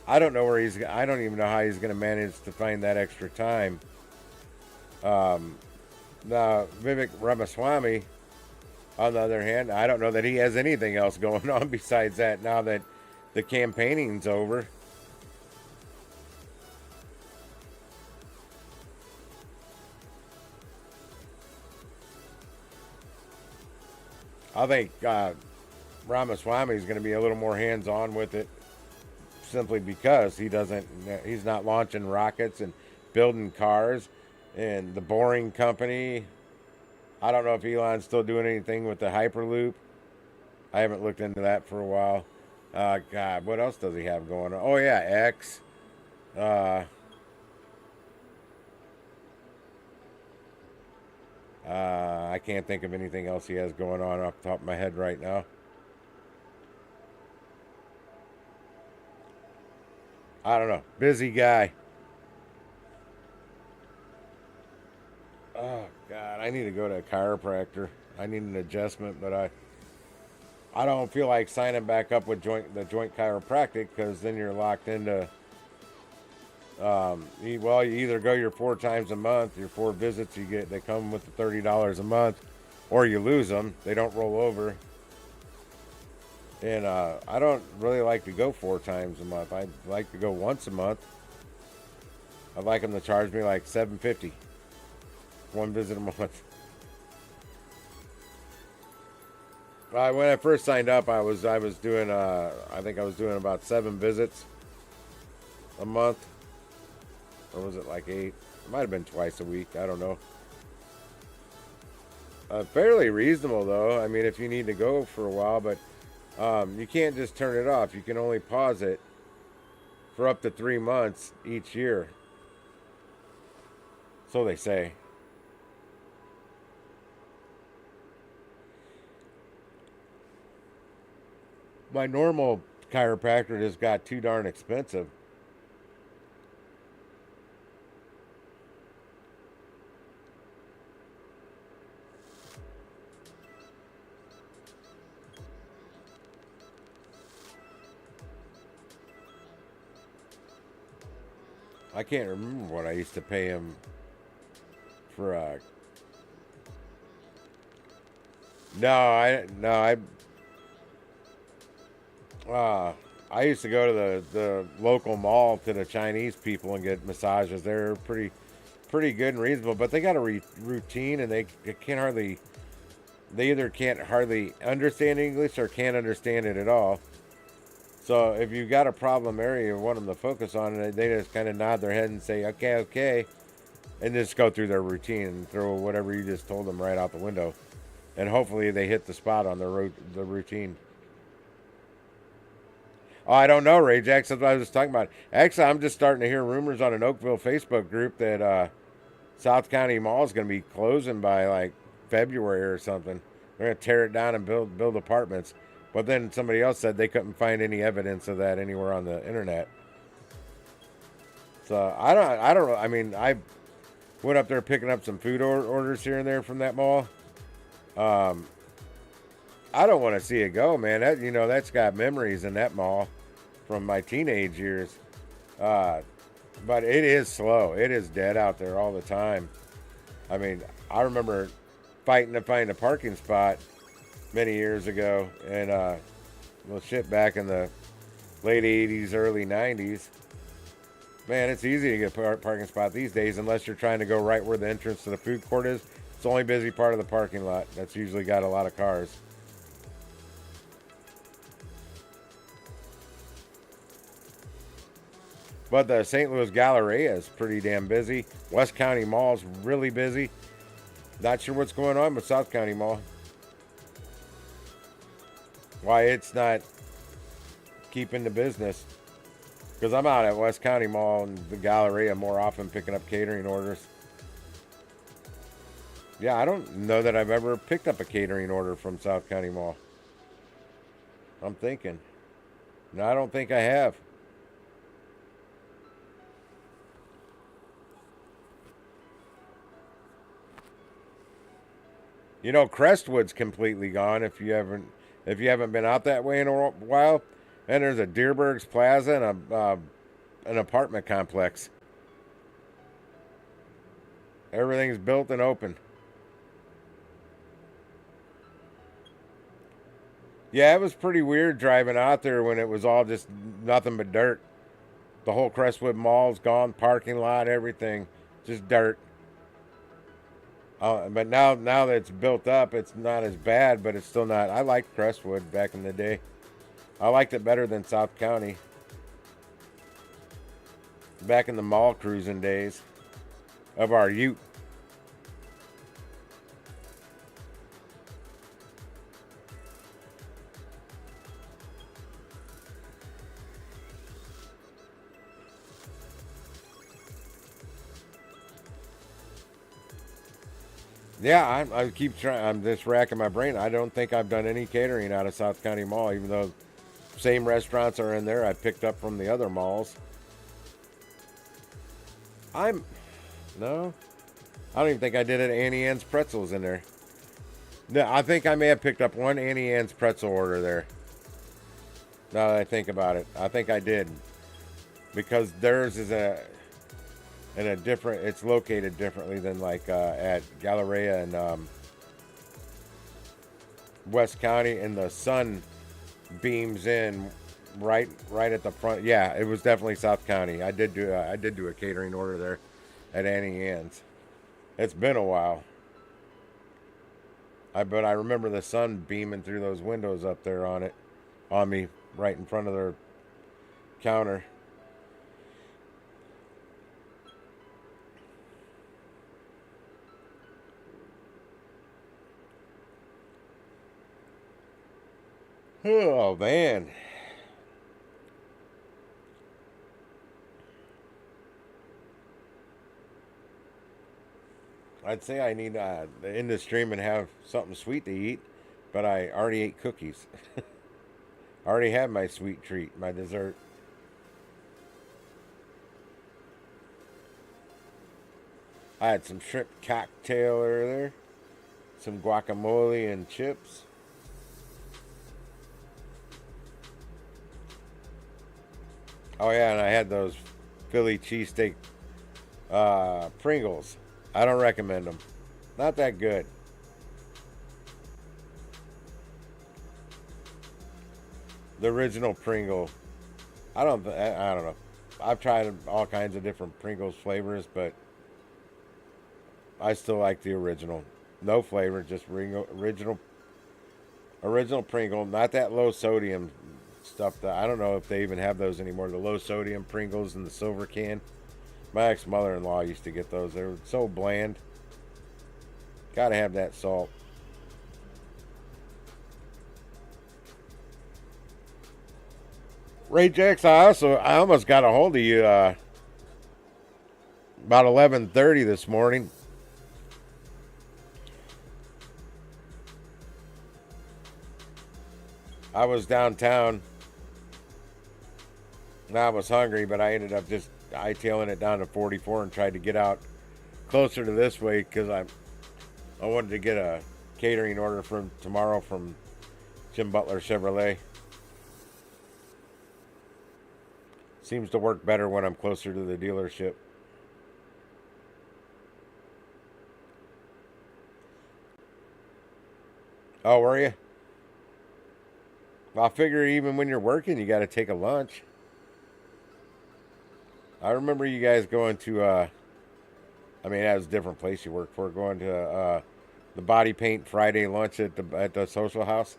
where I don't even know how he's going to manage to find that extra time. Now Vivek Ramaswamy, on the other hand, I don't know that he has anything else going on besides that now that the campaigning's over. I think Ramaswamy is going to be a little more hands-on with it, simply because he's not launching rockets and building cars, and the Boring Company. I don't know if Elon's still doing anything with the Hyperloop. I haven't looked into that for a while. God, what else does he have going on? Oh yeah, X. I can't think of anything else he has going on off the top of my head right now. I don't know. Busy guy. Oh God, I need to go to a chiropractor. I need an adjustment, but I don't feel like signing back up with the joint chiropractic, because then you're locked into. You either go your 4 times a month, your 4 visits they come with the $30 a month, or you lose them. They don't roll over. And I don't really like to go 4 times a month. I like to go once a month. I'd like them to charge me like $7.50, 1 visit a month. When I first signed up, I was doing I think I was doing about 7 visits a month, or was it like 8? It might have been twice a week. I don't know. Fairly reasonable though. I mean, if you need to go for a while, but you can't just turn it off. You can only pause it for up to 3 months each year. So they say. My normal chiropractor just got too darn expensive. I can't remember what I used to pay him for I used to go to the local mall to the Chinese people and get massages. They're pretty good and reasonable, but they got a routine, and they can't hardly, they either can't hardly understand English or can't understand it at all. So if you've got a problem area you want them to focus on it, they just kind of nod their head and say, okay, okay, and just go through their routine and throw whatever you just told them right out the window. And hopefully they hit the spot on the routine. Oh, I don't know, Ray Jack. That's what I was talking about. Actually, I'm just starting to hear rumors on an Oakville Facebook group that South County Mall is going to be closing by like February or something. They're going to tear it down and build apartments. But then somebody else said they couldn't find any evidence of that anywhere on the internet. So I don't know. I mean, I went up there picking up some food orders here and there from that mall. I don't want to see it go, man. That's got memories in that mall from my teenage years. But it is slow. It is dead out there all the time. I mean, I remember fighting to find a parking spot many years ago, and back in the late 80s, early 90s. Man, it's easy to get a parking spot these days unless you're trying to go right where the entrance to the food court is. It's the only busy part of the parking lot. That's usually got a lot of cars. But the St. Louis Galleria is pretty damn busy. West County Mall is really busy. Not sure what's going on with South County Mall. Why it's not keeping the business. Because I'm out at West County Mall and the Galleria more often picking up catering orders. Yeah, I don't know that I've ever picked up a catering order from South County Mall. I'm thinking. No, I don't think I have. You know, Crestwood's completely gone if you haven't been out that way in a while. And there's a Deerberg's Plaza and an apartment complex. Everything's built and open. Yeah, it was pretty weird driving out there when it was all just nothing but dirt. The whole Crestwood Mall's gone, parking lot, everything, just dirt. But now that it's built up, it's not as bad, but it's still not. I liked Crestwood back in the day. I liked it better than South County. Back in the mall cruising days of our youth. Yeah, I keep trying. I'm just racking my brain. I don't think I've done any catering out of South County Mall, even though same restaurants are in there I picked up from the other malls. No, I don't even think I did it. Annie Ann's Pretzels in there. No, I think I may have picked up one Annie Ann's pretzel order there. Now that I think about it, I think I did, because theirs is it's located differently than like at Galleria and West County, and the sun beams in right at the front. Yeah, it was definitely South County. I did do a catering order there at Annie Ann's. It's been a while. But I remember the sun beaming through those windows up there on me, right in front of their counter. Oh man. I'd say I need to end the stream and have something sweet to eat, but I already ate cookies. I already had my sweet treat, my dessert. I had some shrimp cocktail earlier, some guacamole and chips. Oh yeah, and I had those Philly cheesesteak Pringles. I don't recommend them. Not that good. The original Pringle. I don't know. I've tried all kinds of different Pringles flavors, but I still like the original. No flavor, just original Pringle. Not that low sodium stuff. That I don't know if they even have those anymore. The low sodium Pringles in the silver can. My ex-mother-in-law used to get those. They were so bland. Gotta have that salt. Ray Jax, I almost got a hold of you about 11:30 this morning. I was downtown. And I was hungry, but I ended up just hightailing it down to 44 and tried to get out closer to this way because I wanted to get a catering order from tomorrow from Jim Butler Chevrolet. Seems to work better when I'm closer to the dealership. Oh, were you? Well, I figure even when you're working, you got to take a lunch. I remember you guys going to, I mean, that was a different place you worked for, going to the Body Paint Friday lunch at the social house.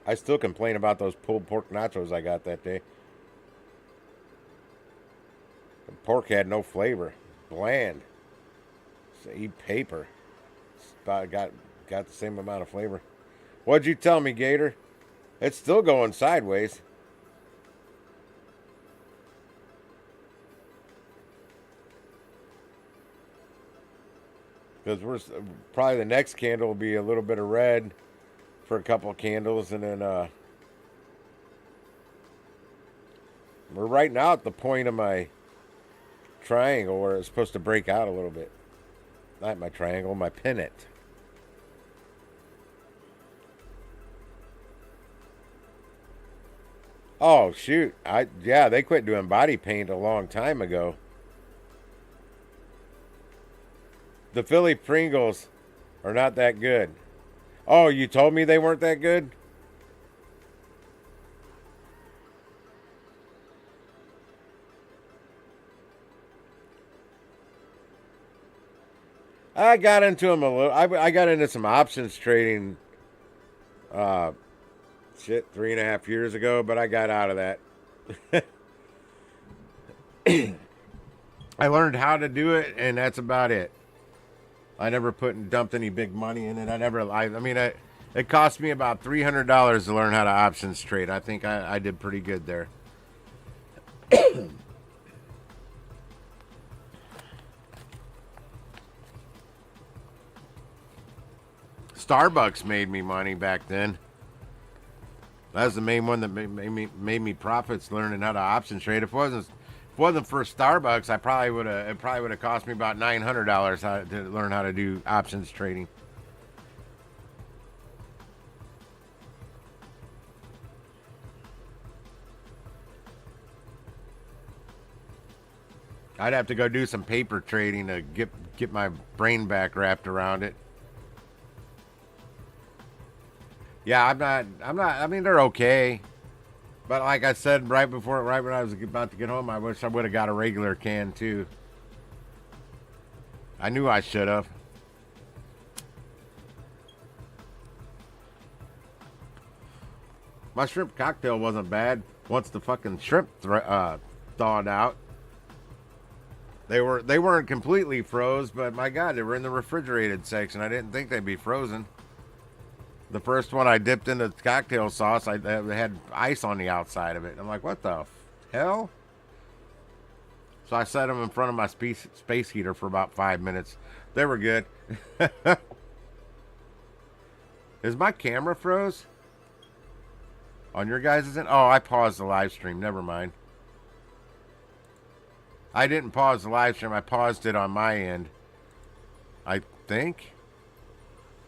I still complain about those pulled pork nachos I got that day. The pork had no flavor, bland. Just eat paper. Got the same amount of flavor. What'd you tell me, Gator? It's still going sideways. Because probably the next candle will be a little bit of red for a couple of candles, and then we're right now at the point of my triangle where it's supposed to break out a little bit. Not my triangle, my pennant. Oh shoot! Yeah, they quit doing body paint a long time ago. The Philly Pringles are not that good. Oh, you told me they weren't that good? I got into them a little. I got into some options trading, 3.5 years ago, but I got out of that. I learned how to do it, and that's about it. I never dumped any big money in it. It cost me about $300 to learn how to options trade. I think I did pretty good there. Starbucks made me money back then. That was the main one that made me profits learning how to options trade. If it wasn't for Starbucks, it probably would have cost me about $900 to learn how to do options trading. I'd have to go do some paper trading to get my brain back wrapped around it. Yeah, I'm not. I mean, they're okay, but like I said right when I was about to get home, I wish I would have got a regular can too. I knew I should have. My shrimp cocktail wasn't bad once the fucking shrimp thawed out. They weren't completely froze, but my God, they were in the refrigerated section. I didn't think they'd be frozen. The first one I dipped into cocktail sauce, I had ice on the outside of it. I'm like, what the hell? So I set them in front of my space heater for about 5 minutes. They were good. Is my camera froze? On your guys' end? Oh, I paused the live stream. Never mind. I didn't pause the live stream. I paused it on my end. I think.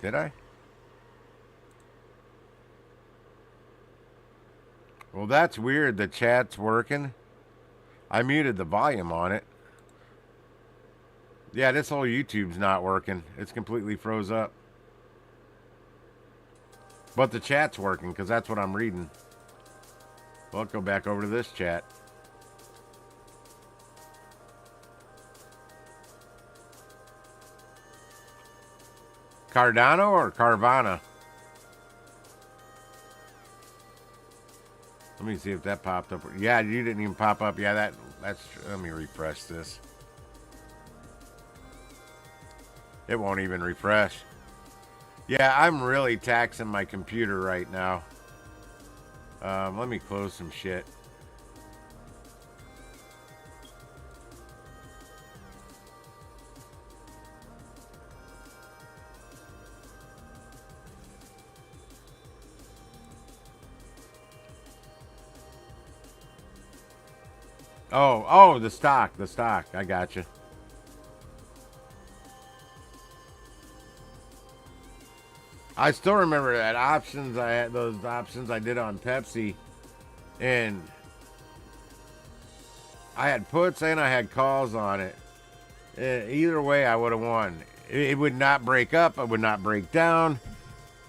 Did I? Well, that's weird. The chat's working. I muted the volume on it. Yeah, this whole YouTube's not working. It's completely froze up. But the chat's working because that's what I'm reading. Well, let's go back over to this chat. Cardano or Carvana? Let me see if that popped up. Yeah, you didn't even pop up. Yeah, that's. Let me refresh this. It won't even refresh. Yeah, I'm really taxing my computer right now. Let me close some shit. Oh, the stock. I got you. I still remember that options. I had those options I did on Pepsi, and I had puts and I had calls on it. Either way, I would have won. It would not break up. It would not break down.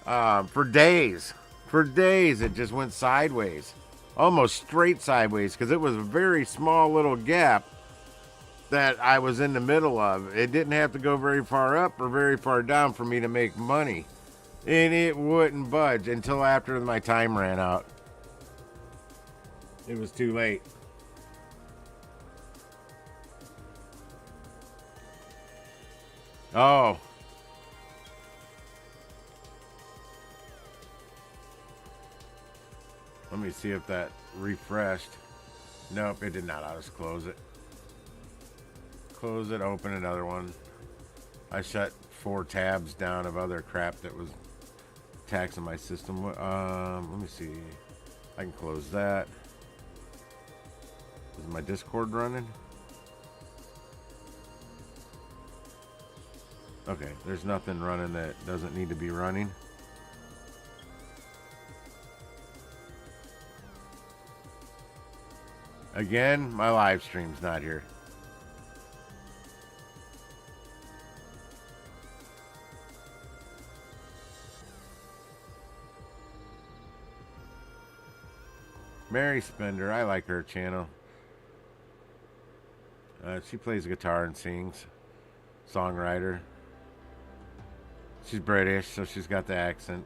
For days, it just went sideways, almost straight sideways, because it was a very small little gap that I was in the middle of. It didn't have to go very far up or very far down for me to make money. And it wouldn't budge until after my time ran out. It was too late. Oh. Let me see if that refreshed. Nope, it did not. I'll just close it. Close it, open another one. I shut 4 tabs down of other crap that was taxing my system. Let me see. I can close that. Is my Discord running? Okay, there's nothing running that doesn't need to be running. Again, my live stream's not here. Mary Spender, I like her channel. She plays guitar and sings. Songwriter. She's British, so she's got the accent.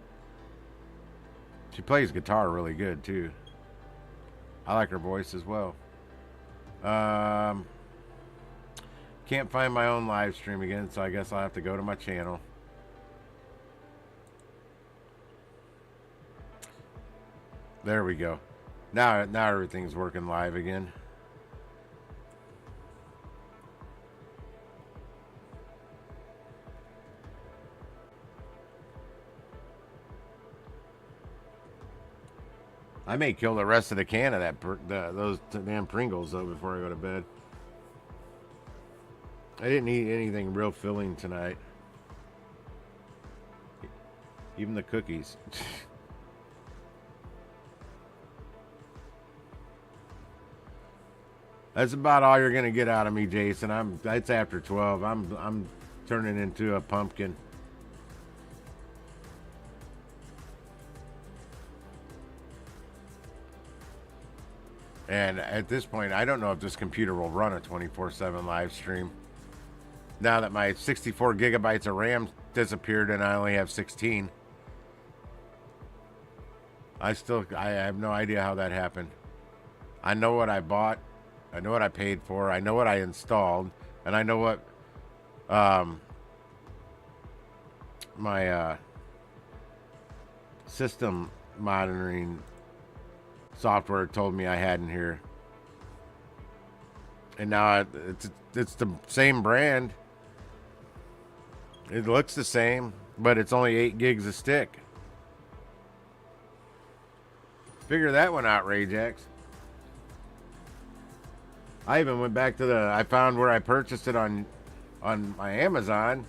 She plays guitar really good, too. I like her voice as well. Can't find my own live stream again, so I guess I'll have to go to my channel. There we go. Now everything's working live again. I may kill the rest of the can of those damn Pringles though before I go to bed. I didn't eat anything real filling tonight. Even the cookies. That's about all you're gonna get out of me, Jason. It's after 12. I'm turning into a pumpkin. And at this point, I don't know if this computer will run a 24/7 live stream. now that my 64 gigabytes of RAM disappeared and I only have 16. I have no idea how that happened. I know what I bought. I know what I paid for. I know what I installed. And I know what my system monitoring software told me I had in here. And now it's the same brand. It looks the same, but it's only 8 gigs a stick. Figure that one out, Rajax. I even went back to I found where I purchased it on my Amazon,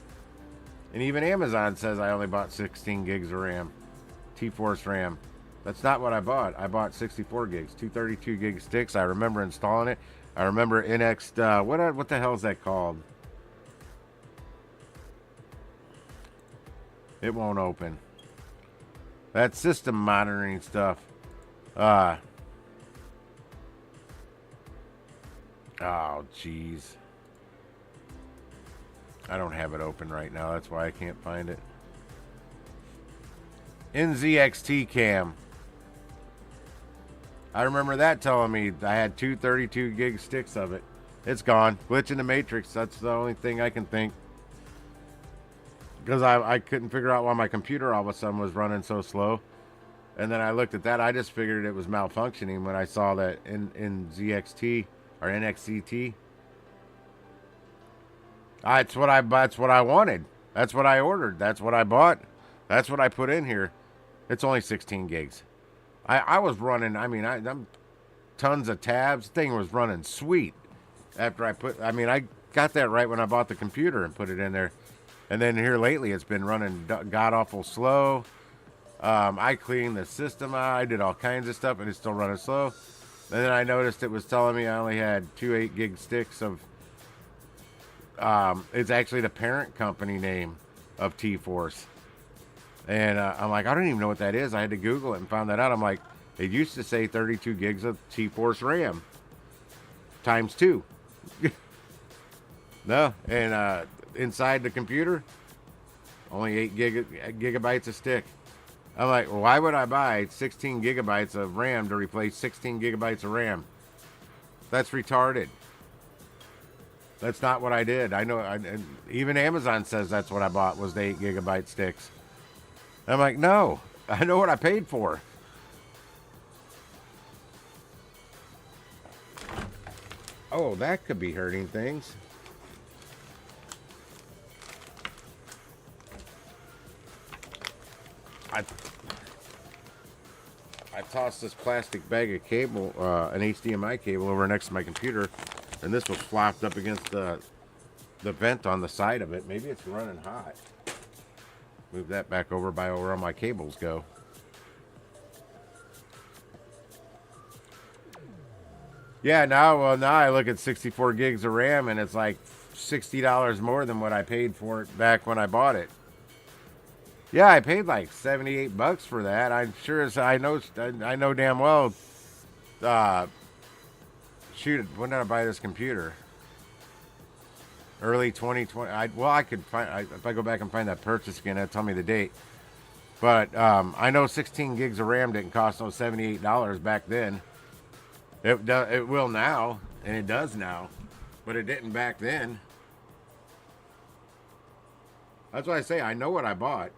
and even Amazon says I only bought 16 gigs of RAM, T-Force RAM. That's not what I bought. I bought 64 gigs, 232 gig sticks. I remember installing it. I remember NX, what the hell is that called? It won't open. That system monitoring stuff. Oh, jeez. I don't have it open right now. That's why I can't find it. NZXT cam. I remember that telling me I had 232 gig sticks of it. It's gone. Glitch in the matrix. That's the only thing I can think. Because I couldn't figure out why my computer all of a sudden was running so slow. And then I looked at that. I just figured it was malfunctioning when I saw that in ZXT or NXCT. That's what I wanted. That's what I ordered. That's what I bought. That's what I put in here. It's only 16 gigs. I was running, I'm tons of tabs. Thing was running sweet. After I got that right when I bought the computer and put it in there. And then here lately, it's been running god-awful slow. I cleaned the system out. I did all kinds of stuff, and it's still running slow. And then I noticed it was telling me I only had 2 8-gig sticks of... it's actually the parent company name of T-Force. And I'm like, I don't even know what that is. I had to Google it and found that out. I'm like, it used to say 32 gigs of T-Force RAM. Times 2. No, and inside the computer, only 8 gigabytes a stick. I'm like, well, why would I buy 16 gigabytes of RAM to replace 16 gigabytes of RAM? That's retarded. That's not what I did. I know, even Amazon says that's what I bought was the 8 gigabyte sticks. I'm like, no, I know what I paid for. Oh, that could be hurting things. I tossed this plastic bag of cable, an HDMI cable, over next to my computer, and this was flopped up against the vent on the side of it. Maybe it's running hot. Move that back over by where all my cables go. Yeah, now I look at 64 gigs of RAM, and it's like $60 more than what I paid for it back when I bought it. Yeah, I paid like $78 for that. I'm sure as I know damn well. Shoot, when did I buy this computer? Early 2020. I could find, if I go back and find that purchase again, that'll tell me the date. But I know 16 gigs of RAM didn't cost no $78 back then. It will now, and it does now, but it didn't back then. That's why I say I know what I bought.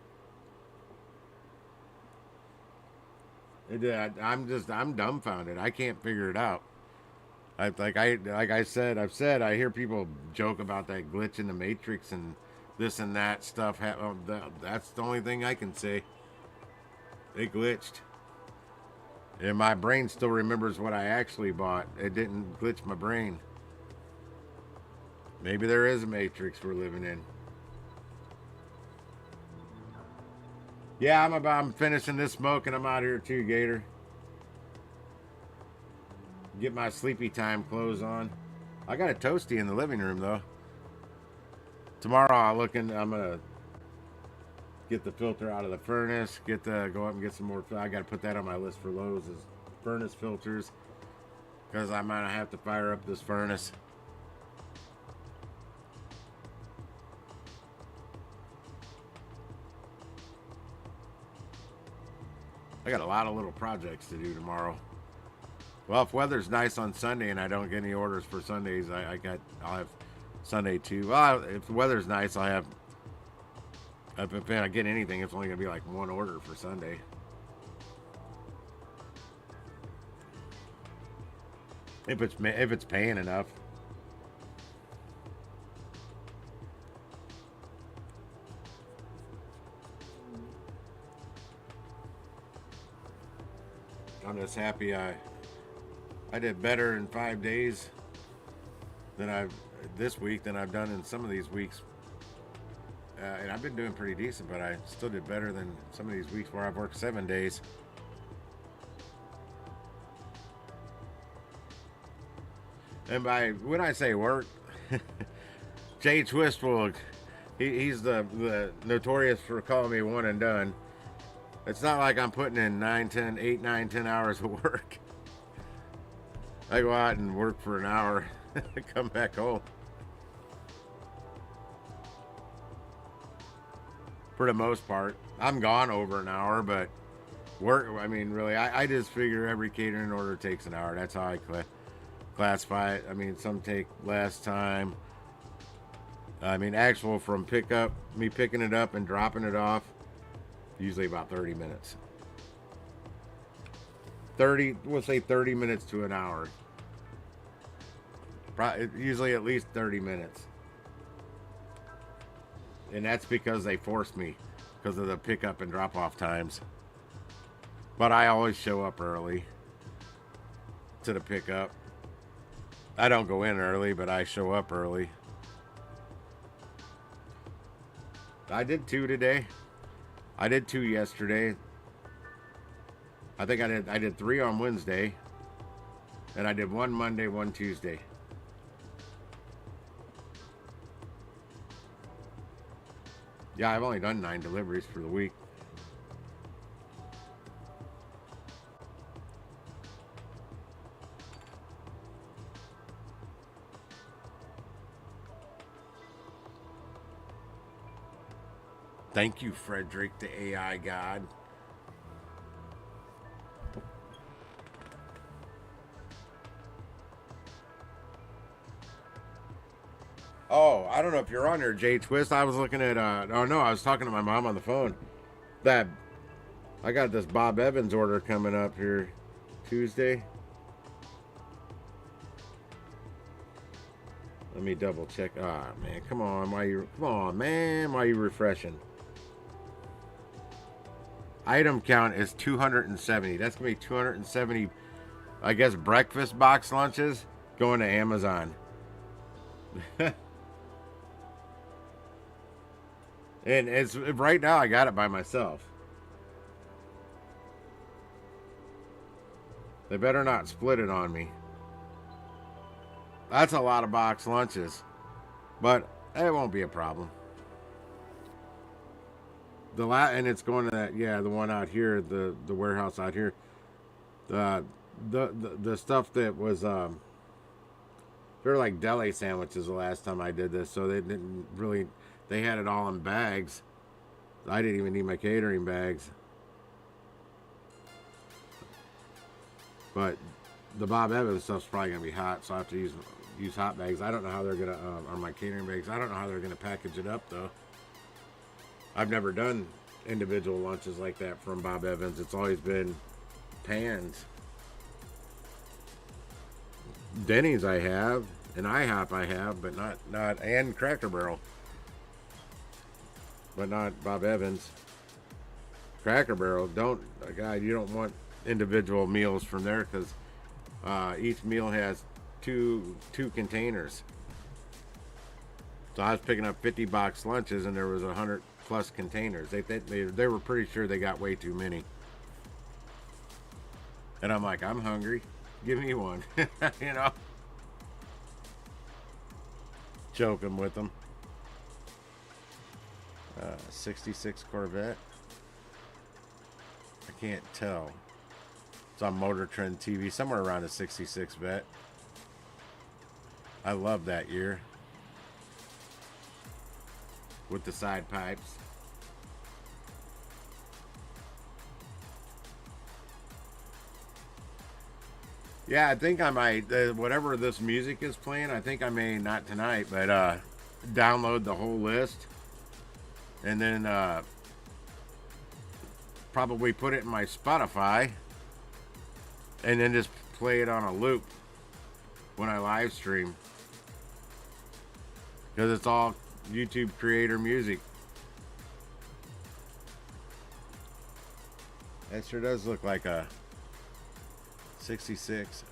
I'm dumbfounded. I can't figure it out. Like I said, I hear people joke about that glitch in the matrix and this and that stuff. That's the only thing I can say. It glitched. And my brain still remembers what I actually bought. It didn't glitch my brain. Maybe there is a matrix we're living in. Yeah, I'm finishing this smoke and I'm out here too, Gator. Get my sleepy time clothes on. I got a toasty in the living room though. Tomorrow I'm gonna get the filter out of the furnace, go up and get some more. I gotta put that on my list for Lowe's is furnace filters, because I might have to fire up this furnace. I got a lot of little projects to do tomorrow. Well, if weather's nice on Sunday and I don't get any orders for Sundays, I'll have Sunday too. Well, if the weather's nice, I'll have. If I get anything, it's only gonna be like one order for Sunday. If it's paying enough. I'm just happy I did better in 5 days this week than I've done in some of these weeks. And I've been doing pretty decent, but I still did better than some of these weeks where I've worked 7 days. And when I say work, Jay Twist he's the notorious for calling me one and done. It's not like I'm putting in 8, 9, 10 hours of work. I go out and work for an hour, come back home. For the most part. I'm gone over an hour, but work, I mean, really, I just figure every catering order takes an hour. That's how I classify it. I mean, some take less time. I mean, actual from me picking it up and dropping it off, usually about 30 minutes. We'll say 30 minutes to an hour. Usually at least 30 minutes. And that's because they force me because of the pickup and drop off times. But I always show up early to the pickup. I don't go in early, but I show up early. I did 2 today. I did 2 yesterday. I think I did 3 on Wednesday. And I did 1 Monday, 1 Tuesday. Yeah, I've only done 9 deliveries for the week. Thank you, Frederick, the AI god. Oh, I don't know if you're on there, Jay Twist. I was looking at, I was talking to my mom on the phone. That I got this Bob Evans order coming up here Tuesday. Let me double check. Ah, man, come on, why you refreshing? Item count is 270. That's gonna be 270, I guess, breakfast box lunches going to Amazon. And it's right now I got it by myself. They better not split it on me. That's a lot of box lunches, but it won't be a problem. And it's going to that, yeah, the one out here, the warehouse out here. The stuff that was they're like deli sandwiches the last time I did this, so they didn't really. They had it all in bags. I didn't even need my catering bags. But the Bob Evans stuff's probably gonna be hot, so I have to use hot bags. I don't know how they're gonna or my catering bags. I don't know how they're gonna package it up though. I've never done individual lunches like that from Bob Evans. It's always been pans. Denny's I have, and IHOP I have, but not and Cracker Barrel. But not Bob Evans. Cracker Barrel, God, you don't want individual meals from there because each meal has two containers. So I was picking up 50 box lunches and there was 100 plus containers. They were pretty sure they got way too many. And I'm like, I'm hungry. Give me one. You know? Joking with them. 66 Corvette. I can't tell. It's on Motor Trend TV, somewhere around a 66 vet. I love that year. With the side pipes. Yeah, I think I might, whatever this music is playing, I think I may, not tonight, but download the whole list and then probably put it in my Spotify and then just play it on a loop when I live stream. Because it's all YouTube creator music. That sure does look like a 66.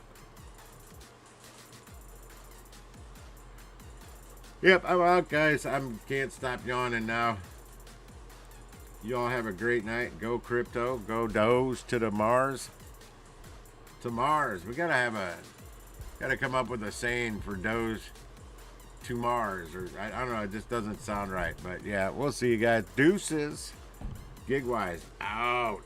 Yep, I'm out, guys. I can't stop yawning now. You all have a great night. Go crypto. Go Doge to the Mars. To Mars. We gotta come up with a saying for Doge to Mars, or I don't know. It just doesn't sound right. But yeah, we'll see you guys. Deuces. GIGWISE out.